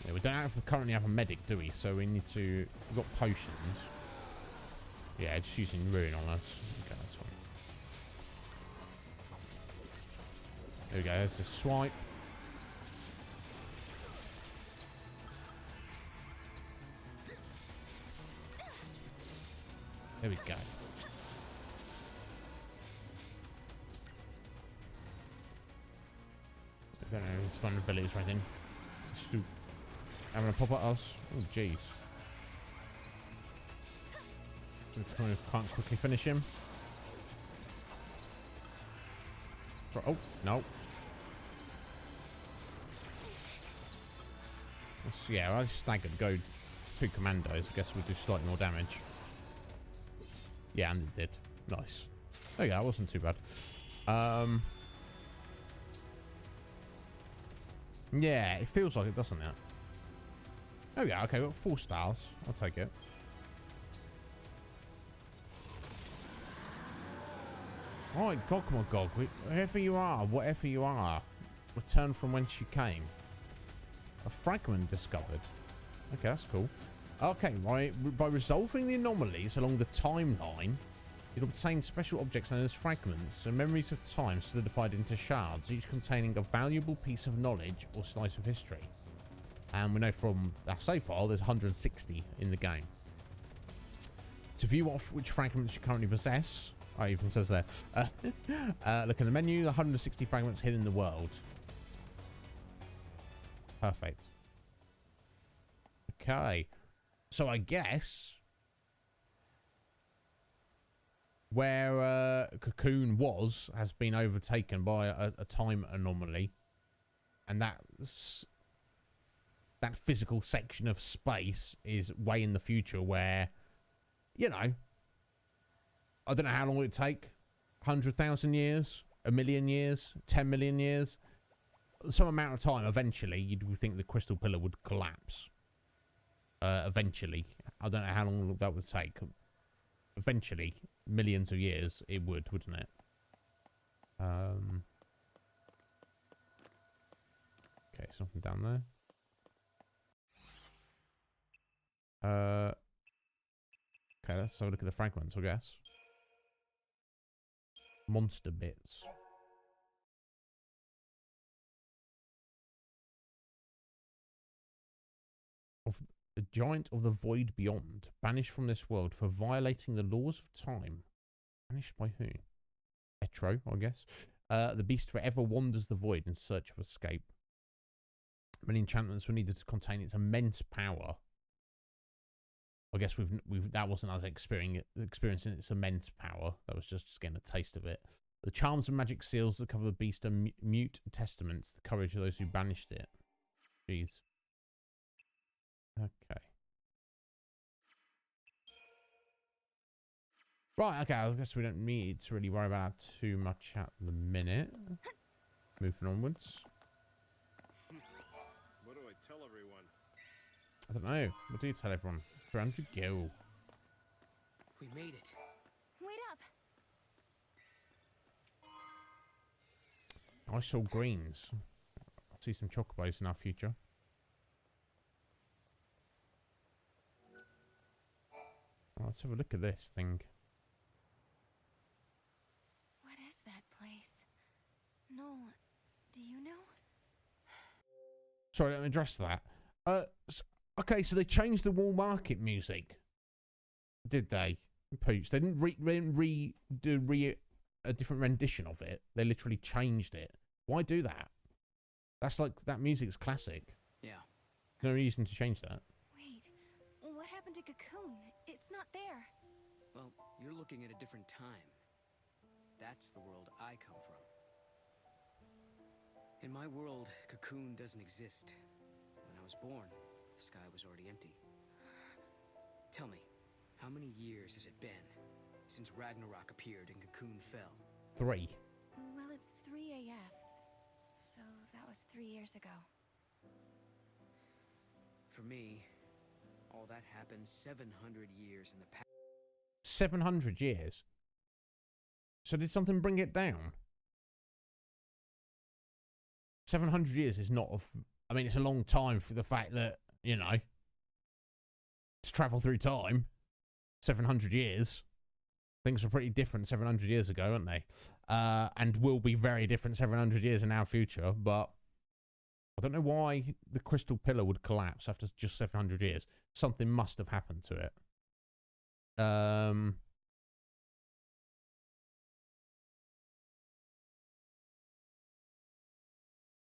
Yeah, we don't currently have a medic, do we? So we need to. We've got potions. Yeah, just using ruin on us. Okay, that's fine. There we go. There's a swipe. There we go. I don't know his vulnerabilities or anything. Just having a pop at us. Oh, jeez. Can't quickly finish him. Oh, no. Yeah, I staggered. Go 2 commandos. I guess we'll do slightly more damage. Yeah, and it did. Nice. There you go. That wasn't too bad. Yeah, it feels like it, doesn't it? Oh yeah, okay, we've got 4 stars. I'll take it. Alright, Gogmagog, wherever you are, whatever you are, return from whence you came. A fragment discovered. Okay, that's cool. Okay, right, by resolving the anomalies along the timeline, you'll obtain special objects known as fragments and memories of time solidified into shards, each containing a valuable piece of knowledge or slice of history. And we know from our save file there's 160 in the game. To view which fragments you currently possess, oh, it even says there. Look in the menu, 160 fragments hidden in the world. Perfect. Okay. So I guess where Cocoon has been overtaken by a time anomaly, and that physical section of space is way in the future where, you know, I don't know how long it would take. 100,000 years, 1,000,000 years, 10 million years, some amount of time. Eventually, you'd think the crystal pillar would collapse. Eventually, I don't know how long that would take. Eventually, millions of years, it would, wouldn't it? Okay, something down there. Okay, let's have a look at the fragments, I guess. Monster bits. Of the giant of the void beyond, banished from this world for violating the laws of time. Banished by who? Etro, I guess. The beast forever wanders the void in search of escape. Many enchantments were needed to contain its immense power. I guess that wasn't us experiencing its immense power. That was just getting a taste of it. The charms and magic seals that cover the beast are mute testaments to the courage of those who banished it. Jeez. Okay. Right, okay, I guess we don't need to really worry about that too much at the minute. Moving onwards. What do I tell everyone? I don't know. What do you tell everyone? 300 gil. We made it. Wait up! I saw greens. I see some chocobos in our future. Oh, let's have a look at this thing. What is that place? Noel, do you know? Sorry, let me address that. Okay, so they changed the Wall Market music. Did they? Pooch. They didn't do a different rendition of it. They literally changed it. Why do that? That's like, that music's classic. Yeah. No reason to change that. Wait, what happened to Cocoon? It's not there. Well, you're looking at a different time. That's the world I come from. In my world, Cocoon doesn't exist. When I was born, the sky was already empty. Tell me, how many years has it been since Ragnarok appeared and Cocoon fell? 3. Well, it's 3 AF. So that was 3 years ago. For me, all that happened 700 years in the past. 700 years? So did something bring it down? 700 years is not I mean, it's a long time for the fact that, you know, to travel through time. 700 years. Things were pretty different 700 years ago, weren't they? And will be very different 700 years in our future, but I don't know why the crystal pillar would collapse after just 700 years. Something must have happened to it.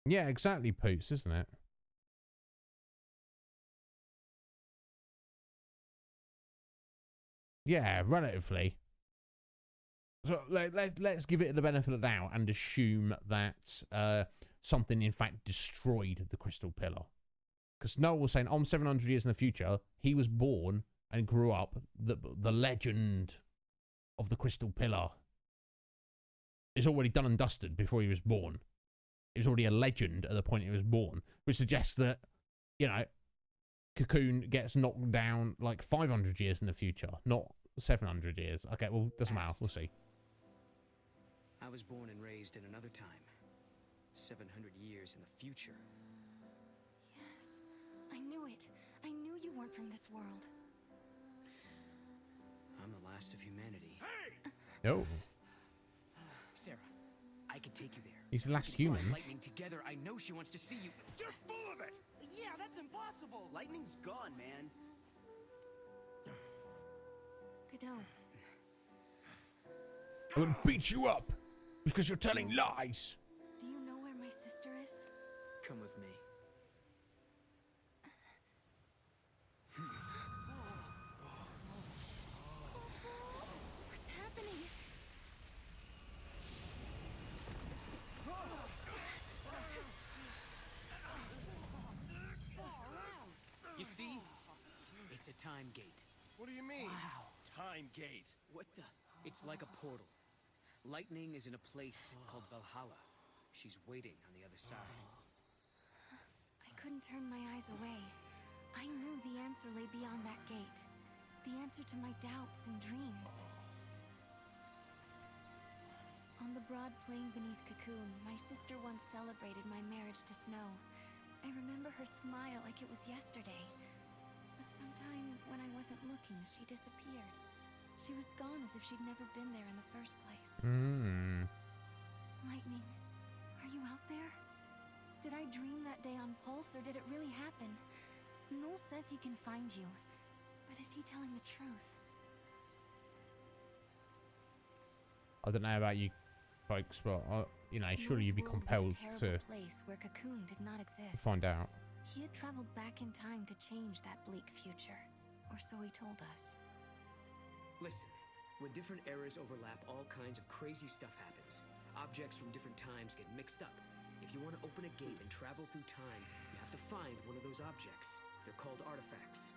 Yeah, exactly, Poots, isn't it? Yeah, relatively. So let's give it the benefit of the doubt and assume that something in fact destroyed the crystal pillar. Because Noel was saying, I'm 700 years in the future. He was born and grew up. The legend of the crystal pillar is already done and dusted before he was born. It was already a legend at the point he was born, which suggests that, you know, Cocoon gets knocked down like 500 years in the future, not 700 years. Okay, well, doesn't matter. We'll see. I was born and raised in another time. 700 years in the future. Yes, I knew it. I knew you weren't from this world. I'm the last of humanity. Oh. Sarah, I can take you there. He's the last human. Lightning together. I know she wants to see you. You're full of it! Yeah, that's impossible. Lightning's gone, man. Godot, I'm gonna beat you up because you're telling lies. do you know where my sister is? Come with me. What's happening? You see? It's a time gate. What do you mean? Wow. Time gate. What the? It's like a portal. Lightning is in a place called Valhalla. She's waiting on the other side. I couldn't turn my eyes away. I knew the answer lay beyond that gate. The answer to my doubts and dreams. On the broad plain beneath Cocoon, my sister once celebrated my marriage to Snow. I remember her smile like it was yesterday. But sometime when I wasn't looking, she disappeared. She was gone as if she'd never been there in the first place. Lightning, are you out there? Did I dream that day on Pulse, or did it really happen? Noel says he can find you, but is he telling the truth? I don't know about you folks, but you know, surely you'd be compelled to place where Cocoon did not exist. find out. He had traveled back in time to change that bleak future, or so he told us. Listen, when different eras overlap, all kinds of crazy stuff happens. Objects from different times get mixed up. If you want to open a gate and travel through time, you have to find one of those objects. They're called artifacts.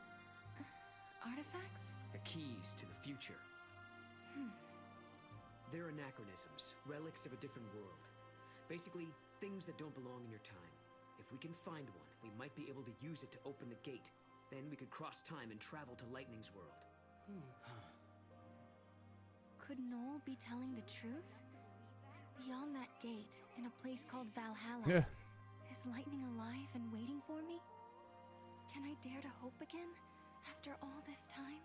Artifacts? The keys to the future. They're anachronisms, relics of a different world. Basically, things that don't belong in your time. If we can find one, we might be able to use it to open the gate. Then we could cross time and travel to Lightning's world. Could Noel be telling the truth? Beyond that gate, in a place called Valhalla, is Lightning alive and waiting for me? Can I dare to hope again, after all this time?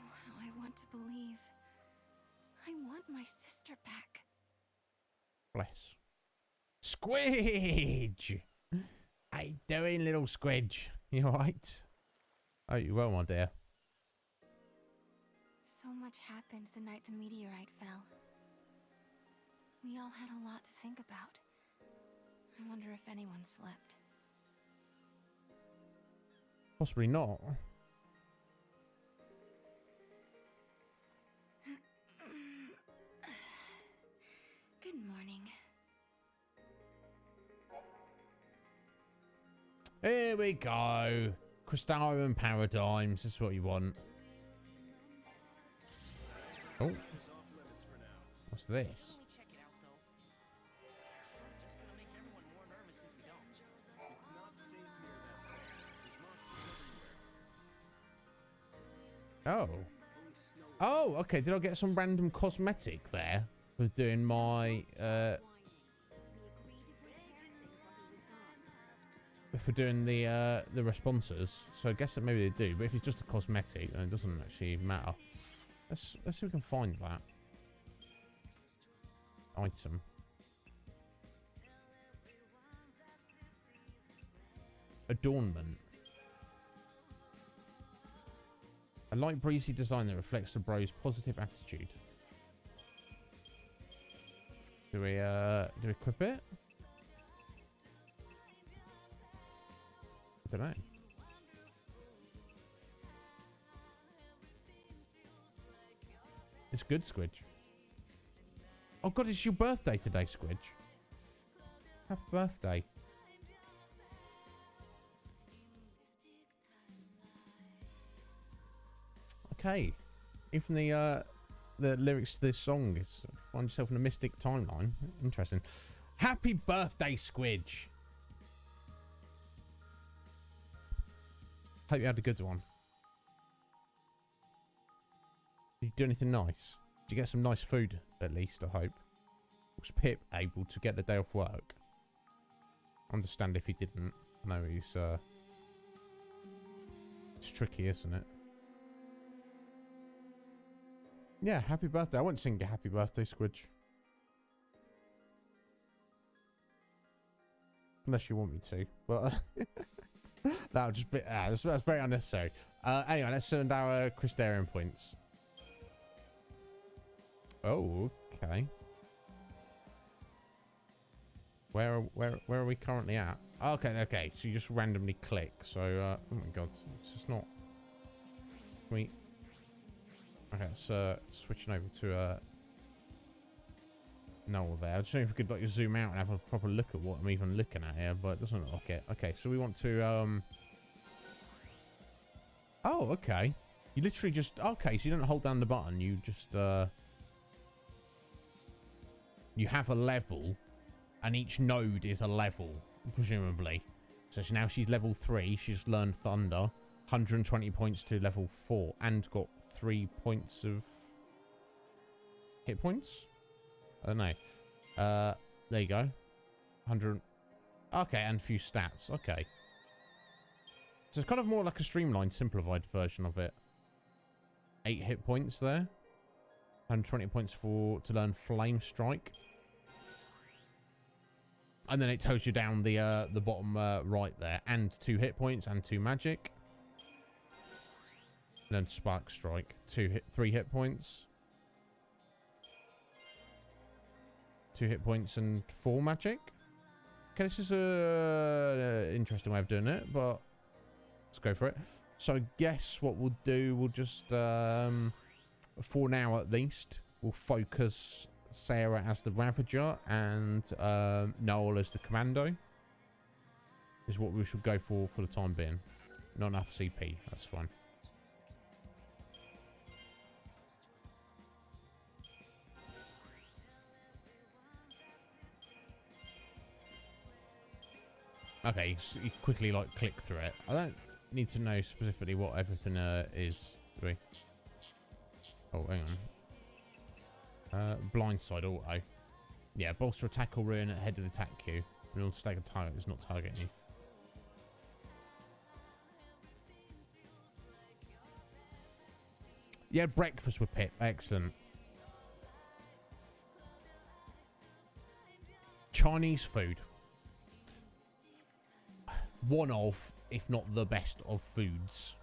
Oh, how I want to believe. I want my sister back. Bless. Squidge! How you doing, little Squidge? You alright? Oh, you well, my dear. So much happened the night the meteorite fell. We all had a lot to think about. I wonder if anyone slept. Possibly not. Good morning. Here we go. Crystallarium Paradigms. This is what you want. Oh. What's this? Check it out, though. It's just gonna make everyone more nervous if we don't. It's not safe near that thing. There's monsters everywhere. Oh. Oh, okay. Did I get some random cosmetic there with doing my for doing the responses? So I guess that maybe they do, but if it's just a cosmetic, then it doesn't actually matter. Let's see if we can find that item. Adornment. A light breezy design that reflects the bro's positive attitude. Do we equip it? I don't know. It's good, Squidge. Oh god, it's your birthday today, Squidge. Happy birthday. Okay. Even the lyrics to this song is find yourself in a mystic timeline. Interesting. Happy birthday, Squidge. Hope you had a good one. Did you do anything nice? Did you get some nice food, at least, I hope? Was Pip able to get the day off work? I understand if he didn't. I know he's, it's tricky, isn't it? Yeah, happy birthday. I won't sing a happy birthday, Squidge. Unless you want me to, but that would just be, that's very unnecessary. Anyway, let's send our Crystarium points. Oh, okay. Where are we currently at? Okay. So you just randomly click. So, oh my god, it's just not. Sweet. Okay, so switching over to Noel there. I just don't know if we could like zoom out and have a proper look at what I'm even looking at here, but it doesn't look like it. Okay, so we want to oh, okay. You literally just okay, so you don't hold down the button, you just you have a level and each node is a level, presumably. So now she's level 3, she's learned Thunder, 120 points to level 4 and got 3 points of hit points. I don't know. There you go. 100. Okay, and a few stats. Okay. So it's kind of more like a streamlined, simplified version of it. 8 hit points there. 120 points to learn Flame Strike. And then it tells you down the bottom right there. And 2 hit points and 2 magic. And then Spark Strike. 3 hit points. 2 hit points and 4 magic. Okay, this is a interesting way of doing it, but let's go for it. So I guess what we'll do, we'll just for now at least, we'll focus Sarah as the Ravager and Noel as the Commando. Is what we should go for the time being. Not enough CP, that's fine. Okay, so you quickly like click through it. I don't need to know specifically what everything is. Do we? Oh, hang on. Blindside auto. Yeah, bolster attack or ruin at head of the attack queue. And all stagger target is not targeting you. Yeah, breakfast with Pip. Excellent. Chinese food. One of, if not the best of foods,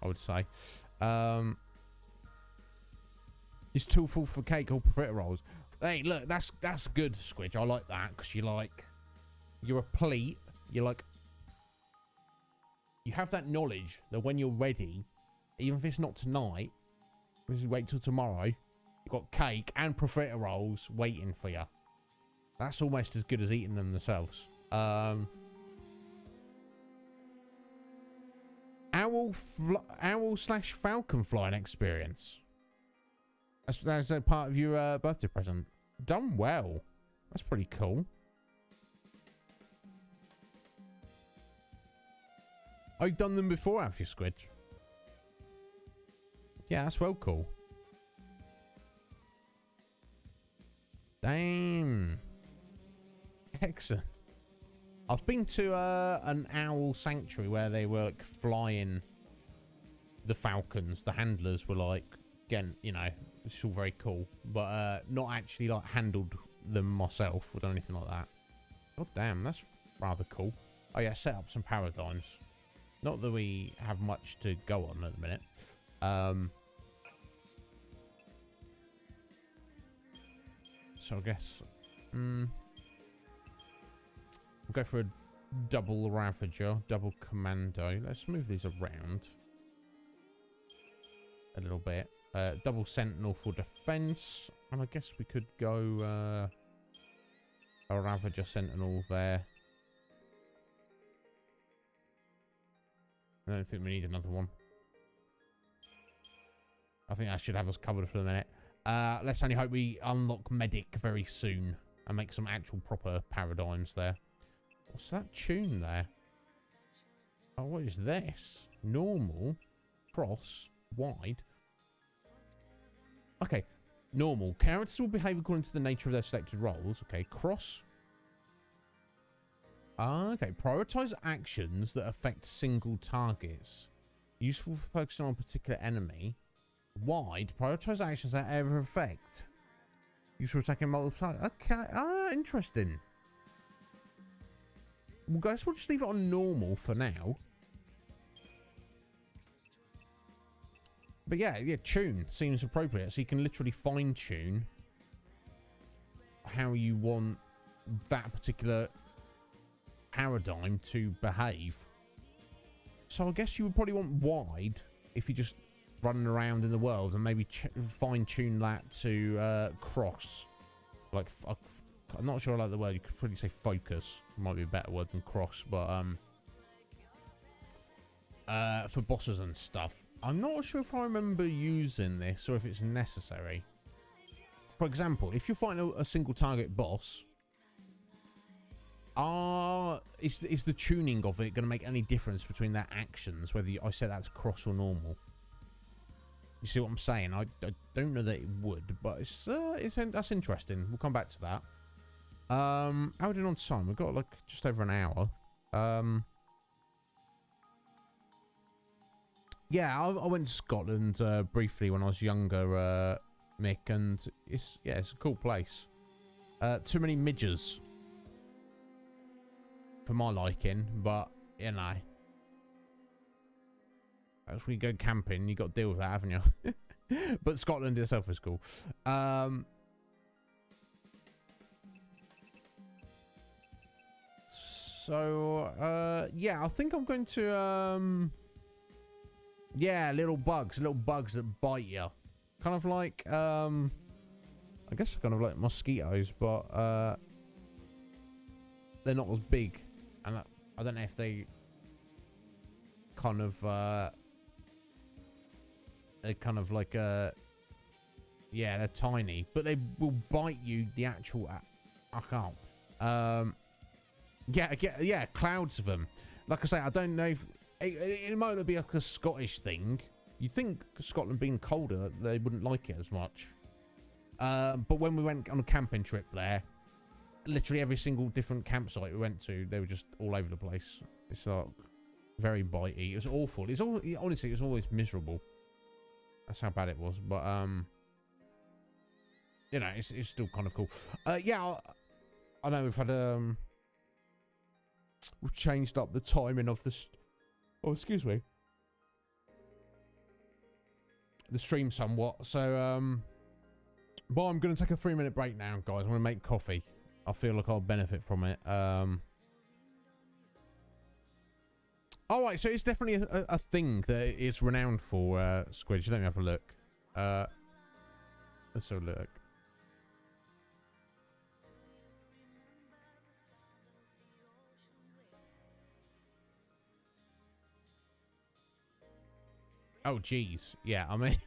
I would say. Is too full for cake or fritter rolls. Hey, look, that's good, Squidge. I like that because you're a plete. You're like, you have that knowledge that when you're ready, even if it's not tonight, because you wait till tomorrow, you've got cake and fritter rolls waiting for you. That's almost as good as eating them themselves. Owl/falcon flying experience. That's a part of your birthday present. Done well. That's pretty cool. Oh, you've done them before, have you, Squid? Yeah, that's well cool. Damn. Excellent. I've been to an owl sanctuary where they were like flying the falcons. The handlers were like, again, you know, it's all very cool, but not actually like handled them myself or done anything like that. God damn, that's rather cool. Oh yeah, set up some paradigms. Not that we have much to go on at the minute. So I guess we'll go for a double Ravager, double Commando. Let's move these around a little bit. Double Sentinel for defense, and I guess we could go a Ravager Sentinel there. I don't think we need another one. I think that should have us covered for the minute. Let's only hope we unlock Medic very soon and make some actual proper paradigms there. What's that tune there? Oh, what is this? Normal, cross, wide. Okay, normal. Characters will behave according to the nature of their selected roles. Okay, cross. Okay, prioritize actions that affect single targets. Useful for focusing on a particular enemy. Wide, prioritize actions that ever affect. Useful attacking multiple targets. Okay, interesting. Well, guys, we'll just leave it on normal for now. But yeah, tune seems appropriate. So you can literally fine tune how you want that particular paradigm to behave. So I guess you would probably want wide if you just running around in the world, and maybe fine tune that to cross. Like, I'm not sure I like the word. You could probably say focus. Might be a better word than cross, but for bosses and stuff. I'm not sure if I remember using this or if it's necessary. For example, if you're fighting a single target boss, is the tuning of it going to make any difference between their actions, whether I set that to cross or normal? You see what I'm saying? I don't know that it would, but that's interesting. We'll come back to that. How are we doing on time? We've got like just over an hour. Yeah, I went to Scotland briefly when I was younger, Mick, and it's a cool place. Too many midges for my liking, but you know, as we go camping, you got to deal with that, haven't you? But Scotland itself is cool. Yeah, I think I'm going to yeah, little bugs that bite you, kind of like I guess kind of like mosquitoes, but they're not as big, and I don't know if they kind of they're kind of like yeah, they're tiny, but they will bite you. The actual I can't Yeah, clouds of them. Like I say, I don't know if it might be like a Scottish thing. You'd think Scotland being colder, they wouldn't like it as much. But when we went on a camping trip there, literally every single different campsite we went to, they were just all over the place. It's like very bitey. It was awful. Honestly, it was always miserable. That's how bad it was. But you know, it's still kind of cool. Yeah, I know we've had we've changed up the timing of the excuse me, the stream somewhat. So but I'm gonna take a 3-minute break now, guys. I'm gonna make coffee. I feel like I'll benefit from it. All right, so it's definitely a thing that is renowned for, Squid. Let me have a look. Let's have a look. Oh, geez. Yeah, I mean...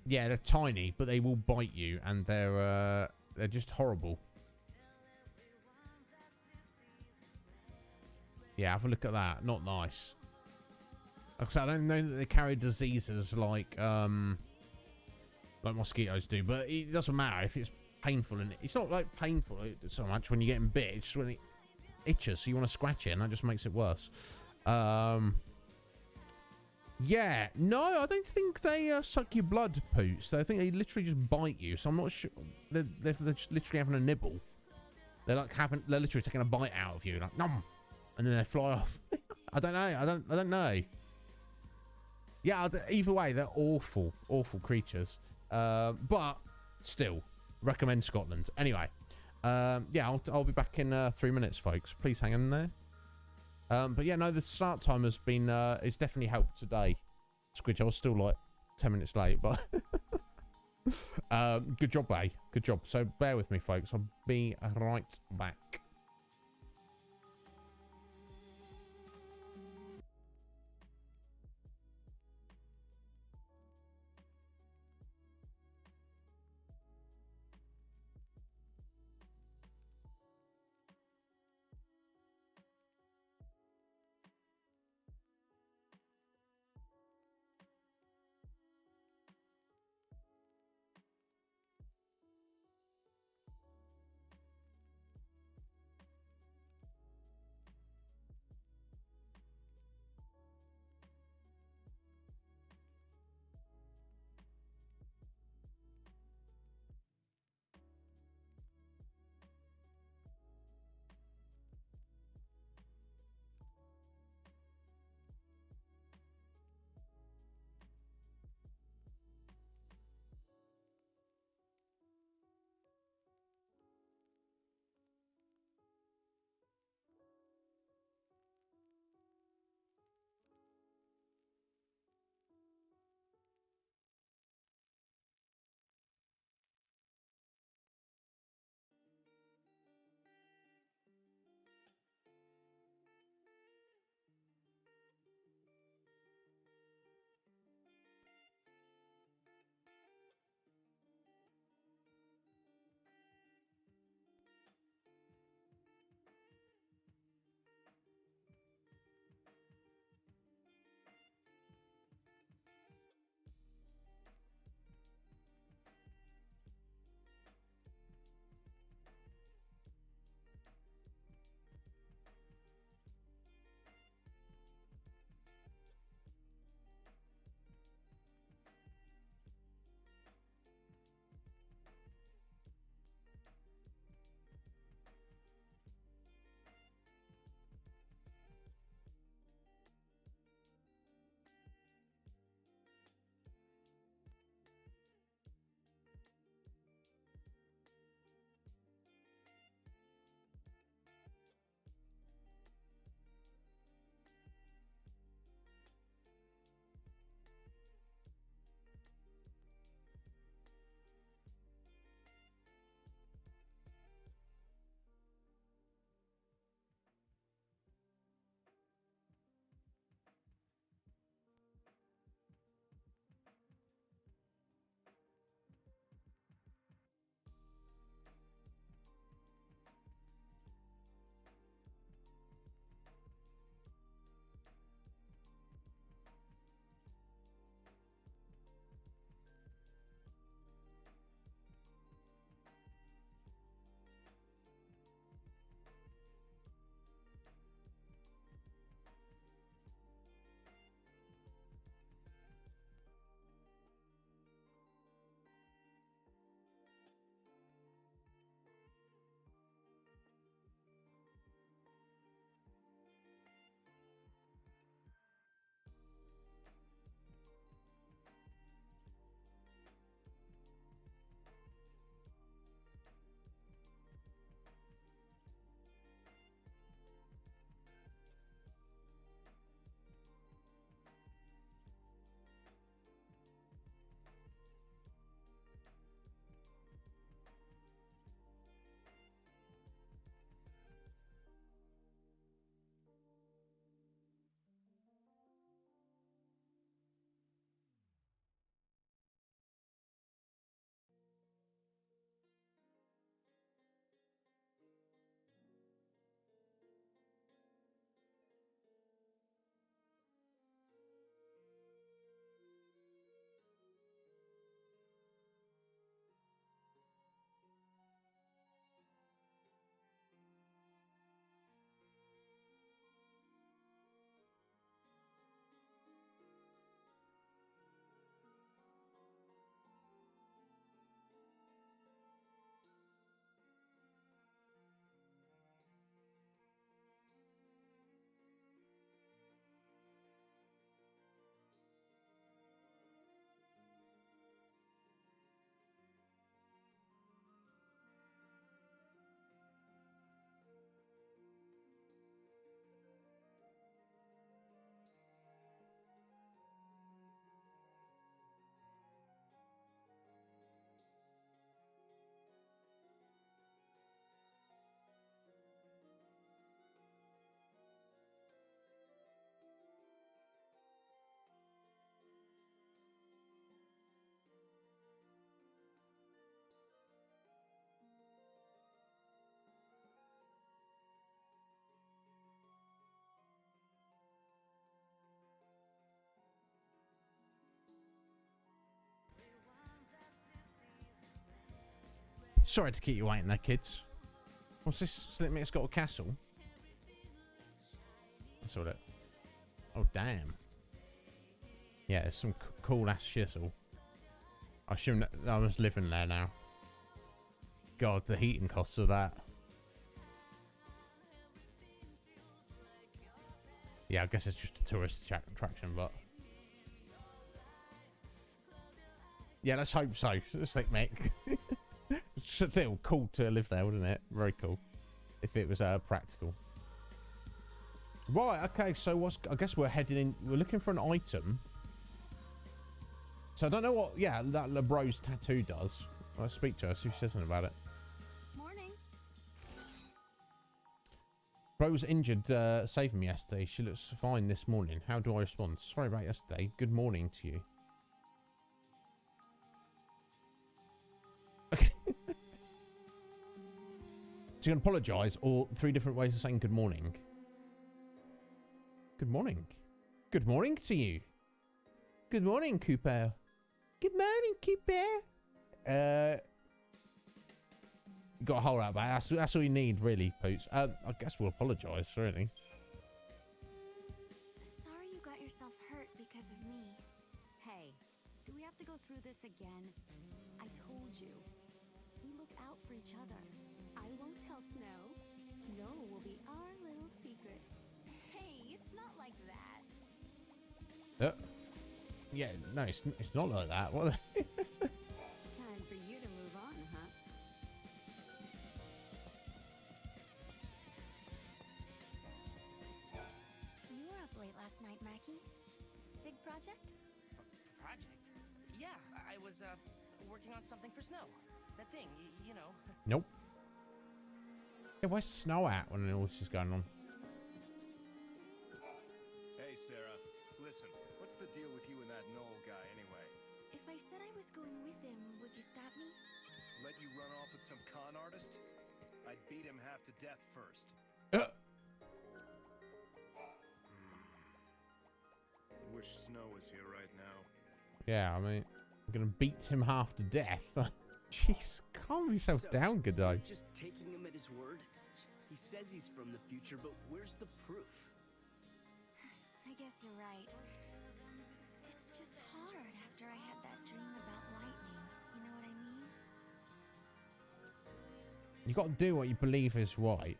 yeah, they're tiny, but they will bite you, and they're just horrible. Yeah, have a look at that. Not nice. Like I said, I don't know that they carry diseases like mosquitoes do, but it doesn't matter if it's painful, and it's not like painful so much when you're getting bit. It's just when it itches, so you want to scratch it, and that just makes it worse. Yeah, no, I don't think they suck your blood, Poots. I think they literally just bite you. So I'm not sure. They're just literally having a nibble. They're literally taking a bite out of you, like nom, and then they fly off. I don't know. I don't know. Yeah, either way, they're awful creatures. But still, recommend Scotland. Anyway, yeah, I'll be back in 3 minutes, folks. Please hang in there. But yeah, no, the start time has been, it's definitely helped today. Squidge, I was still like 10 minutes late, but good job, eh? Good job. So bear with me, folks. I'll be right back. Sorry to keep you waiting there, kids. What's this? It's got a castle. That's all it. Oh, damn. Yeah, it's some cool ass shizzle. I assume that I was living there now. God, the heating costs of that. Yeah, I guess it's just a tourist attraction, but yeah, let's hope so. Let's think, Mick. It's still cool to live there, wouldn't it? Very cool. If it was practical. Right. Okay. So I guess we're heading in. We're looking for an item. So I don't know what. Yeah, that LeBro's tattoo does. I'll speak to her. See if she says something about it. Morning. Bro was injured saving me yesterday. She looks fine this morning. How do I respond? Sorry about yesterday. Good morning to you. Okay. So you can apologise, or 3 different ways of saying good morning. Good morning. Good morning to you. Good morning, Cooper. Good morning, Cooper. Got a hole out back. That's all you need, really, Poots. I guess we'll apologise, really. Sorry you got yourself hurt because of me. Hey, do we have to go through this again? I told you. We look out for each other. I won't tell Snow. No will be our little secret. Hey, it's not like that. Yeah, no, it's not like that. What? Time for you to move on, huh? You were up late last night, Mackie. Big project? Project? Yeah, I was working on something for Snow. That thing, you know. Nope. Yeah, where's Snow at when all this is going on? Hey, Sarah. Listen, what's the deal with you and that Noel guy, anyway? If I said I was going with him, would you stop me? Let you run off with some con artist? I'd beat him half to death first. Uh. I wish Snow was here right now. Yeah, I mean, I'm gonna beat him half to death. Jeez, calm yourself down, good day. Just taking him at his word? He says he's from the future, but where's the proof? I guess you're right. It's just hard after I had that dream about lightning. You know what I mean? You got to do what you believe is right,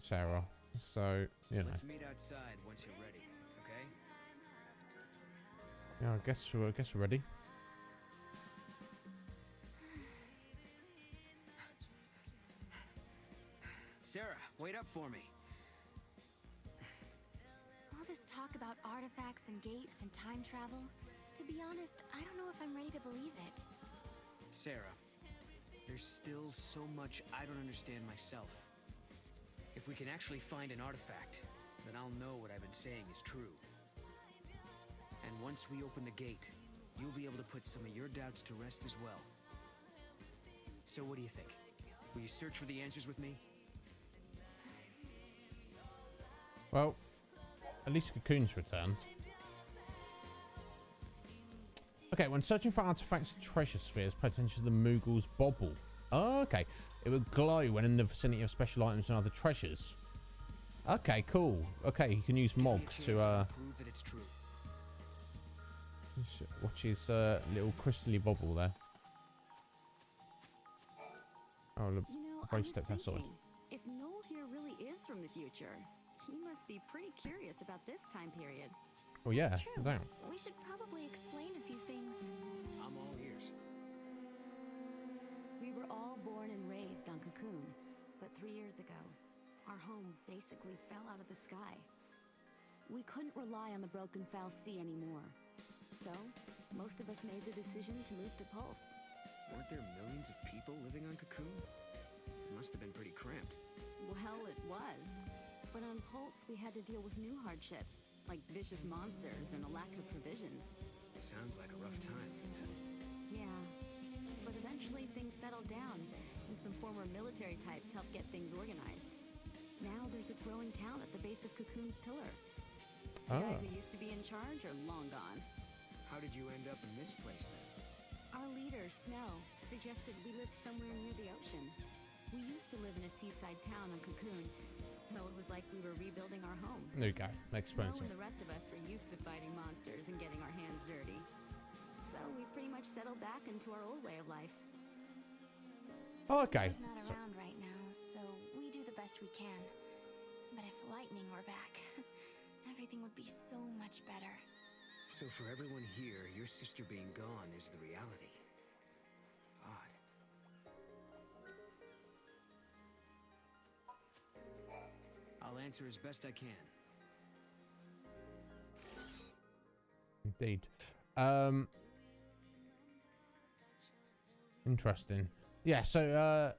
Sarah. So, you know. Let's meet outside once you're ready, okay? Yeah, I guess we're ready. Sarah, wait up for me. All this talk about artifacts and gates and time travel, to be honest, I don't know if I'm ready to believe it. Sarah, there's still so much I don't understand myself. If we can actually find an artifact, then I'll know what I've been saying is true. And once we open the gate, you'll be able to put some of your doubts to rest as well. So what do you think? Will you search for the answers with me? Well, at least Cocoon's returned. Okay, when searching for artifacts and treasure spheres, pay attention to the Moogle's bauble. Oh, okay. It would glow when in the vicinity of special items and other treasures. Okay, cool. Okay, you can use Mog to prove that it's true. watch his little crystally bauble there. Oh, look. You know, I Bro was stepped outside. thinking, if Noel here really is from the future, he must be pretty curious about this time period. Oh yeah, It's true. damn. We should probably explain a few things. I'm all ears. We were all born and raised on Cocoon, but 3 years ago, our home basically fell out of the sky. We couldn't rely on the broken Fal'Cie anymore. So, most of us made the decision to move to Pulse. Weren't there millions of people living on Cocoon? It must have been pretty cramped. Well, it was. But on Pulse, we had to deal with new hardships, like vicious monsters and a lack of provisions. Sounds like a rough time. Yeah. But eventually things settled down, and some former military types helped get things organized. Now there's a growing town at the base of Cocoon's pillar. The guys who used to be in charge are long gone. How did you end up in this place then? Our leader, Snow, suggested we live somewhere near the ocean. We used to live in a seaside town on Cocoon, so it was like we were rebuilding our home. There you go. Makes Snow sense. and the rest of us were used to fighting monsters and getting our hands dirty. So we pretty much settled back into our old way of life. Oh, okay. Snow's not around right now, so we do the best we can. But if lightning were back, everything would be so much better. So for everyone here, your sister being gone is the reality. Odd. I'll answer as best I can. Indeed. Interesting. Yeah, so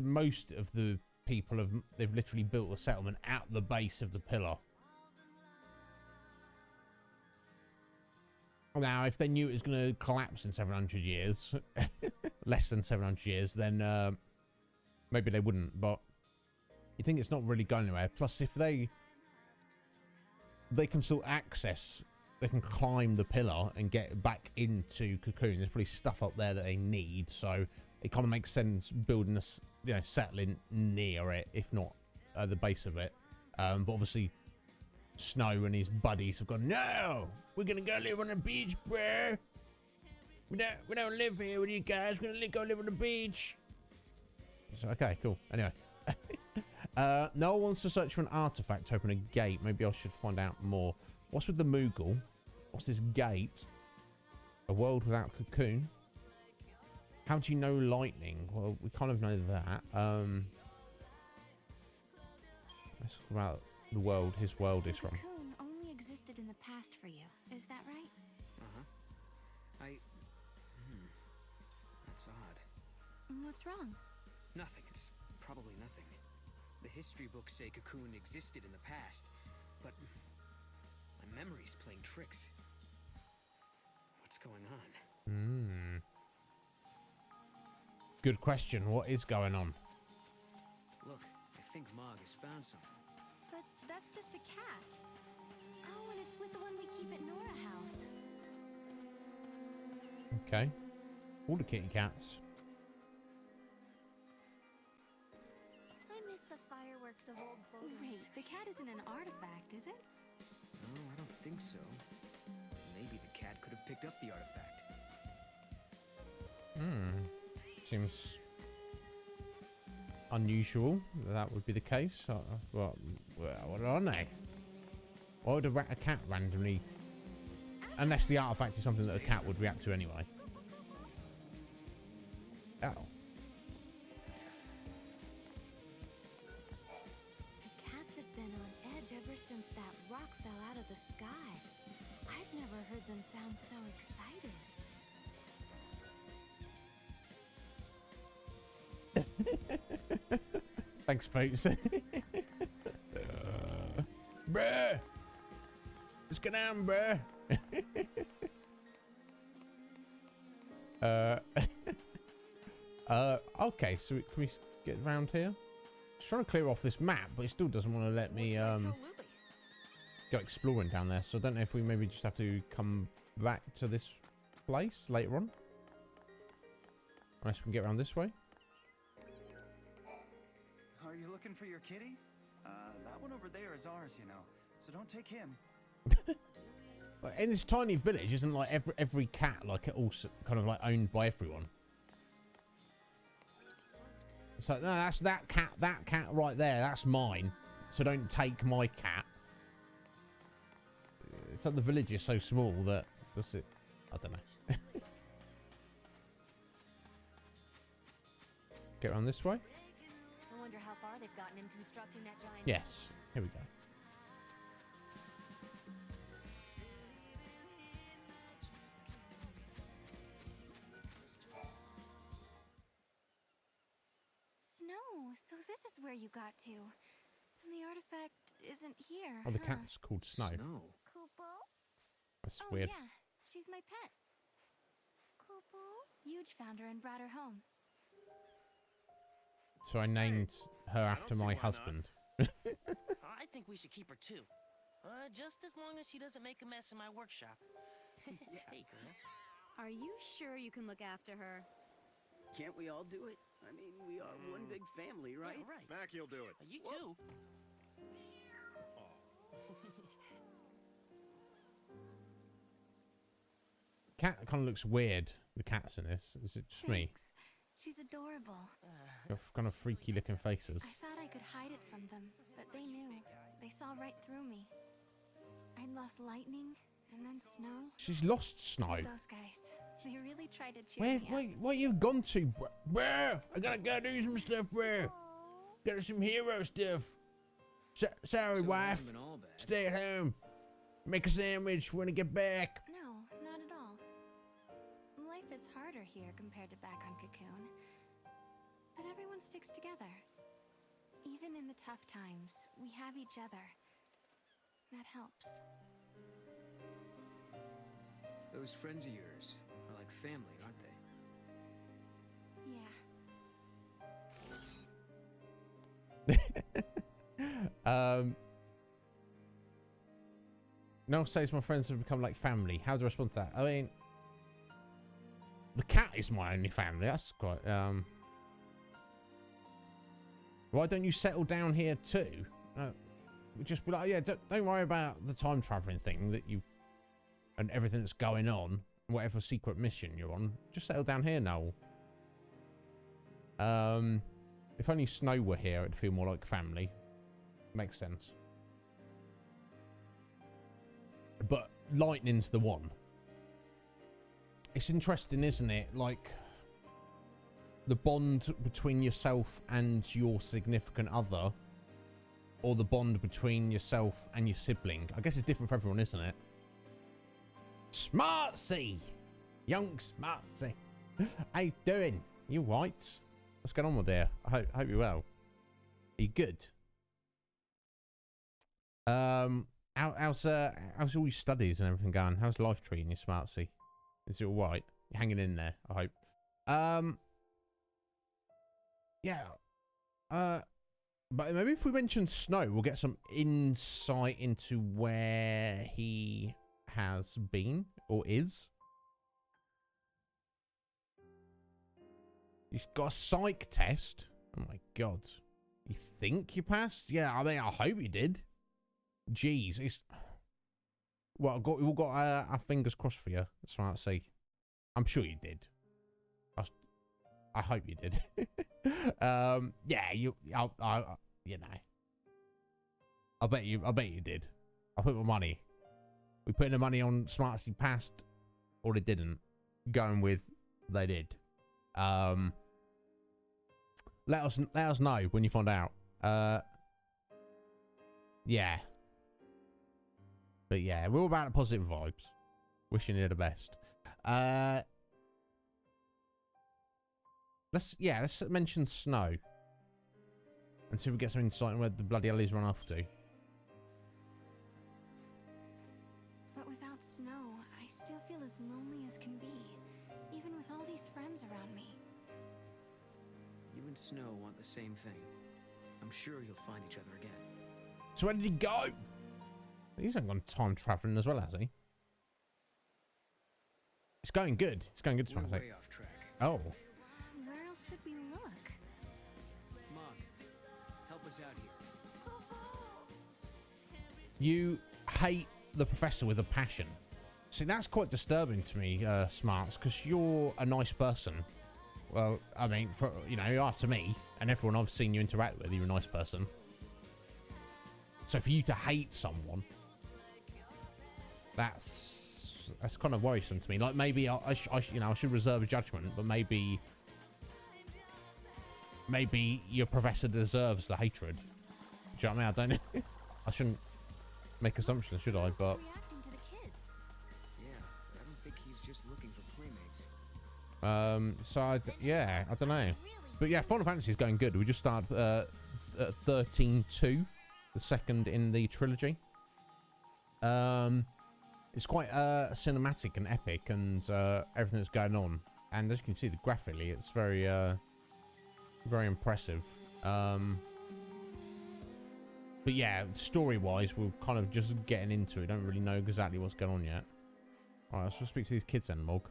most of the people they've literally built a settlement at the base of the pillar. Now, if they knew it was going to collapse in 700 years, less than 700 years, then maybe they wouldn't. But you think it's not really going anywhere. Plus, if they can still access, they can climb the pillar and get back into Cocoon. There's probably stuff up there that they need, so it kind of makes sense building us, settling near it, if not the base of it. But obviously, Snow and his buddies have gone, no, we're gonna go live on the beach, bruh. We don't live here with you guys. We're gonna go live on the beach. So, okay, cool. Anyway, no one wants to search for an artifact to open a gate. Maybe I should find out more. What's with the Moogle? What's this gate? A world without Cocoon. How do you know lightning? Well, we kind of know that. Let's talk about the world his world is from. Cocoon only existed in the past for you. Is that right? That's odd. What's wrong? Nothing. It's probably nothing. The history books say Cocoon existed in the past, but my memory's playing tricks. What's going on? Good question. What is going on? Look, I think Mog has found something. But that's just a cat. Oh, and it's with the one we keep at Nora House. Okay. All the kitty cats. I miss the fireworks of old boat. Wait, the cat isn't an artifact, is it? No, I don't think so. Maybe the cat could have picked up the artifact. Seems unusual that would be the case. What are they? Why would a cat randomly... Unless the artifact is something that a cat would react to anyway. Oh. The cats have been on edge ever since that rock fell out of the sky. I've never heard them sound so excited. Thanks, folks. Bruh! What's going on, bruh? Okay, so can we get around here? Just trying to clear off this map, but it still doesn't want to let me go exploring down there. So I don't know if we maybe just have to come back to this place later on. Unless we can get around this way. Are you looking for your kitty? That one over there is ours, you know. So don't take him. In this tiny village, isn't like every cat like also kind of like owned by everyone? So no, that's that cat right there. That's mine. So don't take my cat. It's like the village is so small that that's it. I don't know. Get around this way. I wonder how far they've gotten in constructing that giant. Yes. Here we go. Snow, so this is where you got to. And the artifact isn't here. Oh, the cat's called Snow. Koopal? That's Oh, weird. yeah. She's my pet. Koopal? Huge found her and brought her home. So I named her after my husband. I think we should keep her too. Just as long as she doesn't make a mess in my workshop. Hey, girl. Are you sure you can look after her? Can't we all do it? I mean, we are one big family, right? Yeah, right. Mac, you'll do it. You too. Cat kind of looks weird. The cat's in this. Is it just me? Thanks. She's adorable. Got kind of freaky looking faces. I thought I could hide it from them, but they knew. They saw right through me. I'd lost lightning, and then snow. She's lost Snow. Those guys. They really tried to cheer me up. Where you gone to, bro? I gotta go do some stuff, bro. Got some hero stuff. Sorry, So it wife. hasn't been all bad. Stay at home. Make a sandwich when I get back. No, not at all. Life is harder here compared to back on Cocoon. But everyone sticks together. Even in the tough times, we have each other. That helps. Those friends of yours are like family, aren't Yeah. Noel says my friends have become like family. How do I respond to that? I mean, the cat is my only family. That's quite, why don't you settle down here too? Just be like, yeah, don't worry about the time traveling thing that you've, and everything that's going on, whatever secret mission you're on. Just settle down here, Noel. If only Snow were here, it'd feel more like family. Makes sense. But Lightning's the one. It's interesting, isn't it? Like, the bond between yourself and your significant other, or the bond between yourself and your sibling. I guess it's different for everyone, isn't it? Smartsy! Young Smartsy. How you doing? You white? What's going on with there? I hope you're well. Are you good? How's all your studies and everything going? How's life treating you, Smartsy? Is it all right? You're hanging in there, I hope. Yeah. But maybe if we mention Snow, we'll get some insight into where he has been or is. He's got a psych test. Oh my god. You think you passed? Yeah, I mean, I hope you did. Jeez, it's... Well, we've all got our fingers crossed for you, Smartsy. I'm sure you did. I hope you did. Yeah, you know. I bet you did. I put my money. We putting the money on Smartsy passed, or they didn't. Going with they did. Let us know when you find out. Yeah. But yeah, we're all about the positive vibes. Wishing you the best. Let's mention Snow. And see if we get some insight on where the bloody hell he's run off to. But without Snow, I still feel as lonely as can be. Even with all these friends around me. You and Snow want the same thing. I'm sure you'll find each other again. So where did he go? He's not gone time traveling as well, has he? It's going good. It's going good, We're Smartsy. way off track. Oh. Where else should we look? Mom, help us out here. You hate the professor with a passion. See, that's quite disturbing to me, Smarts, because you're a nice person. Well, I mean, you are to me, and everyone I've seen you interact with, you're a nice person. So for you to hate someone, that's kind of worrisome to me. Like, maybe I should reserve a judgment, but maybe your professor deserves the hatred. Do you know what I mean? I shouldn't make assumptions, should I? But Reacting to the kids. Yeah, I don't think he's just looking for playmates. so I don't know. But yeah, Final Fantasy is going good. We just started at 13-2, the second in the trilogy. It's quite cinematic and epic, and everything that's going on. And as you can see, graphically, it's very, very impressive. But yeah, story-wise, we're kind of just getting into it. Don't really know exactly what's going on yet. All right, let's speak to these kids then, Morg.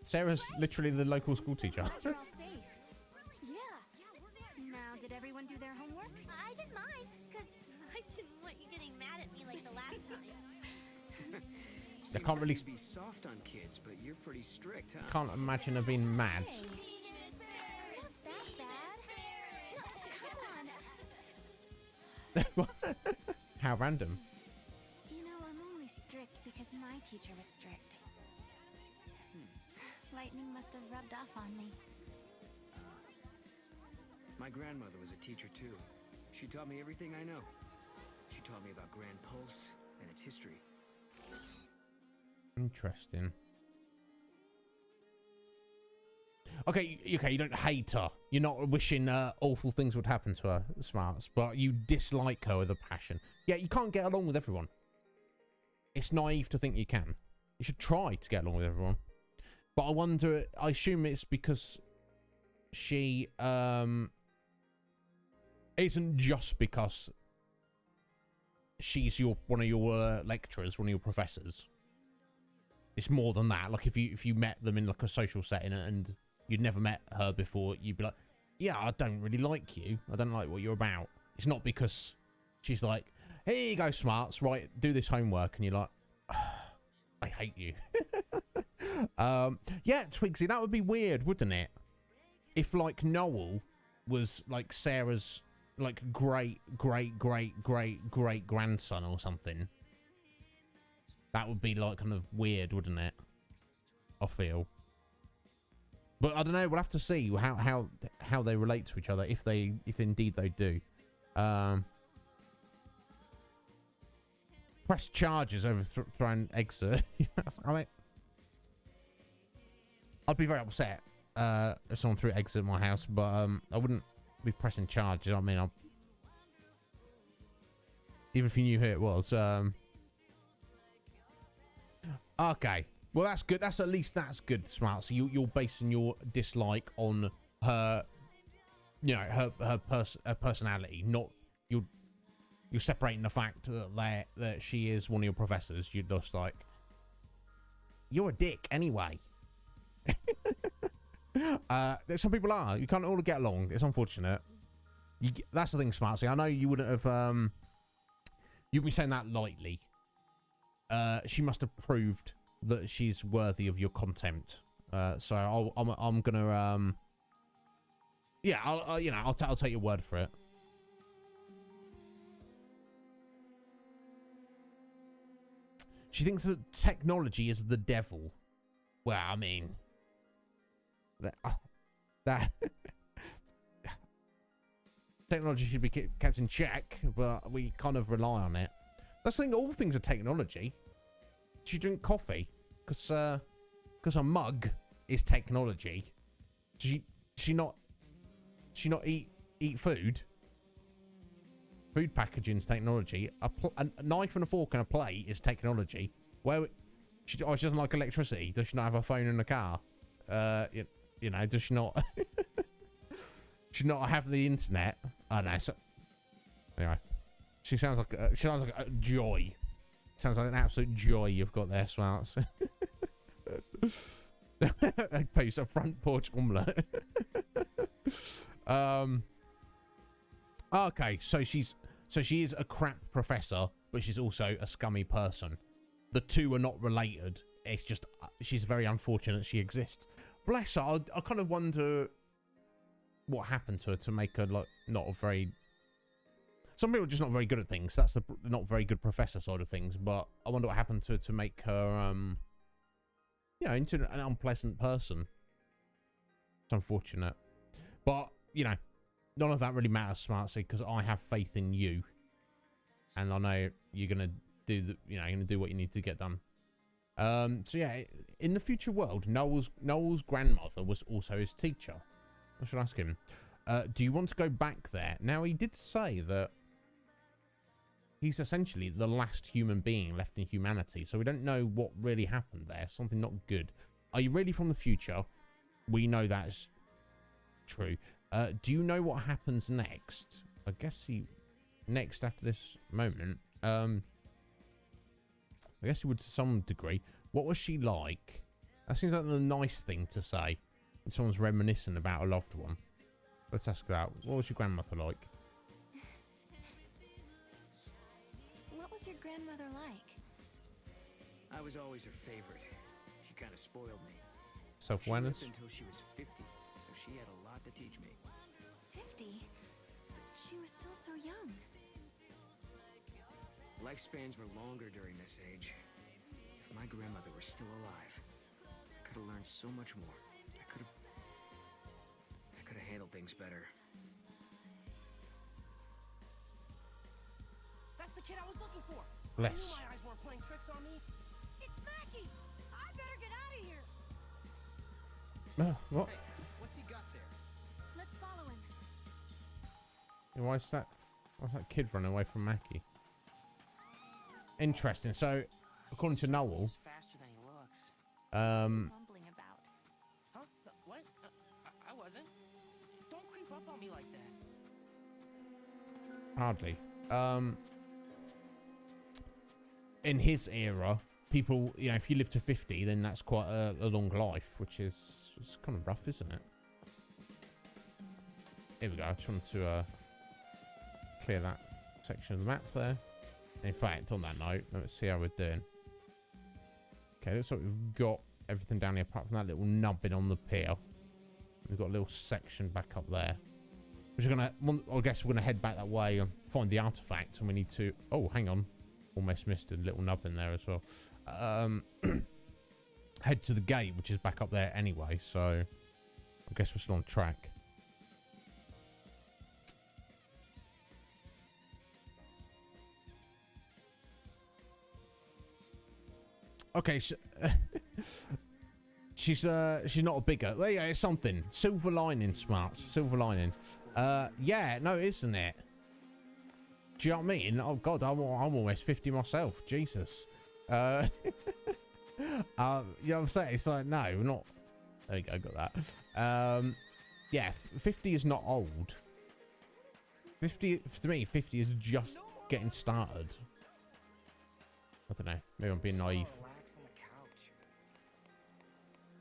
Sarah's literally the local school teacher. You're all safe. Yeah. Now, did everyone do their homework? I did mine, because I didn't want you getting mad at me like the last time. Seems can't really- like you'd be soft on kids, but you're pretty strict, huh? Can't imagine her being mad. Not that bad. Come on. How random. You know, I'm only strict because my teacher was strict. Lightning must have rubbed off on me. My grandmother was a teacher too. She taught me everything I know. She taught me about Grand Pulse and its history. Interesting. Okay, you don't hate her. You're not wishing awful things would happen to her, Smarts, but you dislike her with a passion. Yeah, you can't get along with everyone. It's naive to think you can. You should try to get along with everyone. But I wonder, I assume it's because she isn't just because she's one of your lecturers, one of your professors. It's more than that. Like if you met them in like a social setting and you'd never met her before, you'd be like, yeah, I don't really like you. I don't like what you're about. It's not because she's like, here you go, Smarts, right, do this homework. And you're like, I hate you. Yeah, Twigsy, that would be weird, wouldn't it? If like Noel was like Sarah's like great grandson or something. That would be like kind of weird, wouldn't it? I feel. But I don't know. We'll have to see how they relate to each other if indeed they do. Press charges over throwing eggs. I mean, I'd be very upset if someone threw eggs at my house, but I wouldn't be pressing charges. I mean, even if you knew who it was. Okay. Well, that's good. That's good, Smart. So you're basing your dislike on her, you know, her personality, not you're separating the fact that she is one of your professors. You're just like, you're a dick anyway. Some people are. You can't all get along. It's unfortunate. That's the thing, Smart. I know you wouldn't have. You'd be saying that lightly. She must have proved that she's worthy of your contempt. So I'm gonna yeah, I'll take your word for it. She thinks that technology is the devil. Well, I mean, that technology should be kept in check, but we kind of rely on it. That's the thing. All things are technology. She drink coffee because a mug is technology. She not eat food. Food packaging is technology. A knife and a fork and a plate is technology. She doesn't like electricity. Does she not have a phone in the car? You know, does she not? She not have the internet? I don't know. So, anyway, she sounds like a joy. Sounds like an absolute joy you've got there, Smarts. A piece of front porch omelette. Okay, so she is a crap professor, but she's also a scummy person. The two are not related. It's just she's very unfortunate she exists. Bless her. I kind of wonder what happened to her to make her like not a very. Some people are just not very good at things. That's the not very good professor side of things. But I wonder what happened to her to make her you know, into an unpleasant person. It's unfortunate, but you know, none of that really matters, Smartsy, because I have faith in you, and I know you're gonna do you're gonna do what you need to get done. So yeah, in the future world, Noel's grandmother was also his teacher. I should ask him. Do you want to go back there? Now, he did say that he's essentially the last human being left in humanity, so we don't know what really happened there. Something not good. Are you really from the future? We know that's true. Do you know what happens next? I guess next after this moment. I guess he would to some degree. What was she like? That seems like the nice thing to say when someone's reminiscing about a loved one. Let's ask that. What was your grandmother like? What was your grandmother like? I was always her favorite. She kind of spoiled me. Self-awareness? She lived until she was 50, so she had a lot to teach me. 50? But she was still so young. Lifespans were longer during this age. If my grandmother were still alive, I could have learned so much more. I could have handled things better. That's the kid I was looking for. Bless. I knew my eyes weren't playing tricks on me. It's Mackie! I better get out of here! What? Hey, what's he got there? Let's follow him. Why's that kid running away from Mackie? Interesting. So, according to Noel, He's faster than he looks. Mumbling about. Huh? What? I wasn't. Don't creep up on me like that. hardly. In his era, people, you know, if you live to 50, then that's quite a long life, which is it's kind of rough, isn't it? Here we go. I just wanted to clear that section of the map there. In fact, on that note, let's see how we're doing. Okay, looks like we've got everything down here apart from that little nubbin on the pier. We've got a little section back up there. Which we're gonna, I guess we're gonna head back that way and find the artifact, and we need to. Oh, hang on, almost missed a little nubbin there as well. Head to the gate, which is back up there anyway. So I guess we're still on track. Okay, so she's not a bigger. Well, yeah, it's something. Silver lining, Smarts. Silver lining. Yeah, no, isn't it? Do you know what I mean? Oh God, I'm almost 50 myself. Jesus. You know what I'm saying? It's like, no, not. There you go, got that. Yeah, 50 is not old. 50 to me, 50 is just getting started. I don't know. Maybe I'm being naive.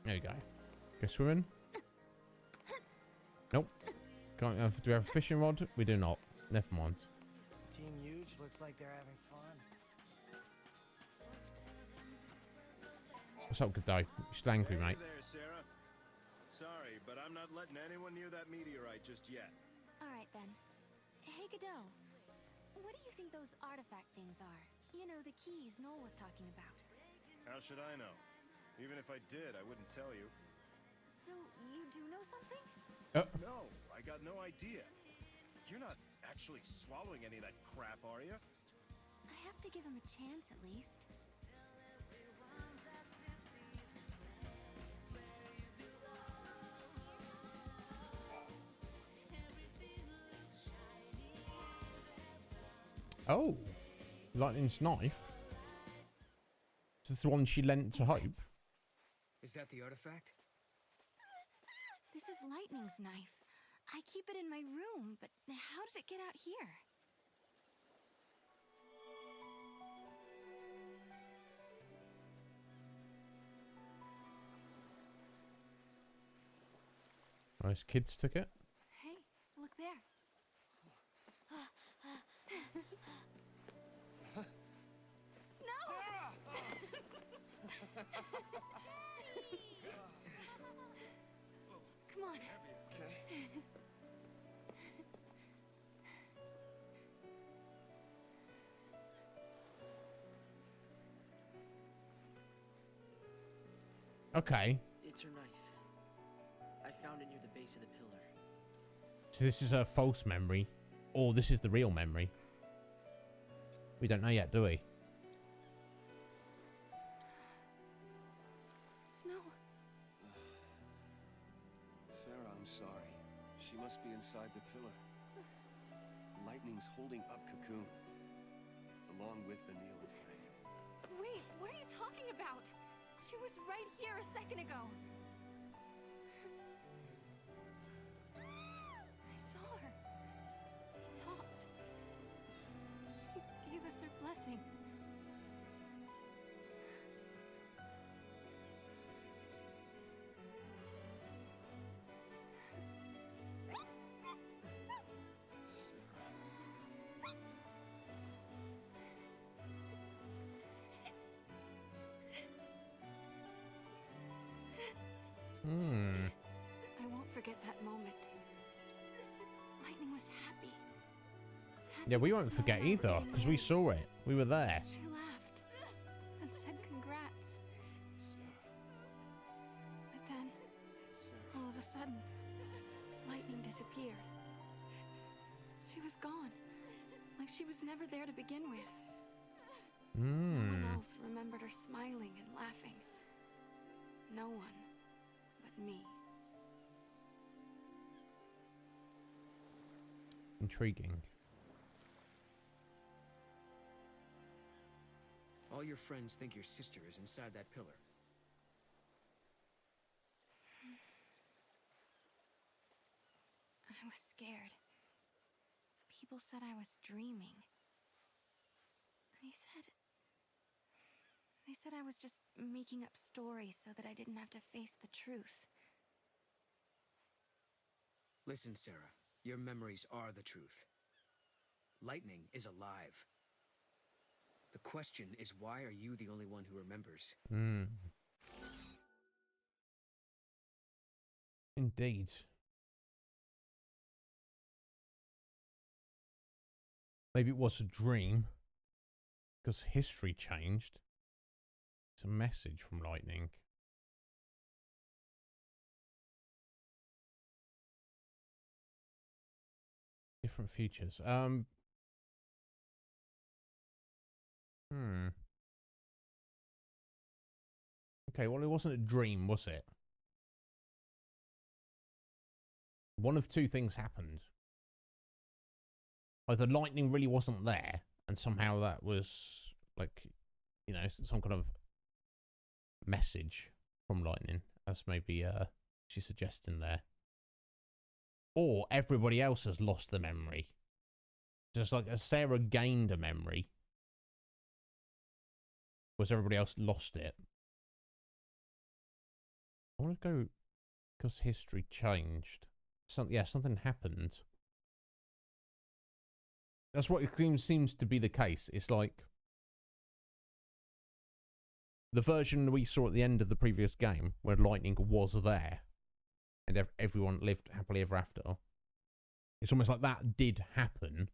There you go. Go swimming. Nope. Can't. Do we have a fishing rod? We do not. Never mind. Team Huge looks like they're having fun. What's up, good day? You still angry, mate? Hey there, Sarah. Sorry, but I'm not letting anyone near that meteorite just yet. All right then. Hey, Godot. What do you think those artifact things are? You know, the keys Noel was talking about. How should I know? Even if I did, I wouldn't tell you. So, you do know something? No, I got no idea. You're not actually swallowing any of that crap, are you? I have to give him a chance at least. Oh, Lightning's knife. Is this the one she lent to Hope? Is that the artifact? This is Lightning's knife. I keep it in my room, but how did it get out here? Nice kids took it. Hey, look there. Snow! Come on. Okay. Okay. It's her knife. I found it near the base of the pillar. So this is her false memory, or this is the real memory. We don't know yet, do we? Snow. Sarah, I'm sorry. She must be inside the pillar. Lightning's holding up Cocoon, along with Vanille and Flame. Wait, what are you talking about? She was right here a second ago. I saw her. We talked. She gave us her blessing. I won't forget that moment. Lightning was happy. Yeah, we won't forget either, because we saw it. We were there. She laughed and said congrats. But then, all of a sudden, Lightning disappeared. She was gone. Like she was never there to begin with. No one else remembered her smiling and laughing. No one but me. Intriguing. All your friends think your sister is inside that pillar. I was scared. People said I was dreaming. They said I was just making up stories so that I didn't have to face the truth. Listen, Sarah, your memories are the truth. Lightning is alive. The question is, why are you the only one who remembers? Indeed. Maybe it was a dream, because history changed. It's a message from Lightning. Different futures. Okay, well, it wasn't a dream, was it? One of two things happened. Either Lightning really wasn't there, and somehow that was, like, you know, some kind of message from Lightning, as maybe she's suggesting there. Or everybody else has lost the memory. Just like Sarah gained a memory, whereas everybody else lost it. I want to go because history changed. Something happened. That's what it seems to be the case. It's like the version we saw at the end of the previous game, where Lightning was there, and everyone lived happily ever after. It's almost like that did happen,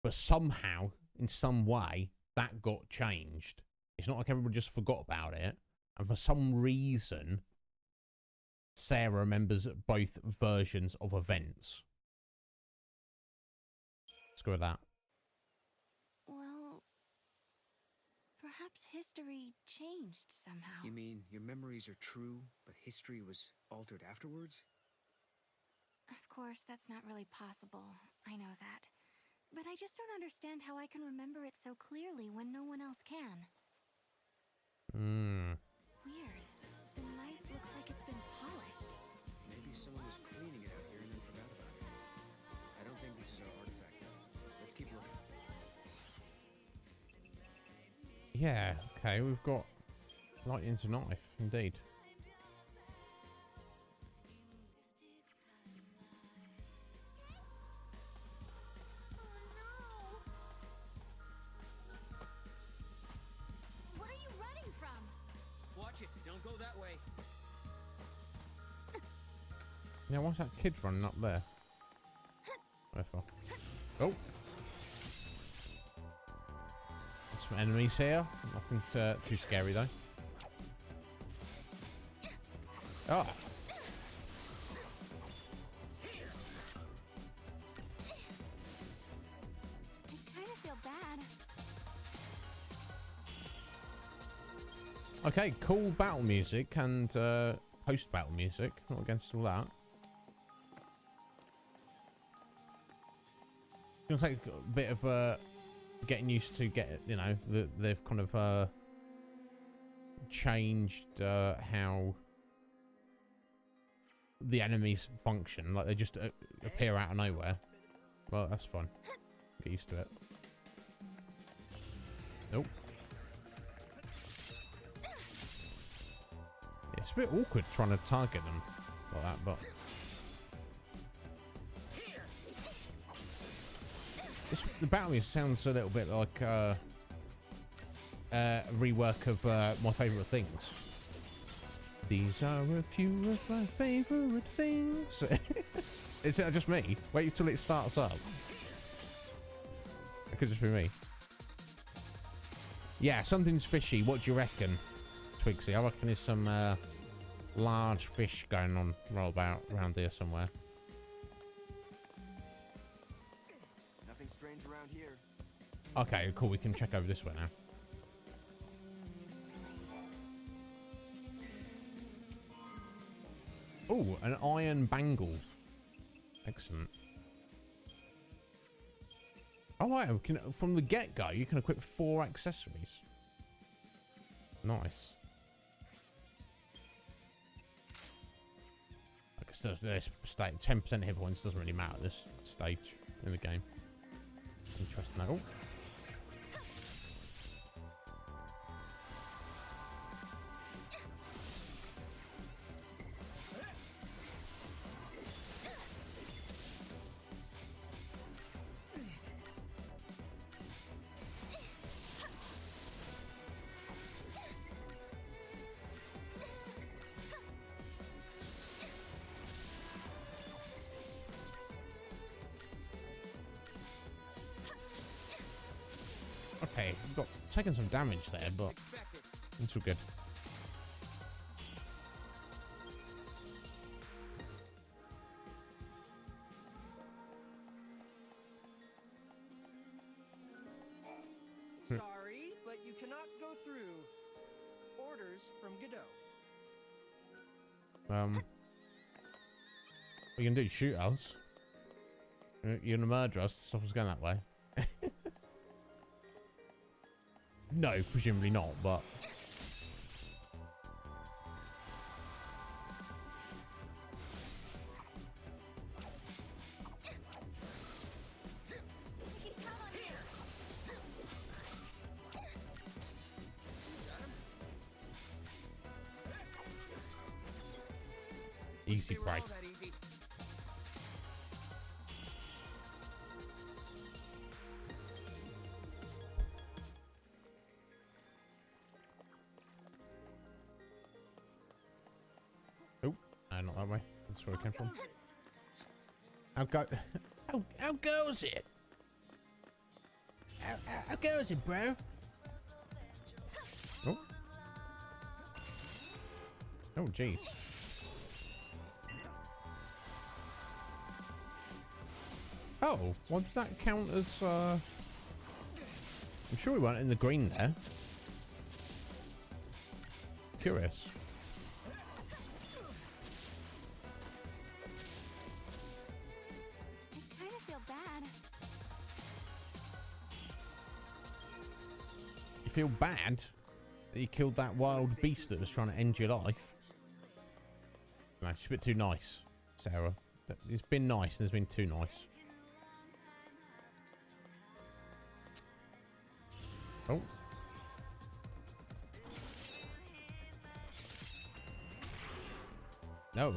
but somehow, in some way, that got changed. It's not like everyone just forgot about it, and for some reason, Sarah remembers both versions of events. Let's go with that. Well, perhaps history changed somehow. You mean your memories are true, but history was altered afterwards? Of course, that's not really possible. I know that. But I just don't understand how I can remember it so clearly when no one else can. Weird. The knife looks like it's been polished. Maybe someone was cleaning it out here and then forgot about it. I don't think this is our artifact, though. Let's keep looking. Yeah, okay, we've got Lightning's knife, indeed. What are you running from? Watch it. Don't go that way. Yeah, what's that kid running up there? Wherefore? Oh! Some enemies here. Nothing too scary though. Oh! I kind of feel bad. Okay, cool battle music and post-battle music. Not against all that. It's gonna take a bit of getting used to they've kind of changed how the enemies function. Like they just appear out of nowhere. Well, that's fun. Get used to it. Nope. Yeah, it's a bit awkward trying to target them like that, but the battle music sounds a little bit like a rework of My Favourite Things. These are a few of my favourite things. Is it just me? Wait till it starts up. It could just be me. Yeah, something's fishy. What do you reckon, Twigsy? I reckon there's some large fish going on roll about around here somewhere. Nothing strange around here. Okay, cool. We can check over this way now. Oh, an iron bangle. Excellent. Oh, right. We can, from the get-go, you can equip 4 accessories. Nice. I guess there's 10% hit points doesn't really matter at this stage in the game. Interesting. Oh. Okay, got taken some damage there, but it's all good. Sorry, but you cannot go through. Orders from Godot. What you can do? Shoot us? You're gonna murder us? Someone's going that way. No, presumably not, but... Easy prey. Not that way. That's where it came from. How goes it? How goes it, bro? Oh. Oh, jeez. Oh, well, did that count as, I'm sure we weren't in the green there. Curious. Feel bad that you killed that wild beast that was trying to end your life. No, she's a bit too nice, Sarah. It's been nice and it's been too nice. Oh. No.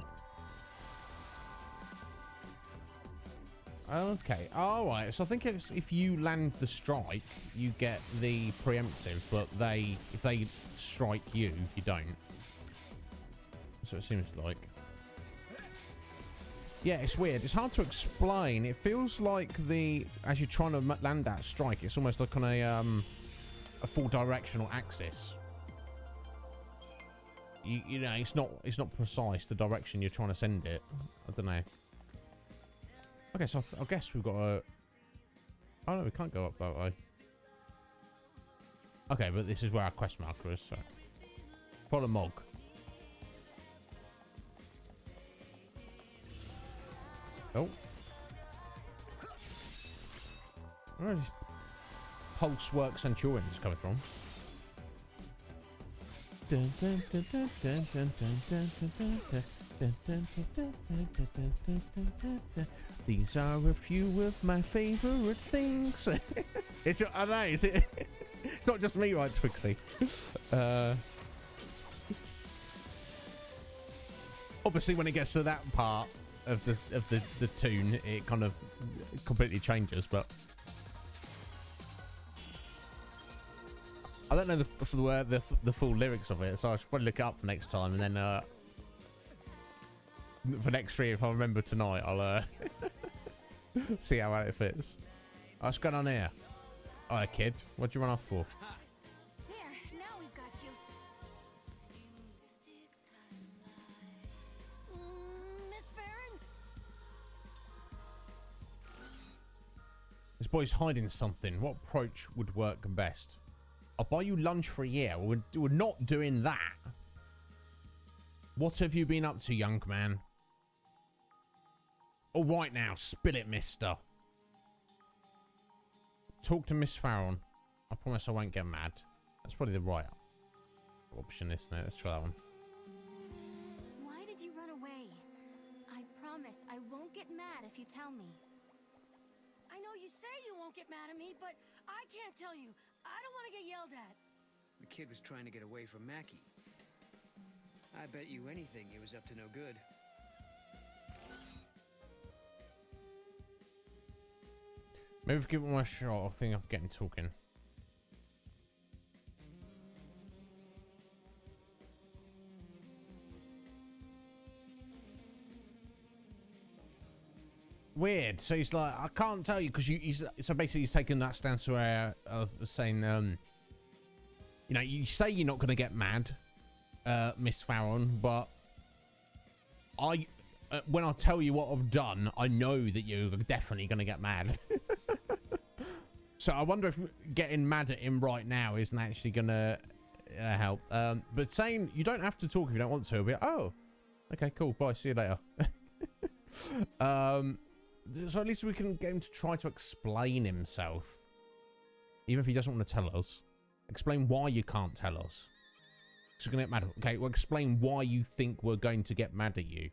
Okay, alright, so I think it's if you land the strike, you get the preemptive, but if they strike you, you don't. So it seems like. Yeah, it's weird. It's hard to explain. It feels like as you're trying to land that strike, it's almost like on a full directional axis. You know, it's not precise, the direction you're trying to send it. I don't know. Okay, so I guess we've got a... Oh, no, we can't go up that way. Okay, but this is where our quest marker is, so... Follow Mog. Oh. Where is this Pulse Work Centurion is coming from? Dun, dun, dun, dun, dun, dun, dun, dun, dun, dun. Dun, dun, dun, dun, dun, dun, dun, dun, dun, dun. These are a few of my favourite things. I know, it's not just me, right, Twigsy? Obviously, when it gets to that part of the tune, it kind of completely changes. But I don't know the full lyrics of it, so I should probably look it up for next time, and then for next stream, if I remember tonight, I'll see how well it fits. What's going on here? Alright, kid, what'd you run off for? There, now we've got you. Miss Farron? This boy's hiding something. What approach would work best? I'll buy you lunch for a year. We're not doing that. What have you been up to, young man? All right now, spill it, mister. Talk to Miss Farron. I promise I won't get mad. That's probably the right option, isn't it? Let's try that one. Why did you run away? I promise I won't get mad if you tell me. I know you say you won't get mad at me, but I can't tell you. I don't want to get yelled at. The kid was trying to get away from Mackie. I bet you anything he was up to no good. Maybe if I give it my shot, I think I'm getting talking. Weird. So he's like, I can't tell you because so basically he's taking that stance where of saying, you know, you say you're not going to get mad, Miss Farron, but when I tell you what I've done, I know that you're definitely going to get mad. So I wonder if getting mad at him right now isn't actually going to help. But saying you don't have to talk if you don't want to, I'll be like, oh, okay, cool, bye, see you later. So at least we can get him to try to explain himself. Even if he doesn't want to tell us. Explain why you can't tell us. So we're going to get mad. Okay, well, explain why you think we're going to get mad at you.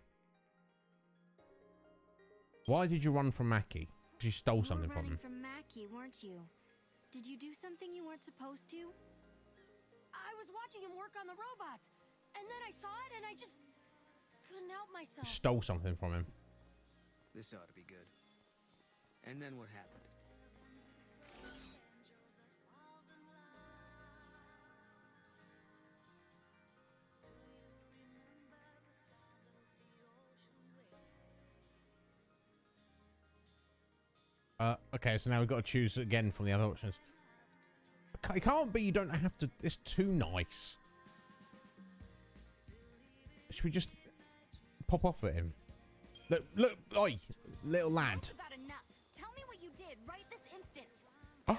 Why did you run from Mackie? Because you stole something from him. You were running from Mackie, weren't you? Did you do something you weren't supposed to? I was watching him work on the robots, and then I saw it, and I just couldn't help myself. You stole something from him. This ought to be good. And then what happened? Okay, so now we've got to choose again from the other options. It can't be you don't have to... It's too nice. Should we just pop off at him? Look, oi, little lad. That's about enough. Tell me what you did right this instant. Oh.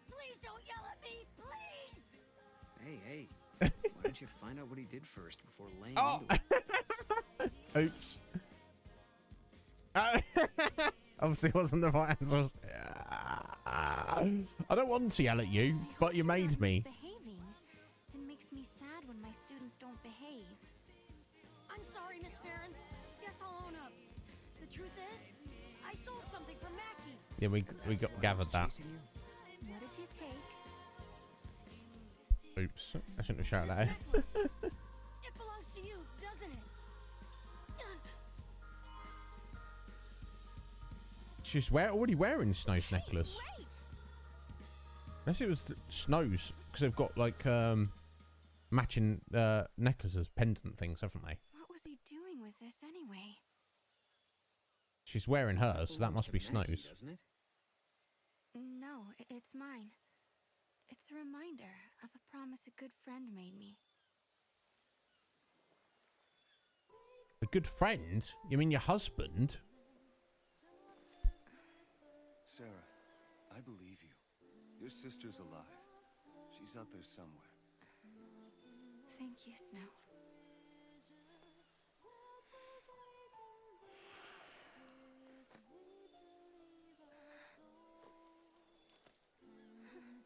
Please don't yell at me, please! Hey, why don't you find out what he did first before laying into it? Oops. Obviously, it wasn't the right answer. I don't want to yell at you, but you made me. Behaving. It makes me sad when my students don't behave. I'm sorry, Miss Farron. Guess I'll own up. The truth is, I sold something from Mackie. Yeah, we gathered that. What did you take? Oops, I shouldn't have shouted at her. It belongs to you, doesn't it? She's already wearing Snow's necklace. Unless it was Snow's, because they've got like matching necklaces, pendant things, haven't they? What was he doing with this anyway? She's wearing hers, so that must be Snow's. Doesn't it? No, it's mine. It's a reminder of a promise a good friend made me. A good friend? You mean your husband? Sarah, I believe you. Your sister's alive. She's out there somewhere. Thank you, Snow.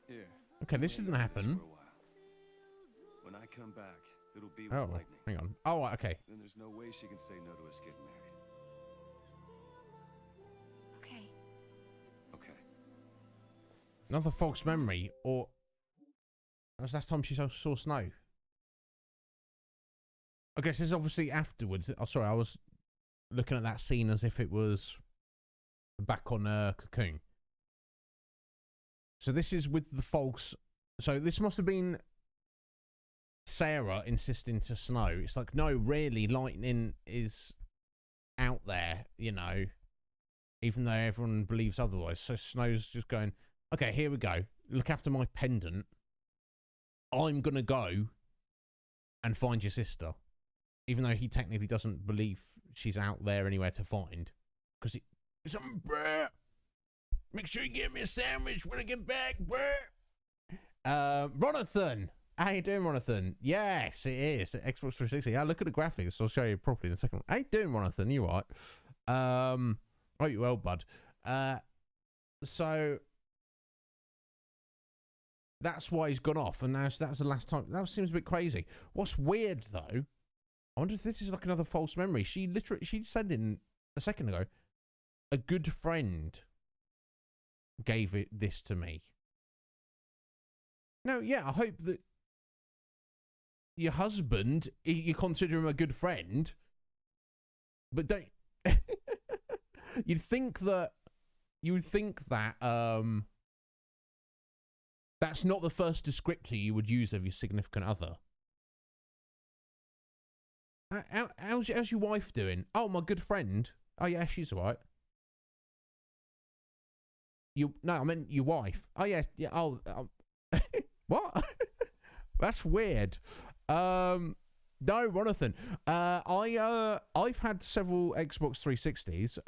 Here. Okay, this didn't happen. When I come back, it'll be with Oh, lightning. hang on. Oh, okay. Then there's no way she can say no to us getting married. Okay. Okay. Another false memory, or that was last time she saw Snow. I guess this is obviously afterwards. Oh, sorry, I was looking at that scene as if it was back on Cocoon. So this is with the false So this must have been Sarah insisting to Snow. It's like, no, really, lightning is out there, you know, even though everyone believes otherwise. So Snow's just going, okay, here we go. Look after my pendant. I'm going to go and find your sister. Even though he technically doesn't believe she's out there anywhere to find. Because it's bruh. Make sure you give me a sandwich when I get back, bruh. Ronathan. How you doing, Ronathan? Yes, it is. Xbox 360. Yeah, look at the graphics. I'll show you properly in a second. How you doing, Ronathan? You all right? Hope you well, bud. So that's why he's gone off, and that's the last time. That seems a bit crazy. What's weird though, I wonder if this is like another false memory. She said in a second ago, a good friend gave this to me. No, yeah, I hope that your husband, you consider him a good friend, but don't. You would think that that's not the first descriptor you would use of your significant other. How's your wife doing? Oh, my good friend. Oh yeah, she's all right. No, I meant your wife. Oh yeah, yeah. Oh, what? That's weird. No, Ronathan. I've had several Xbox 360s.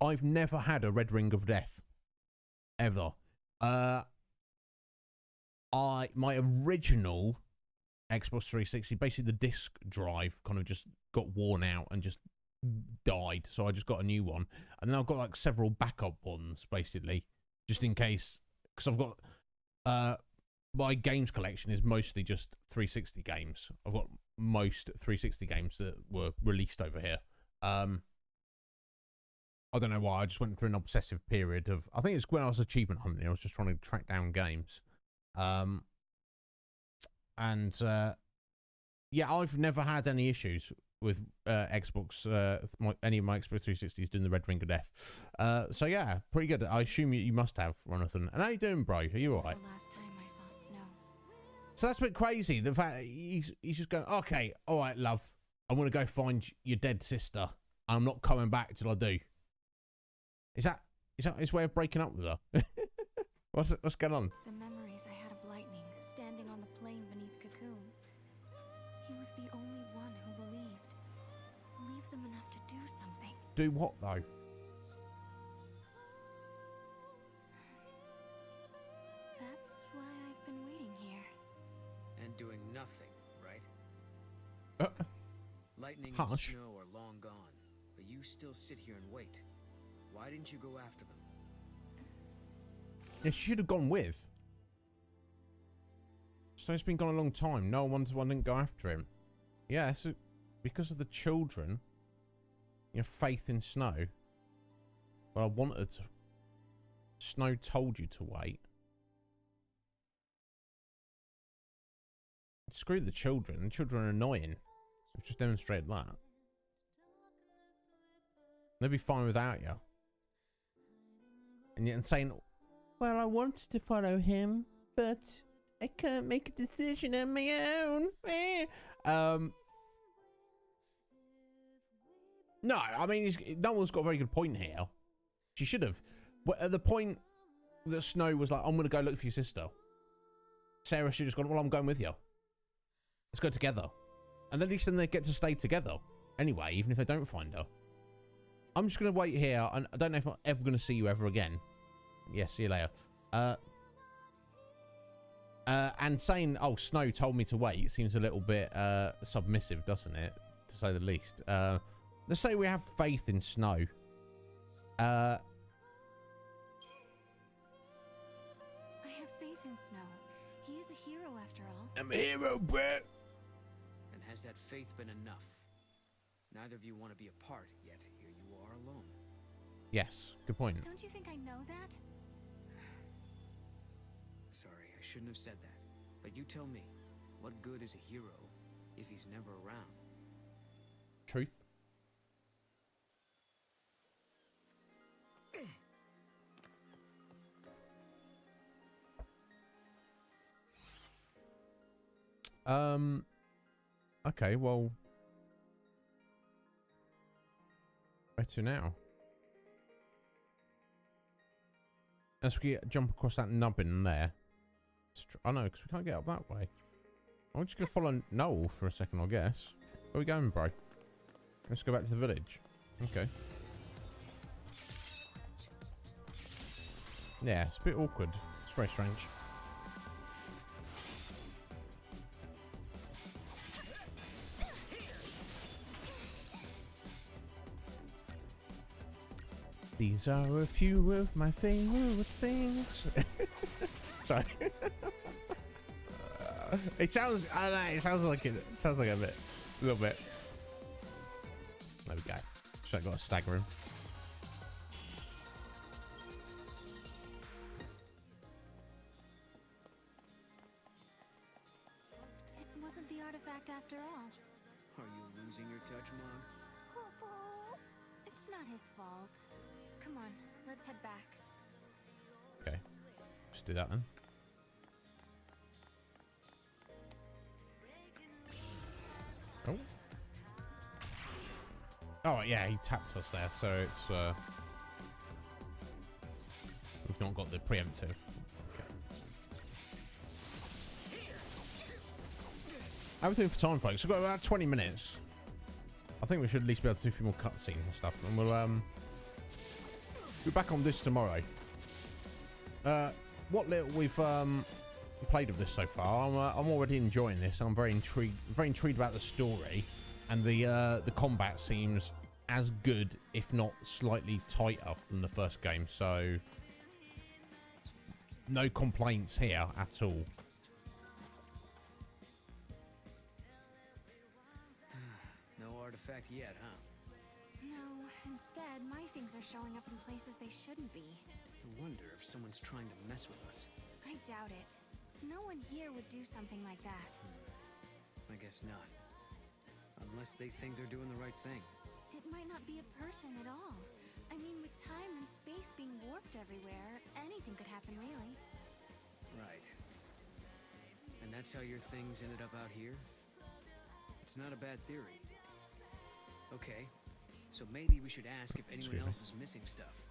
I've never had a red ring of death. Ever. My original Xbox 360, basically the disc drive kind of just got worn out and just died, so I just got a new one. And then I've got like several backup ones, basically, just in case, because I've got my games collection is mostly just 360 games. I've got most 360 games that were released over here. I don't know why, I just went through an obsessive period of, I think it's when I was achievement hunting, I was just trying to track down games. Yeah, I've never had any issues with Xbox, any of my Xbox 360s doing the red ring of death. So yeah, pretty good. I assume you must have, Ronathan. And how you doing, bro? Are you alright? Last time I saw snow. So that's a bit crazy. The fact that he's just going, okay, alright, love. I'm going to go find your dead sister. I'm not coming back till I do. Is that his way of breaking up with her? What's going on? The memories I had of Lightning standing on the plain beneath Cocoon. He was the only one who believed them enough to do something. Do what though? That's why I've been waiting here. And doing nothing, right? Lightning and Hush. snow are long gone, but you still sit here and wait. Why didn't you go after them? Yeah, she should have gone with. So it's been gone a long time. No wonder one didn't go after him. Yeah, so because of the children, your faith in Snow. But I wanted to. Snow told you to wait. Screw the children. The children are annoying. We've just demonstrated that. They'll be fine without you. And yet saying, well, I wanted to follow him, but I can't make a decision on my own. No, I mean, no one's got a very good point here. She should have. But at the point that Snow was like, I'm going to go look for your sister, Sarah should have just gone, well, I'm going with you. Let's go together. And at least then they get to stay together. Anyway, even if they don't find her. I'm just going to wait here, and I don't know if I'm ever going to see you ever again. Yes, see you later. And saying, oh, Snow told me to wait seems a little bit submissive, doesn't it? To say the least. Let's say we have faith in Snow. I have faith in Snow. He is a hero after all. I'm a hero, Brett. And has that faith been enough? Neither of you want to be apart, yet here you are alone. Yes, good point. Don't you think I know that? Sorry, I shouldn't have said that. But you tell me, what good is a hero if he's never around? Truth. Okay, well, where to now? Let's jump across that nubbin there. I know, because we can't get up that way. I'm just gonna follow Noel for a second, I guess. Where are we going, bro? Let's go back to the village. Okay. Yeah, it's a bit awkward. It's very strange. These are a few of my favorite things. Sorry. It sounds. I don't know. It sounds like it. Sounds like a little bit. There we go. Should I got to stagger him? It wasn't the artifact after all. Are you losing your touch, Mom? Poo-poo. It's not his fault. Come on, let's head back. Okay. Just do that then. Oh. Oh, yeah, he tapped us there, so it's, we've not got the preemptive. Okay. Everything for time, folks. We've got about 20 minutes. I think we should at least be able to do a few more cutscenes and stuff, and we'll, be back on this tomorrow. What little we've, played of this so far, I'm already enjoying this. I'm very intrigued about the story, and the combat seems as good, if not slightly tighter than the first game. So no complaints here at all. No artifact yet, huh? No, instead, my things are showing up in places they shouldn't be. I wonder if someone's trying to mess with us. I doubt it. No one here would do something like that. I guess not. Unless they think they're doing the right thing. It might not be a person at all. I mean, with time and space being warped everywhere, anything could happen, really. Right. And that's how your things ended up out here? It's not a bad theory. Okay, so maybe we should ask if anyone else is missing stuff.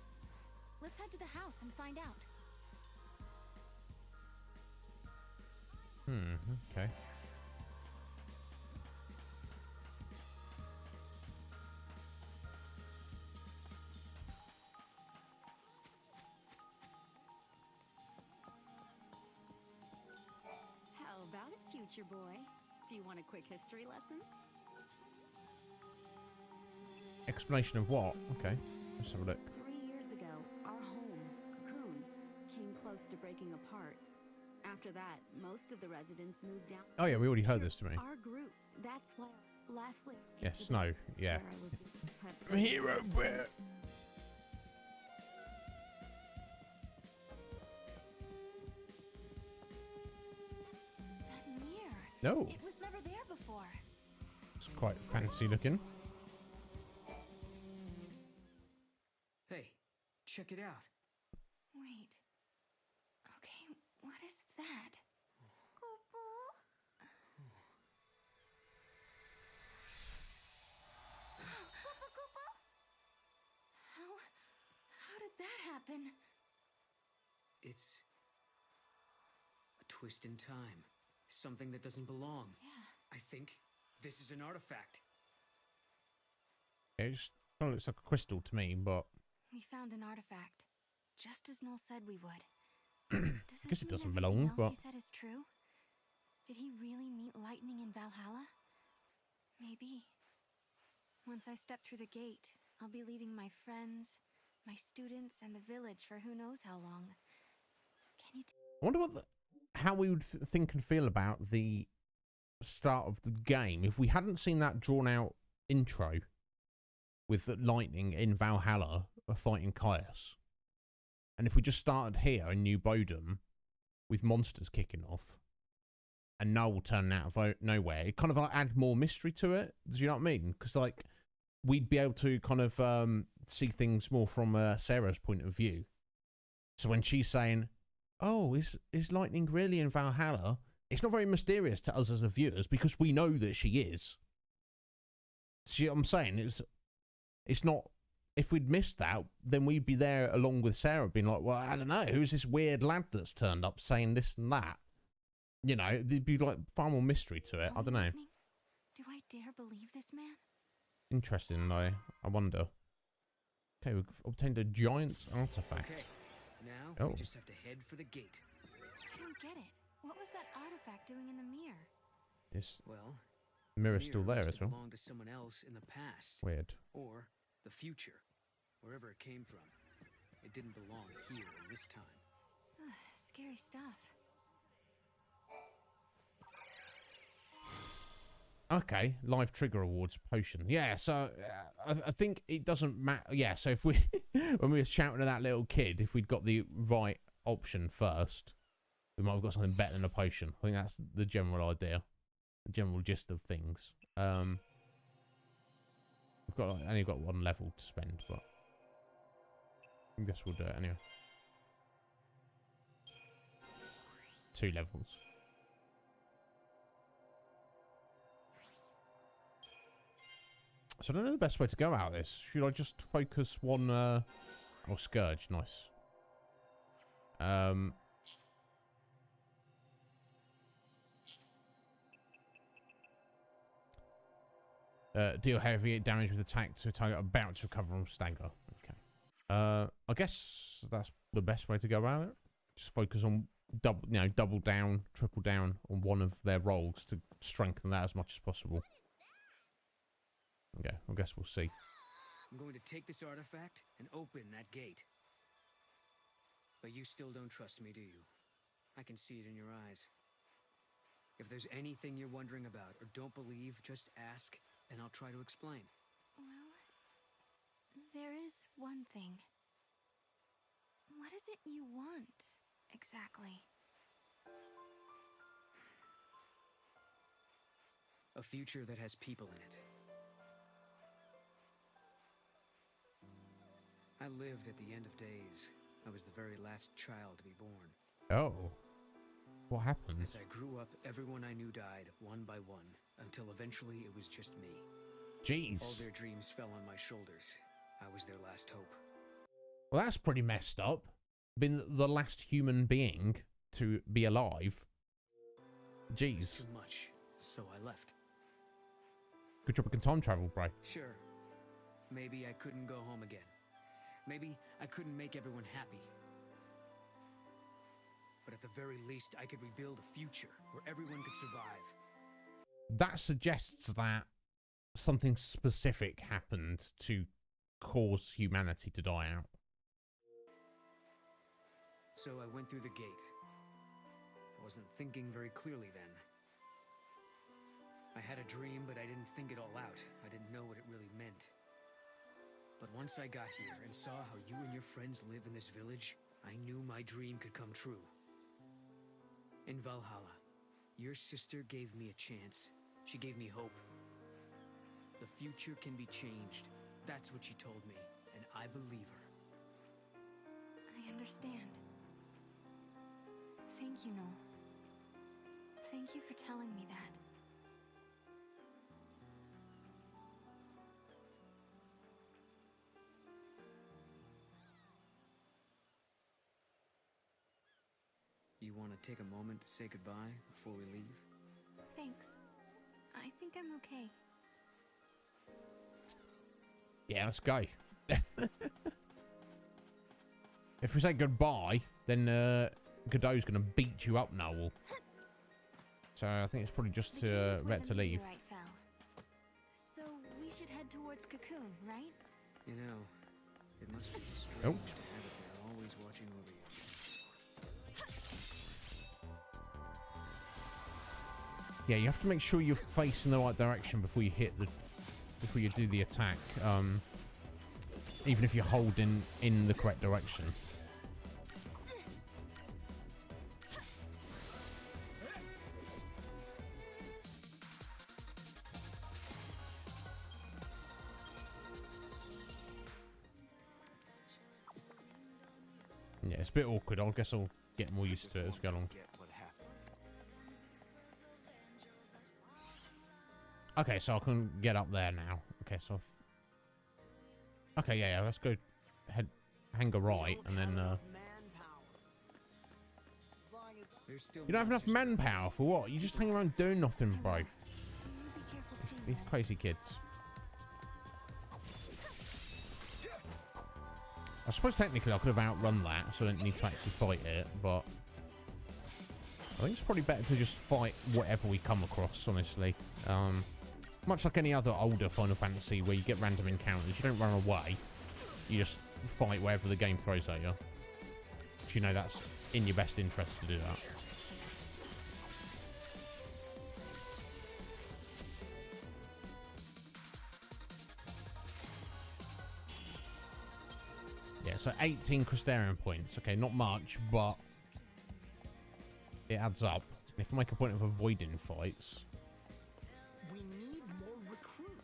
Let's head to the house and find out. Okay. How about it, future boy? Do you want a quick history lesson? Explanation of what? Okay. Let's have a look. 3 years ago, our home, Cocoon, came close to breaking apart. After that, most of the residents moved down. Oh yeah, we already heard this to me. Our group. That's why. Lastly. Yeah, Snow. Yeah. Hero bear. That mirror. No. It was never there before. It's quite fancy looking. Hey, check it out. Wait. Okay, what is that? How did that happen? It's a twist in time. Something that doesn't belong. Yeah. I think this is an artifact. It just kind of looks like a crystal to me, but We found an artifact, just as Noel said we would. Does I guess this it mean doesn't everything belong, else but he said is true? Did he really meet lightning in Valhalla? Maybe. Once I step through the gate, I'll be leaving my friends, my students, and the village for who knows how long. Can you I wonder how we would think and feel about the start of the game if we hadn't seen that drawn out intro with the lightning in Valhalla fighting Cie'th, and if we just started here in New Bodom with monsters kicking off and Noel turning out of nowhere. It kind of like add more mystery to it. Do you know what I mean? Because like we'd be able to kind of see things more from Sarah's point of view. So when she's saying, "Oh, is lightning really in Valhalla?" it's not very mysterious to us as the viewers because we know that she is. See what I'm saying? It's not. If we'd missed that, then we'd be there along with Sarah, being like, "Well, I don't know, who's this weird lad that's turned up saying this and that?" You know, there'd be like far more mystery to it. I don't know. Do I dare believe this man? Interesting, though. I wonder. Okay, we've obtained a giant artifact. Okay, now Oh. we just have to head for the gate. I don't get it. What was that artifact doing in the mirror? Yes. Well, Mirror's still there must as have well. belonged to someone else in the past. Weird. Or the future, wherever it came from. It didn't belong here this time. Scary stuff. Okay, live trigger awards potion. Yeah, so I think it doesn't matter. Yeah, so if we when we were shouting at that little kid, if we'd got the right option first, we might have got something better than a potion. I think that's the general idea, the general gist of things. We've got only got one level to spend, but I guess we'll do it anyway. 2 levels. So I don't know the best way to go out of this. Should I just focus one oh, Scourge, nice. Deal heavy damage with attack to a target about to recover from stagger. Okay. I guess that's the best way to go about it. Just focus on double down, triple down on one of their rolls to strengthen that as much as possible. Okay, I guess we'll see. I'm going to take this artifact and open that gate. But you still don't trust me, do you? I can see it in your eyes. If there's anything you're wondering about or don't believe, just ask, and I'll try to explain. Well, there is one thing. What is it you want, exactly? A future that has people in it. I lived at the end of days. I was the very last child to be born. Oh. What happened? As I grew up, everyone I knew died, one by one, until eventually it was just me. Jeez. All their dreams fell on my shoulders. I was their last hope. Well, that's pretty messed up. Been the last human being to be alive. Jeez. Too much, so I left. Good job we can time travel, bro. Sure. Maybe I couldn't go home again. Maybe I couldn't make everyone happy. But at the very least, I could rebuild a future where everyone could survive. That suggests that something specific happened to cause humanity to die out. So I went through the gate. I wasn't thinking very clearly then. I had a dream, but I didn't think it all out. I didn't know what it really meant. But once I got here and saw how you and your friends live in this village, I knew my dream could come true. In Valhalla, your sister gave me a chance. She gave me hope. The future can be changed. That's what she told me, and I believe her. I understand. Thank you, Noel. Thank you for telling me that. You want to take a moment to say goodbye before we leave? Thanks. I think I'm okay. Yeah, let's go. If we say goodbye, then Godot's going to beat you up, Noel. So I think it's probably just better to leave. So we should head towards Cocoon, right? You know, it must be strange Oh. to have it there always watching over you. Yeah, you have to make sure you're facing the right direction before you do the attack. Even if you're holding in the correct direction. Yeah, it's a bit awkward. I guess I'll get more used to it as we go along. Okay, so I can get up there now. Okay, so... Okay, yeah, let's go hang a right, and then... You don't have enough manpower for what? You just hang around doing nothing, bro. These crazy kids. I suppose technically I could have outrun that, so I didn't need to actually fight it, but... I think it's probably better to just fight whatever we come across, honestly. Much like any other older Final Fantasy where you get random encounters, you don't run away. You just fight wherever the game throws at you. You know that's in your best interest to do that. Yeah, so 18 Crystarian points. Okay, not much, but it adds up. If I make a point of avoiding fights... We need more recruits.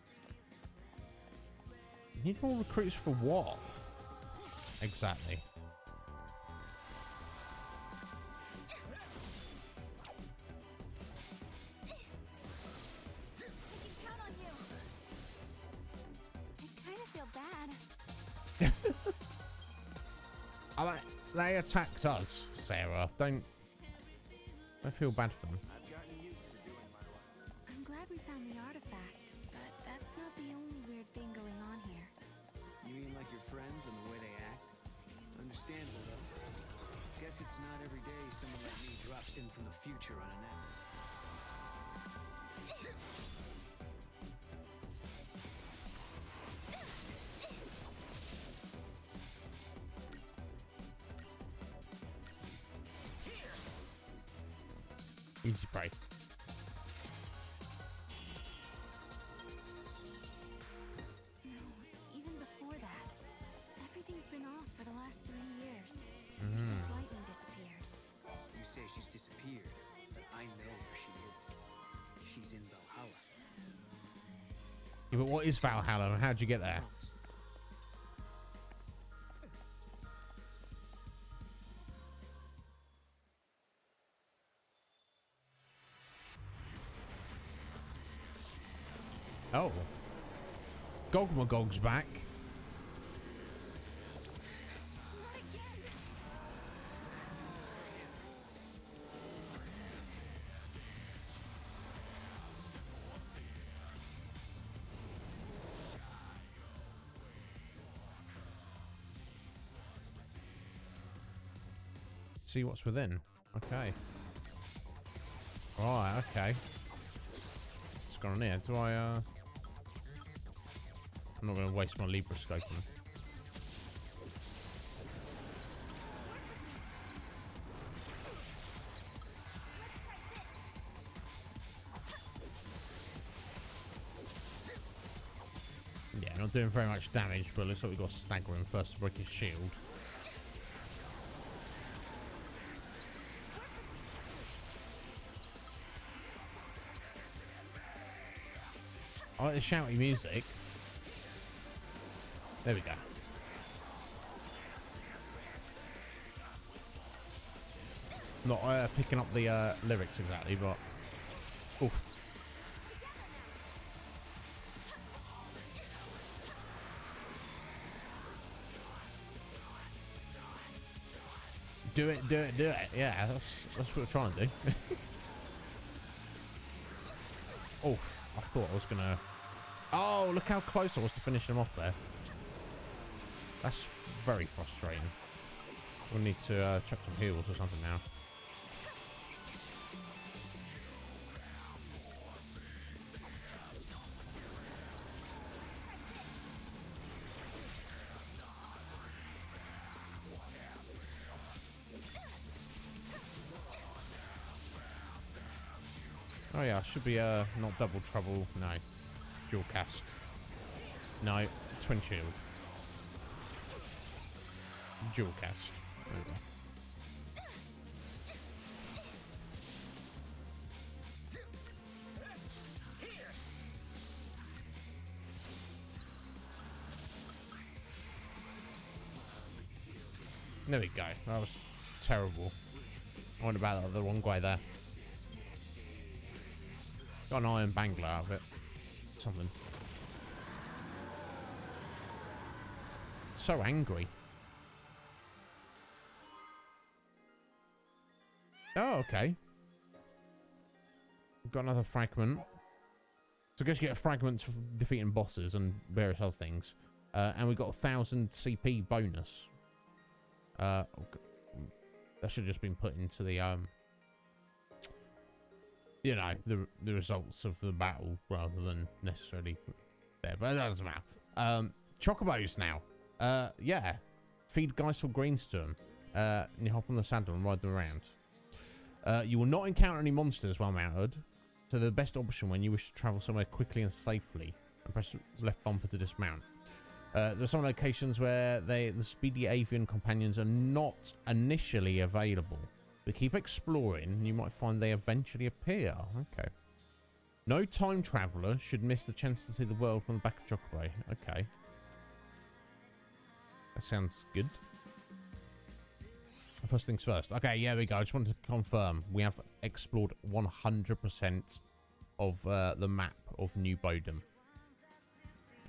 Need more recruits for what? Exactly. Count on you. I kind of feel bad. They attacked us, Sarah. Don't feel bad for them. I'm glad we found the artifact, but that's not the only weird thing going on here. You mean like your friends and the way they act? Understandable, though. Guess it's not every day someone like me drops in from the future on an app. Easy prey. No, even before that. Everything's been off for the last 3 years. Mm. Since lightning disappeared. You say she's disappeared, but I know where she is. She's in Valhalla. Yeah, but what is Valhalla and how'd you get there? Oh. Gogmagog's back. See what's within. Okay. Right, okay. What's going on here? Do I, I'm not going to waste my Libra scoping. Yeah, not doing very much damage, but it looks like we've got to stagger him first to break his shield. I like the shouty music. There we go. Not picking up the lyrics exactly, but... Oof. Do it, do it, do it. Yeah, that's what we're trying to do. Oof. I thought I was gonna... Oh, look how close I was to finishing him off there. That's very frustrating. We'll need to chuck some heals or something now. Oh yeah, should be not double trouble. No, dual cast. No, twin shield. Dual cast. There we go. There we go. That was terrible. I went about that the wrong way there. Got an iron bangler out of it. something. So angry. Oh, okay. We've got another fragment. So I guess you get fragments for defeating bosses and various other things. And we got 1,000 CP bonus. That should have just been put into the you know, the results of the battle rather than necessarily there, but it doesn't matter. Chocobos now. Yeah. Feed Geisel greens to them. And you hop on the saddle and ride them around. You will not encounter any monsters while mounted, so the best option when you wish to travel somewhere quickly and safely, and press left bumper to dismount. There are some locations where the speedy avian companions are not initially available, but keep exploring and you might find they eventually appear. Okay. No time traveller should miss the chance to see the world from the back of Chocobo. Okay. That sounds good. First things first. Okay, yeah, we go. I just wanted to confirm we have explored 100% of the map of New Bodom.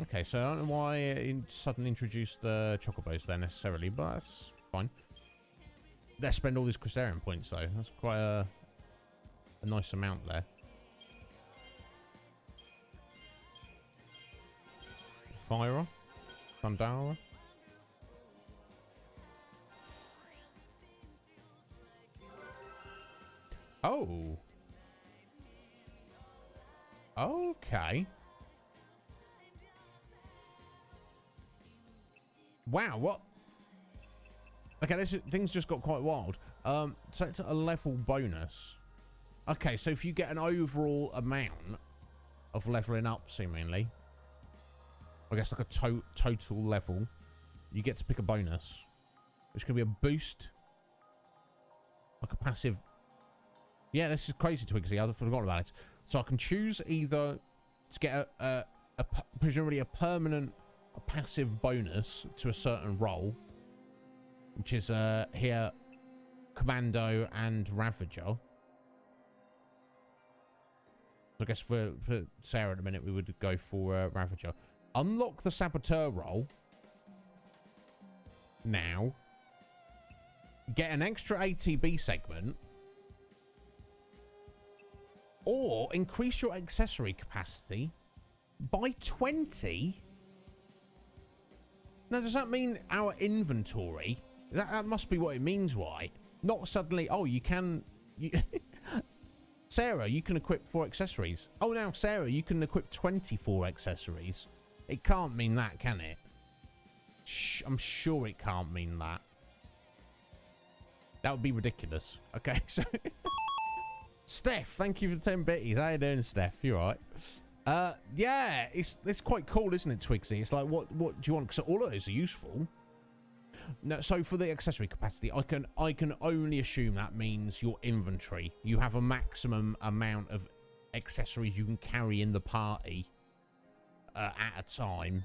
Okay, so I don't know why it suddenly introduced Chocobos there necessarily, but that's fine. Let's spend all these Crystarian points though. That's quite a nice amount there. Fire, Thundara. Oh. Okay. Wow, what? Okay, things just got quite wild. So it's a level bonus. Okay, so if you get an overall amount of leveling up, seemingly, I guess like a total level, you get to pick a bonus, which can be a boost, like a passive. Yeah, this is crazy, Twigsy. I forgot about it. So I can choose either to get presumably a permanent passive bonus to a certain role, which is here Commando and Ravager. So I guess for Sarah at the minute we would go for Ravager. Unlock the Saboteur role now. Get an extra ATB segment, or increase your accessory capacity by 20. Now, does that mean our inventory? That must be what it means, right? Not suddenly, oh, you can... Sarah, you can equip 4 accessories. Oh, now, Sarah, you can equip 24 accessories. It can't mean that, can it? I'm sure it can't mean that. That would be ridiculous. Okay, so... Steph, thank you for the 10 bitties. How you doing, Steph? You alright? Yeah, it's quite cool, isn't it, Twigsy? It's like, what do you want? Because all of those are useful. No, so for the accessory capacity, I can only assume that means your inventory. You have a maximum amount of accessories you can carry in the party at a time.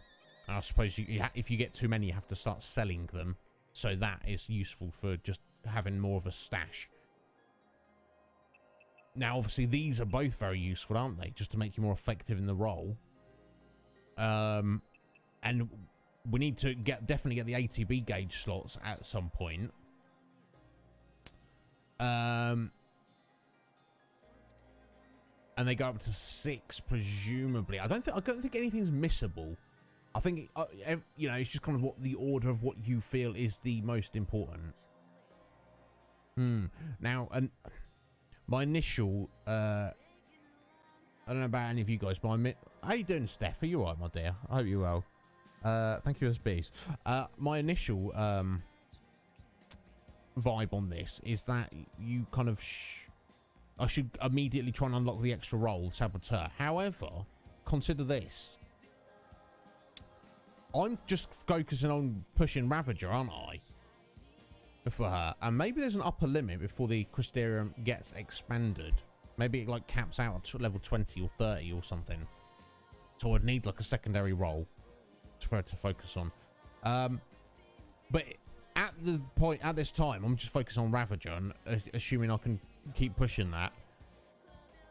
And I suppose if you get too many, you have to start selling them. So that is useful for just having more of a stash. Now, obviously, these are both very useful, aren't they? Just to make you more effective in the role. And we need to definitely get the ATB gauge slots at some point. And they go up to 6, presumably. I don't think anything's missable. I think you know, it's just kind of what the order of what you feel is the most important. Now, and my initial, I don't know about any of you guys, but how you doing, Steph? Are you alright, my dear? I hope you're well. Thank you, SBs. My initial vibe on this is that you kind of I should immediately try and unlock the extra role, Saboteur. However, consider this. I'm just focusing on pushing Ravager, aren't I? For her. And maybe there's an upper limit before the Crystarium gets expanded. Maybe it like caps out at level 20 or 30 or something. So I'd need like a secondary role for her to focus on. But at this time, I'm just focused on Ravager and assuming I can keep pushing that.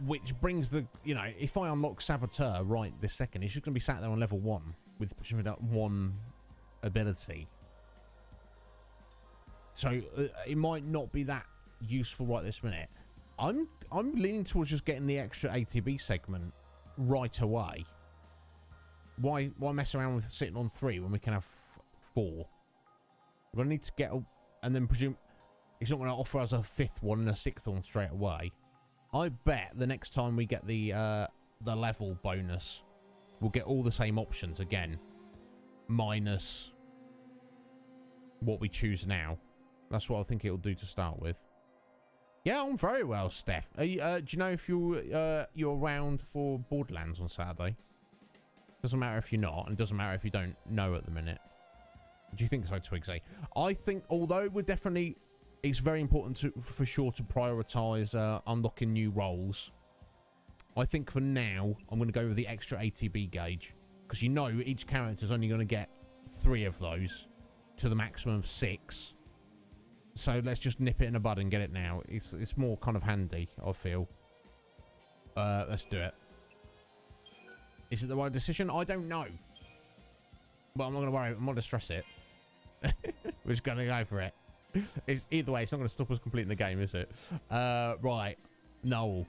Which brings the, you know, if I unlock Saboteur right this second, it's just going to be sat there on level 1 with pushing that one ability. So it might not be that useful right this minute. I'm leaning towards just getting the extra ATB segment right away. Why mess around with sitting on 3 when we can have 4? We're going to need to get, and then presume it's not going to offer us a 5th one and a 6th one straight away. I bet the next time we get the level bonus, we'll get all the same options again, minus what we choose now. That's what I think it'll do to start with. Yeah, I'm very well, Steph. Are you, do you know if you're around for Borderlands on Saturday? Doesn't matter if you're not, and it doesn't matter if you don't know at the minute. Do you think so, Twigsy? I think, although we're definitely, it's very important for sure to prioritise unlocking new roles. I think for now, I'm going to go with the extra ATB gauge. Because you know each character is only going to get 3 of those to the maximum of 6. So let's just nip it in the bud and get it now. It's more kind of handy, I feel. Let's do it. Is it the right decision? I don't know. But I'm not going to worry. I'm not going to stress it. We're just going to go for it. Either way, it's not going to stop us completing the game, is it? Right. No.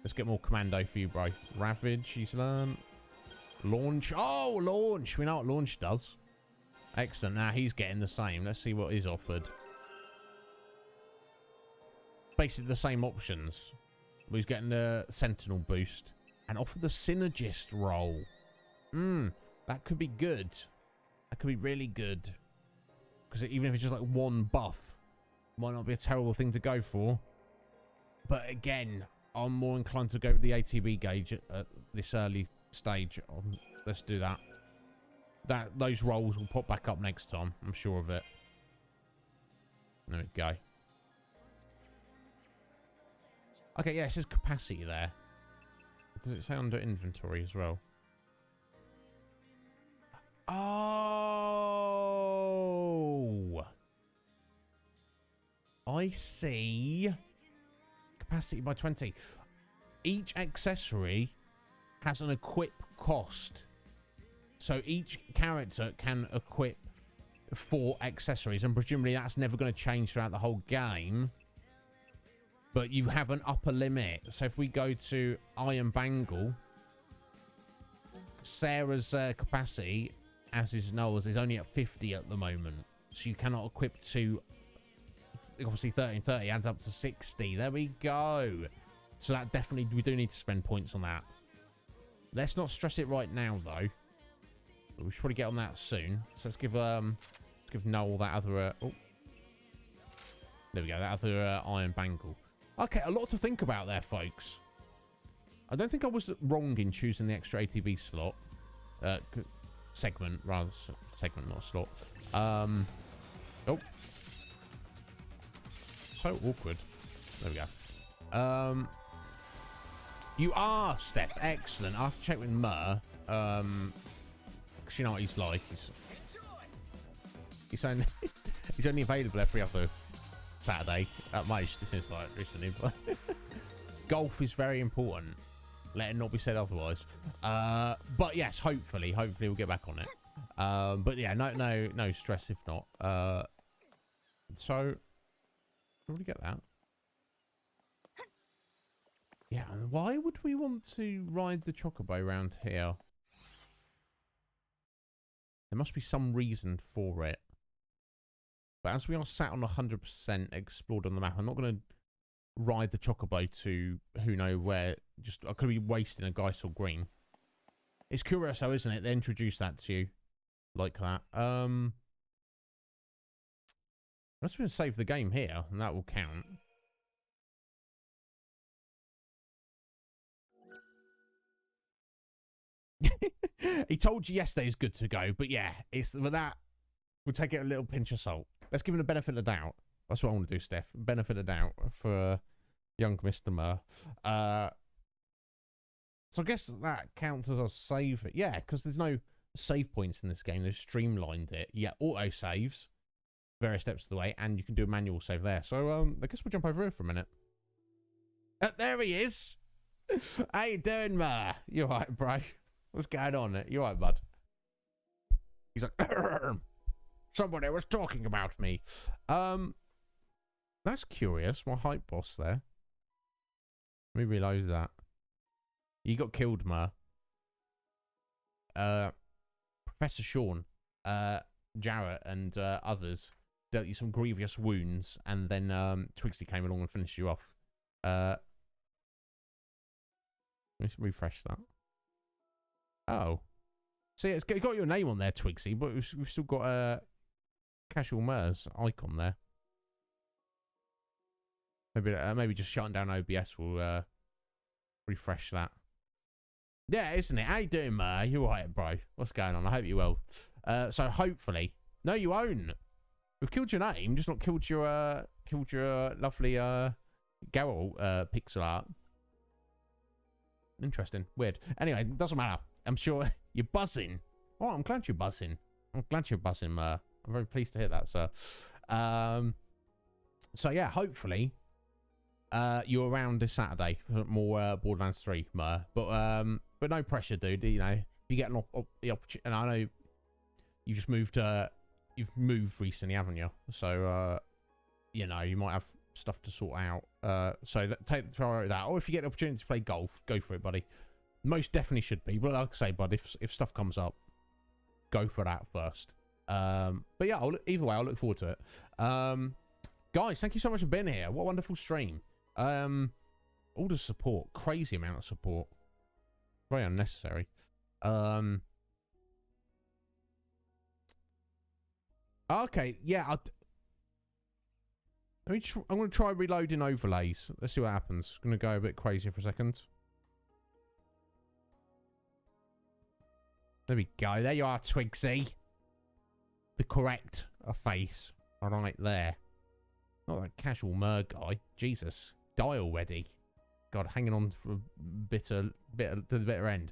Let's get more commando for you, bro. Ravage, he's learned. Launch. Oh, launch. We know what launch does. Excellent. Now he's getting the same. Let's see what is offered. Basically the same options. But he's getting the Sentinel boost. And offer the Synergist role. That could be good. That could be really good. Because even if it's just like 1 buff, might not be a terrible thing to go for. But again, I'm more inclined to go with the ATB gauge at this early stage. Let's do that. Those roles will pop back up next time. I'm sure of it. There we go. Okay, yeah, it says capacity there. Does it say under inventory as well? Oh, I see. Capacity by 20. Each accessory has an equip cost. So each character can equip 4 accessories, and presumably that's never going to change throughout the whole game. But you have an upper limit. So if we go to Iron Bangle, Sarah's capacity, as is Noah's, is only at 50 at the moment. So you cannot equip to, obviously 30 and 30 adds up to 60. There we go. So that definitely, we do need to spend points on that. Let's not stress it right now, though. But we should probably get on that soon. So let's give Noel that other, oh. There we go, that other Iron Bangle. Okay, a lot to think about there, folks. I don't think I was wrong in choosing the extra ATB slot. Segment, rather. Segment, not slot. Oh. So awkward. There we go. You are, Steph. Excellent. I have to check with Mur. Because you know what he's like. He's only available every other Saturday at most. This is like recently, but golf is very important. Let it not be said otherwise. But yes, hopefully we'll get back on it. But yeah, no stress if not. So did we get that? Yeah, and why would we want to ride the Chocobo around here? There must be some reason for it. But as we are sat on 100% explored on the map, I'm not going to ride the Chocobo to who knows where. Just I could be wasting a Geisel Green. It's curious though, isn't it? They introduce that to you like that. I'm just going to save the game here, and that will count. He told you yesterday is good to go, but yeah, but that we'll take it a little pinch of salt. Let's give him the benefit of the doubt. That's what I want to do, Steph. Benefit of the doubt for young Mr. Mur. So I guess that counts as a save. Yeah, because there's no save points in this game. They've streamlined it. Yeah, auto saves various steps of the way, and you can do a manual save there. So I guess we'll jump over here for a minute. There he is. How you doing, Ma? You alright, bro? What's going on? You alright, bud? He's like, somebody was talking about me. That's curious. My hype boss there. Let me reload that. You got killed, Ma. Professor Sean, Jarrett, and others dealt you some grievous wounds, and then Twigsy came along and finished you off. Let's refresh that. Oh. See, it's got your name on there, Twigsy, but we've still got a Casual Mers icon there. Maybe just shutting down OBS will refresh that. Yeah, isn't it? How you doing, Mer? You alright, bro? What's going on? I hope you're well. So hopefully, no, you won't. We've killed your name, just not killed your lovely Geralt pixel art. Interesting, weird. Anyway, doesn't matter. I'm sure you're buzzing. Oh, I'm glad you're buzzing. I'm glad you're buzzing, Mer. I'm very pleased to hear that, sir. So yeah, hopefully. You're around this Saturday for more Borderlands 3, Mer. But no pressure, dude. You know, if you get the opportunity, and I know you just moved. You've moved recently, haven't you? So you know, you might have stuff to sort out. So take the priority of that. Or if you get the opportunity to play golf, go for it, buddy. Most definitely should be. But like I say, bud, if stuff comes up, go for that first. But yeah, either way, I'll look forward to it. Guys, thank you so much for being here. What a wonderful stream. All the support, crazy amount of support, very unnecessary. Okay, yeah. I'm going to try reloading overlays. Let's see what happens. I'm going to go a bit crazy for a second. There we go. There you are, Twigsy. The correct face right there. Not that Casual Mer guy. Jesus. Die already. God, hanging on for a bit to the bitter end.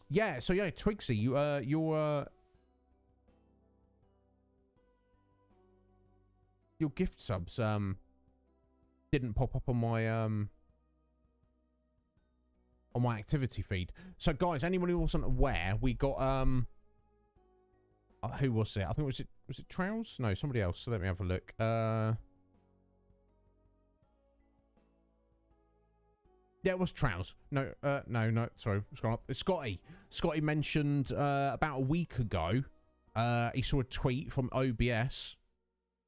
Yeah, so yeah, Twigsy, your gift subs didn't pop up on my activity feed. So guys, anyone who wasn't aware, we got who was it? I think was it Trows? No, somebody else. So let me have a look. Yeah, it was Trows. No, no, sorry, it's gone up. It's Scotty. Scotty mentioned about a week ago, he saw a tweet from OBS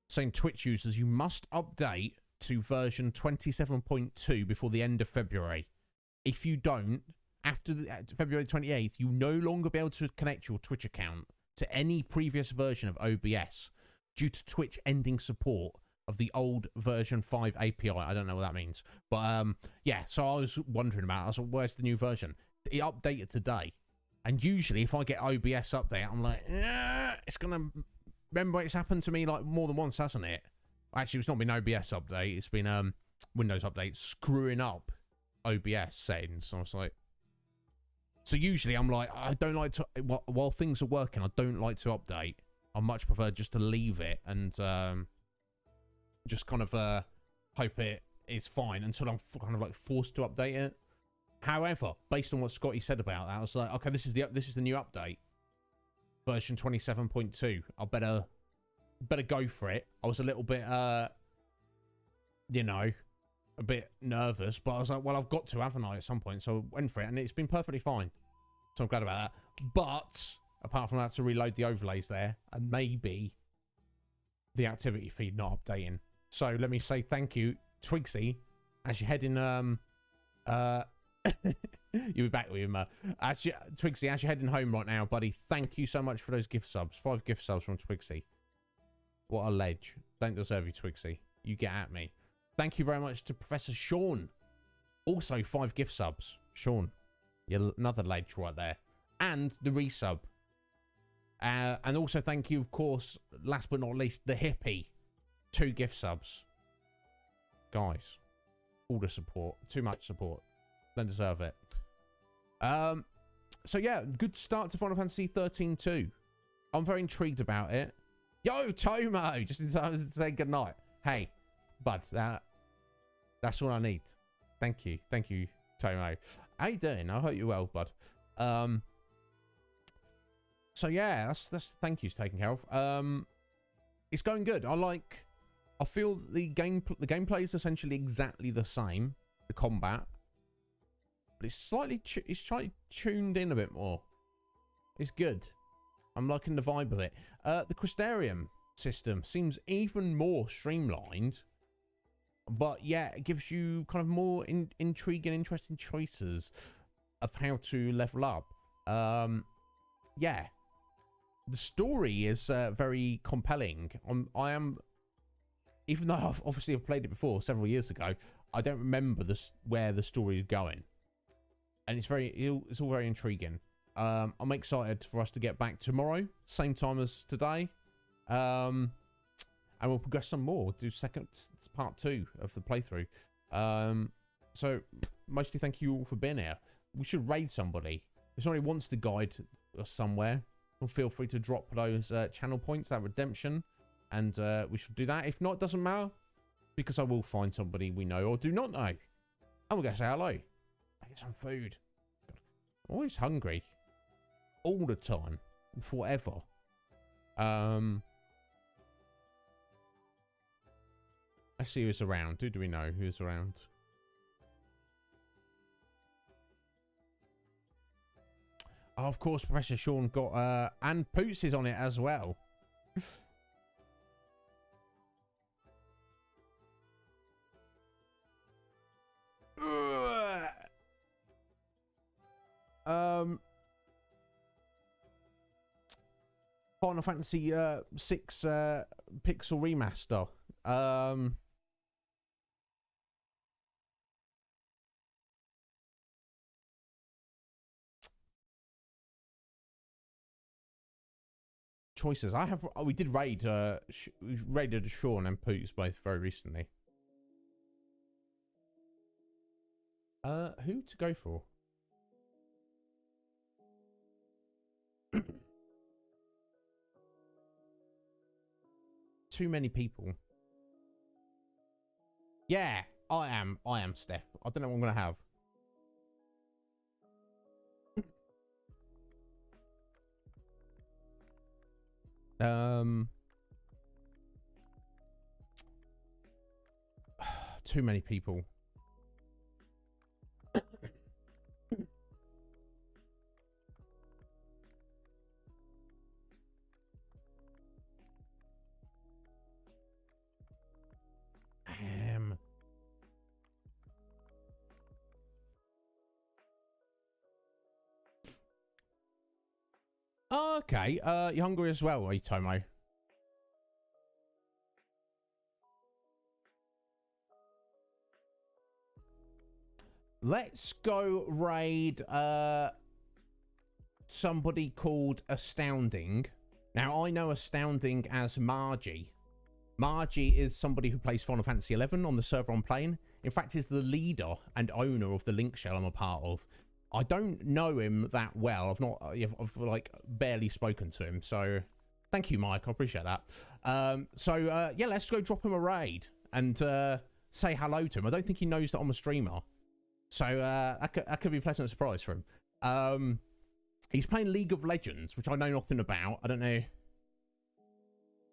saying Twitch users, you must update to version 27.2 before the end of February. If you don't, after February 28th, you'll no longer be able to connect your Twitch account to any previous version of OBS due to Twitch ending support of the old version 5 API. I don't know what that means. But yeah, so I was wondering about it. I was like, where's the new version? It updated today. And usually if I get OBS update, I'm like, it's going to... Remember, it's happened to me like more than once, hasn't it? Actually, it's not been OBS update. It's been Windows update screwing up OBS settings. So I was like... So usually I'm like, I don't like to... While things are working, I don't like to update. I much prefer just to leave it and just kind of hope it is fine until I'm kind of like forced to update it. However, based on what Scotty said about that, I was like, okay, this is the new update. Version 27.2. I better go for it. I was a little bit, you know, a bit nervous, but I was like, well, I've got to, haven't I, at some point? So I went for it, and it's been perfectly fine. So I'm glad about that. But apart from that, to reload the overlays there, and maybe the activity feed not updating. So let me say thank you, Twigsy, as you're heading, you'll be back with him. Twigsy, as you're heading home right now, buddy, thank you so much for those gift subs. 5 gift subs from Twigsy. What a ledge. Don't deserve you, Twigsy. You get at me. Thank you very much to Professor Sean. Also, 5 gift subs. Sean, you're another ledge right there. And the resub. And also thank you, of course, last but not least, the hippie. 2 gift subs. Guys, all the support. Too much support. Don't deserve it. So yeah, good start to Final Fantasy XIII-2. I'm very intrigued about it. Yo, Tomo! Just in time to say goodnight. Hey, bud, that's all I need. Thank you, Tomo. How you doing? I hope you're well, bud. So yeah, that's thank yous taken care of. It's going good. I feel the gameplay is essentially exactly the same, the combat, but it's slightly tuned in a bit more. It's good. I'm liking the vibe of it. The Crystarium system seems even more streamlined, but yeah, it gives you kind of more intriguing, interesting choices of how to level up. Yeah, the story is very compelling. I am, even though I've played it before several years ago, I don't remember where the story is going, and it's all very intriguing. I'm excited for us to get back tomorrow, same time as today, and we'll progress some more. Do part 2 of the playthrough. So mostly thank you all for being here. We should raid somebody. If somebody wants to guide us somewhere, well, feel free to drop those channel points, that redemption, and we should do that. If not, it doesn't matter, because I will find somebody we know or do not know, and we're gonna say hello. I get some food. God, I'm always hungry. All the time, forever. Let's see who's around. Do we know who's around? Oh, of course, Professor Sean got and Poots is on it as well. Final Fantasy VI Pixel Remaster. Choices. We did raid. We raided Sean and Poots both very recently. Who to go for? Too many people. Yeah, I am, Steph. I don't know what I'm gonna have. Too many people. Okay, you hungry as well, are you, Tomo? Let's go raid somebody called Astounding. Now, I know Astounding as Margie. Margie is somebody who plays Final Fantasy XI on the server I'm playing. In fact, is the leader and owner of the link shell I'm a part of. I don't know him that well. I've like barely spoken to him. So thank you, Mike. I appreciate that. Yeah, let's go drop him a raid and say hello to him. I don't think he knows that I'm a streamer. So that could be a pleasant surprise for him. He's playing League of Legends, which I know nothing about. I don't know.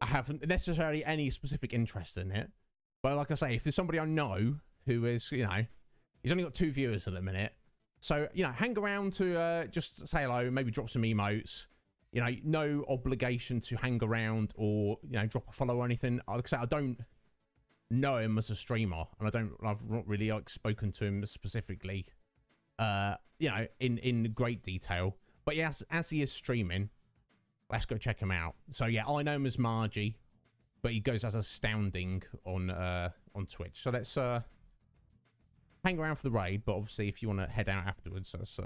I haven't necessarily any specific interest in it. But like I say, if there's somebody I know who is, you know, he's only got 2 viewers at the minute. So, you know, hang around to just say hello, maybe drop some emotes. You know, no obligation to hang around or, you know, drop a follow or anything. Like I say, I don't know him as a streamer, and I've not really like spoken to him specifically, you know, in great detail. But yes, as he is streaming, let's go check him out. So yeah, I know him as Margie, but he goes as Astounding on Twitch. So let's hang around for the raid, but obviously if you want to head out afterwards, that's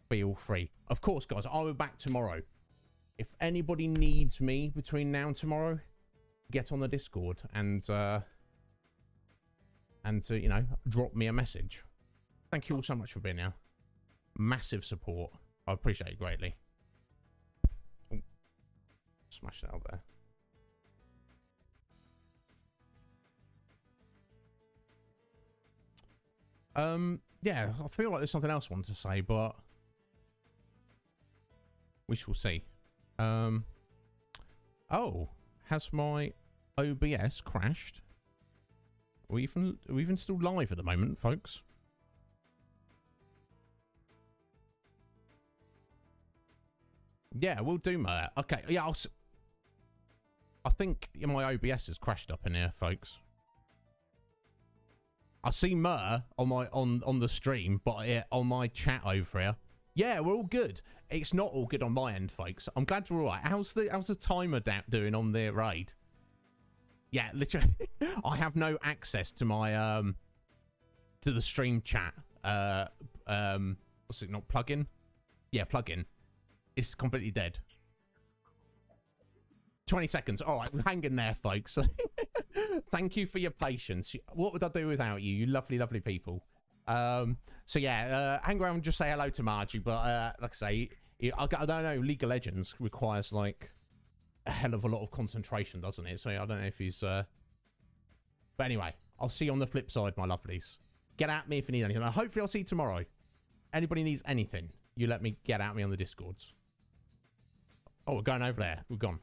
feel free. Of course, guys, I'll be back tomorrow. If anybody needs me between now and tomorrow, get on the Discord and you know, drop me a message. Thank you all so much for being here. Massive support. I appreciate it greatly. Oh, smash that out there. Yeah, I feel like there's something else I want to say, but we shall see. Oh, has my OBS crashed? Are we even still live at the moment, folks? Yeah, we'll do that. Okay, yeah, I think my OBS has crashed up in here, folks. I see Mur on my on the stream, but on my chat over here, yeah, we're all good. It's not all good on my end, folks. I'm glad we're all right. How's the timer doing on the raid? Yeah, literally, I have no access to my to the stream chat. What's it? Not plugin? Yeah, plugin. It's completely dead. 20 seconds. All right, we're hanging there, folks. Thank you for your patience. What would I do without you? You lovely, lovely people. So yeah, hang around and just say hello to Margie. But like I say, I don't know. League of Legends requires like a hell of a lot of concentration, doesn't it? So I don't know if he's. But anyway, I'll see you on the flip side, my lovelies. Get at me if you need anything. Hopefully, I'll see you tomorrow. Anybody needs anything, you let me get at me on the Discords. Oh, we're going over there. We're gone.